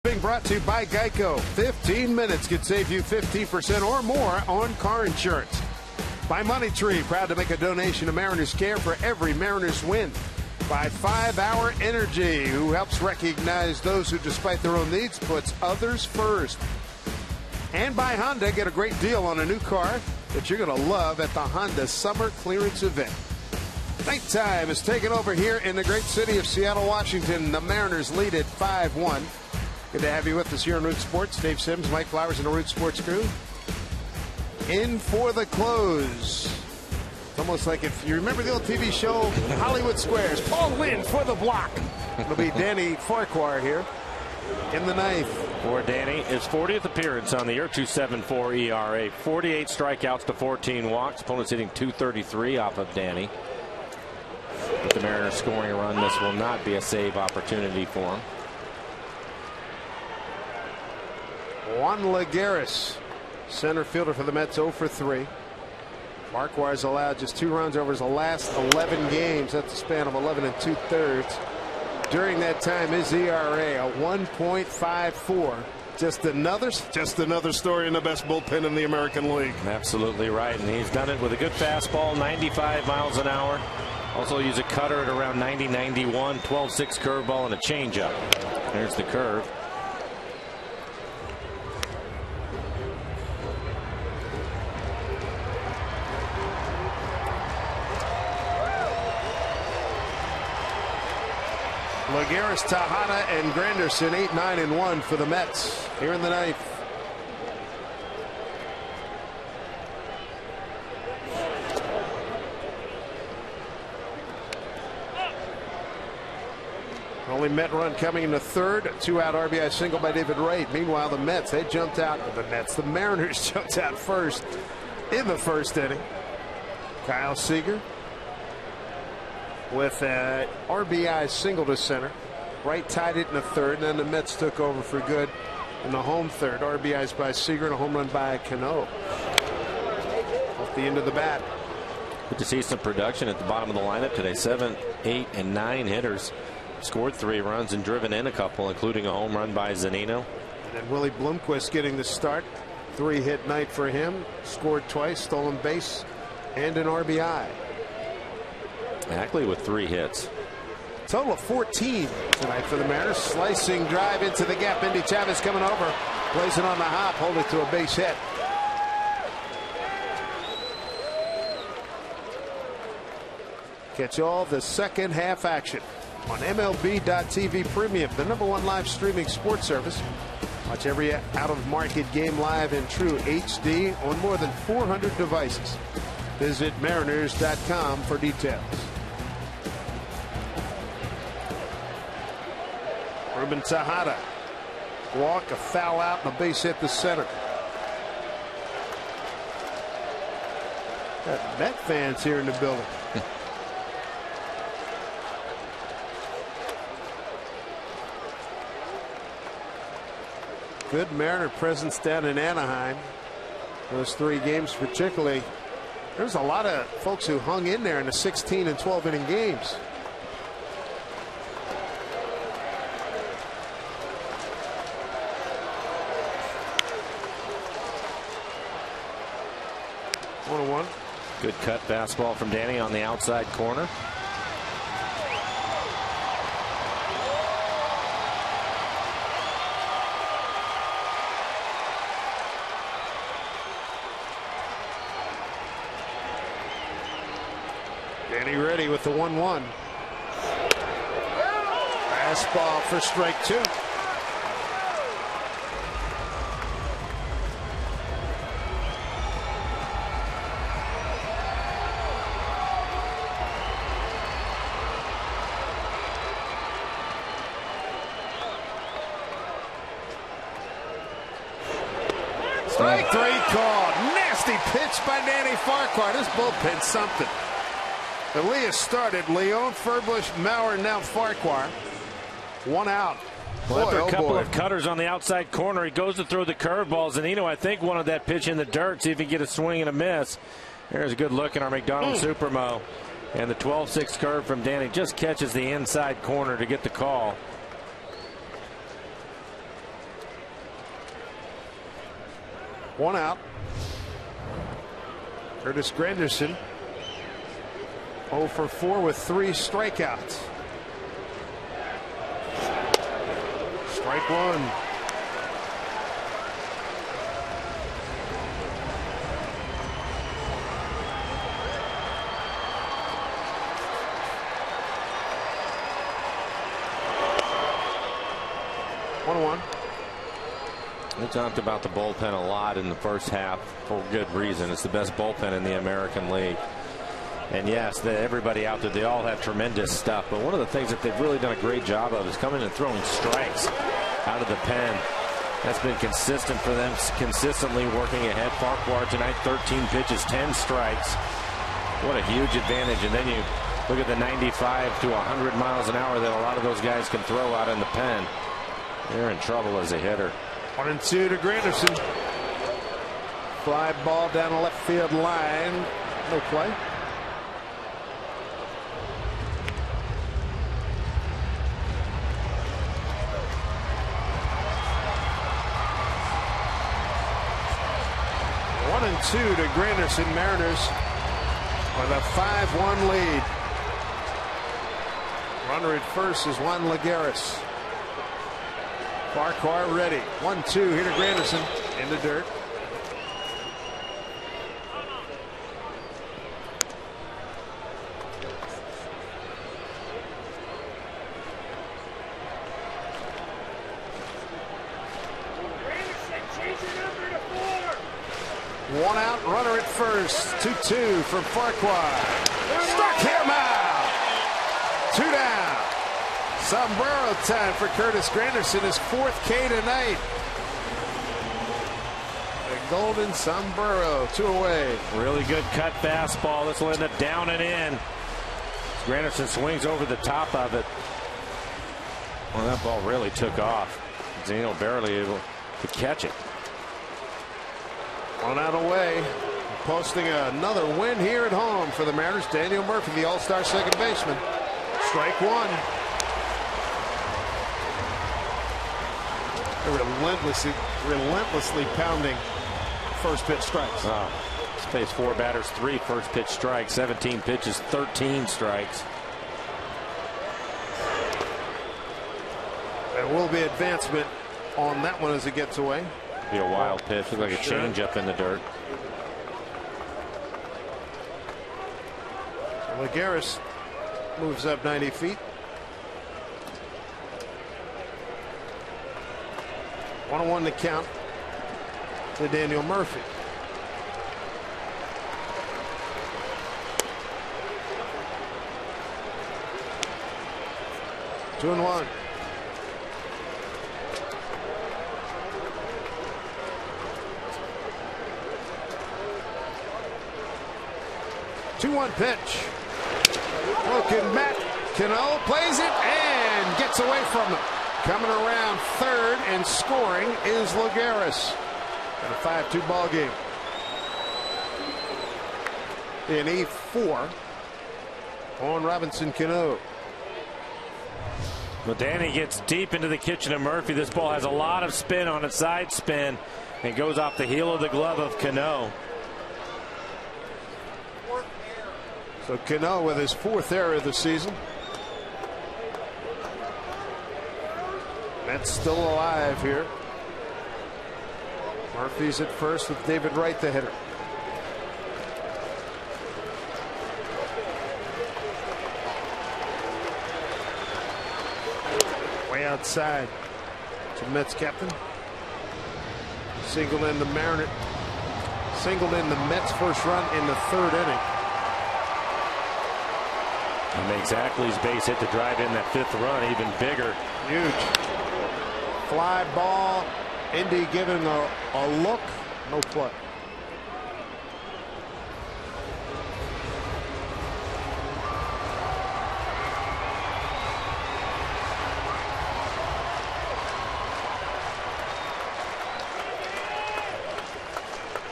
Being brought to you by Geico. 15 minutes could save you 15% or more on car insurance. By Money Tree, proud to make a donation to Mariners Care for every Mariners win. By 5 Hour Energy, who helps recognize those who, despite their own needs, puts others first. And by Honda, get a great deal on a new car that you're going to love at the Honda Summer Clearance Event. Nighttime is taken over here in the great city of Seattle, Washington. The Mariners lead at 5-1. Good to have you with us here on Root Sports. Dave Sims, Mike Flowers, and the Root Sports crew. In for the close. It's almost like if you remember the old TV show Hollywood Squares. Paul Lynn for the block. It'll be Danny Farquhar here in the 9th. For Danny, his 40th appearance on the year, 2.74 ERA, 48 strikeouts to 14 walks. Opponents hitting .233 off of Danny. With the Mariners scoring a run, this will not be a save opportunity for him. Juan Lagares, center fielder for the Mets, 0 for 3. Farquhar has allowed just 2 runs over his last 11 games. That's a span of 11 2/3. During that time, his ERA a 1.54. Just another story in the best bullpen in the American League. Absolutely right, and he's done it with a good fastball, 95 miles an hour. Also use a cutter at around 90, 91, 12-6 curveball, and a changeup. There's the curve. Lagares, Tejada, and Granderson 8, 9, and 1 for the Mets here in the ninth. Only Met run coming in the third. 2-out RBI single by David Wright. Meanwhile, the Mets, they jumped out. The Mariners jumped out first in the first inning. Kyle Seager with an RBI single to center. Wright tied it in the third, and then the Mets took over for good in the home third. RBIs by Seager and a home run by Cano. Off the end of the bat. Good to see some production at the bottom of the lineup today. 7, 8, and 9 hitters. Scored 3 runs and driven in a couple, including a home run by Zunino. And then Willie Bloomquist getting the start. 3-hit night for him. Scored twice, stolen base, and an RBI. Ackley with 3 hits. Total of 14 tonight for the Mariners. Slicing drive into the gap. Indy Chavez coming over. Plays it on the hop. Hold it to a base hit. Catch all the second half action on MLB.TV Premium, the #1 live streaming sports service. Watch every out-of-market game live in true HD on more than 400 devices. Visit Mariners.com for details. Ruben Tejada. Walk, a foul out, and a base hit to center. Got Met fans here in the building. Good Mariner presence down in Anaheim. Those 3 games particularly. There's a lot of folks who hung in there in the 16 and 12 inning games. One. Good cut fastball from Danny on the outside corner. Danny ready with the 1-1. Fastball for strike 2. Strike 3 called. Nasty pitch by Danny Farquhar. This bullpen's something. Elias started. Leon, Furbush, Maurer, now Farquhar. 1 out. Well, after a couple of cutters on the outside corner, he goes to throw the curveball. Zunino, I think, wanted that pitch in the dirt, see if he can get a swing and a miss. There's a good look in our McDonald Supermo. And the 12-6 curve from Danny just catches the inside corner to get the call. One out. Curtis Granderson 0 for 4 with 3 strikeouts. Strike 1. We talked about the bullpen a lot in the first half for good reason. It's the best bullpen in the American League. And yes, everybody out there, they all have tremendous stuff. But one of the things that they've really done a great job of is coming and throwing strikes out of the pen. That's been consistent for them, consistently working ahead. Farquhar tonight, 13 pitches, 10 strikes. What a huge advantage. And then you look at the 95 to 100 miles an hour that a lot of those guys can throw out in the pen. They're in trouble as a hitter. 1-2 to Granderson. Fly ball down the left field line. No play. One and 2 to Granderson. Mariners with a 5-1 lead. Runner at first is Juan Lagares. Farquhar ready. 1-2 here to Granderson in the dirt. One out, runner at first. 2-2 from Farquhar. Struck him out. 2 down. Sombrero time for Curtis Granderson, his 4th K tonight. The golden sombrero, 2 away. Really good cut fastball. This will end up down and in. Granderson swings over the top of it. Well, that ball really took off. Zeno barely able to catch it. 1 out away. Posting another win here at home for the Mariners. Daniel Murphy, the all-star second baseman. Strike 1. Relentlessly pounding first pitch strikes. Oh, he's faced 4 batters, 3 first pitch strikes, 17 pitches, 13 strikes. There will be advancement on that one as it gets away. Be a wild pitch. Look like a changeup in the dirt. Lagares moves up 90 feet. 1-1 to count to Daniel Murphy. Two and 1. Two-one pitch. Broken bat. Cano plays it and gets away from it. Coming around third and scoring is Lagares. In a 5-2 ball game. In E4 on Robinson Cano. Well, Danny gets deep into the kitchen of Murphy. This ball has a lot of spin on its side spin and goes off the heel of the glove of Cano. So Cano with his 4th error of the season. That's still alive here. Murphy's at first with David Wright, the hitter. Way outside to Mets captain. Singled in the Mariners. Singled in the Mets' first run in the 3rd inning. He makes Ackley's base hit to drive in that 5th run even bigger. Huge. Fly ball. Indy giving a look. No play.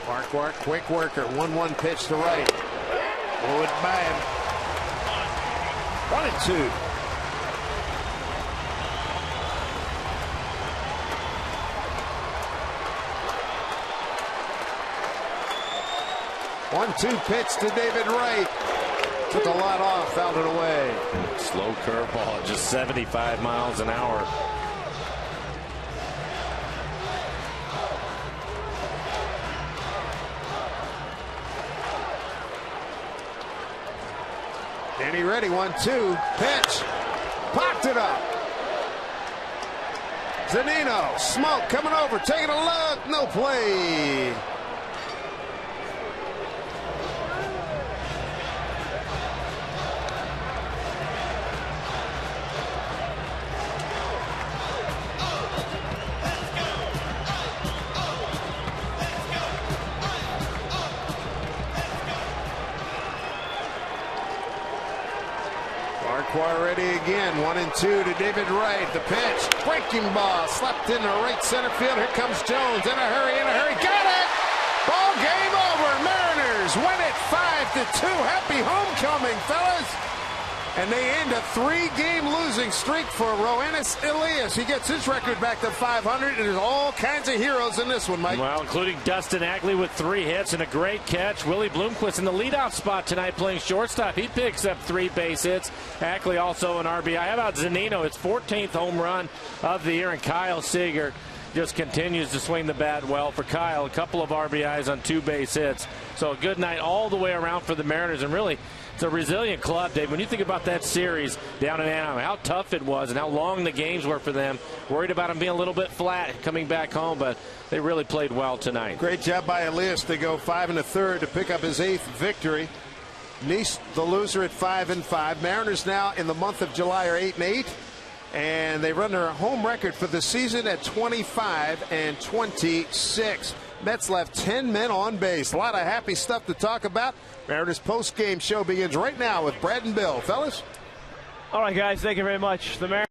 Farquhar, quick worker. 1-1 pitch to right. Blew it by him. 1-2. One-two pitch to David Wright. Took a lot off, fouled it away. Slow curveball at just 75 miles an hour. Danny ready, 1-2 pitch. Popped it up. Zunino, smoke coming over, taking a look, no play. Farquhar ready again. 1-2 to David Wright. The pitch. Breaking ball. Slapped into right center field. Here comes Jones. In a hurry. Got it. Ball game over. Mariners win it 5-2. Happy homecoming, fellas. And they end a 3-game losing streak for Roenis Elias. He gets his record back to 500. And there's all kinds of heroes in this one, Mike. Well, including Dustin Ackley with 3 hits and a great catch. Willie Bloomquist in the leadoff spot tonight playing shortstop. He picks up 3 base hits. Ackley also an RBI. How about Zunino? His 14th home run of the year. And Kyle Seager just continues to swing the bat well for Kyle. A couple of RBIs on 2 base hits. So a good night all the way around for the Mariners. And really, it's a resilient club, Dave. When you think about that series down in Anaheim, how tough it was and how long the games were for them. Worried about them being a little bit flat coming back home, but they really played well tonight. Great job by Elias to go 5 1/3 to pick up his 8th victory. Nice, the loser, at 5-5. Mariners now in the month of July are 8-8. And they run their home record for the season at 25-26. Mets left 10 men on base. A lot of happy stuff to talk about. Mariners post-game show begins right now with Brad and Bill. Fellas? All right, guys, thank you very much. The Mariners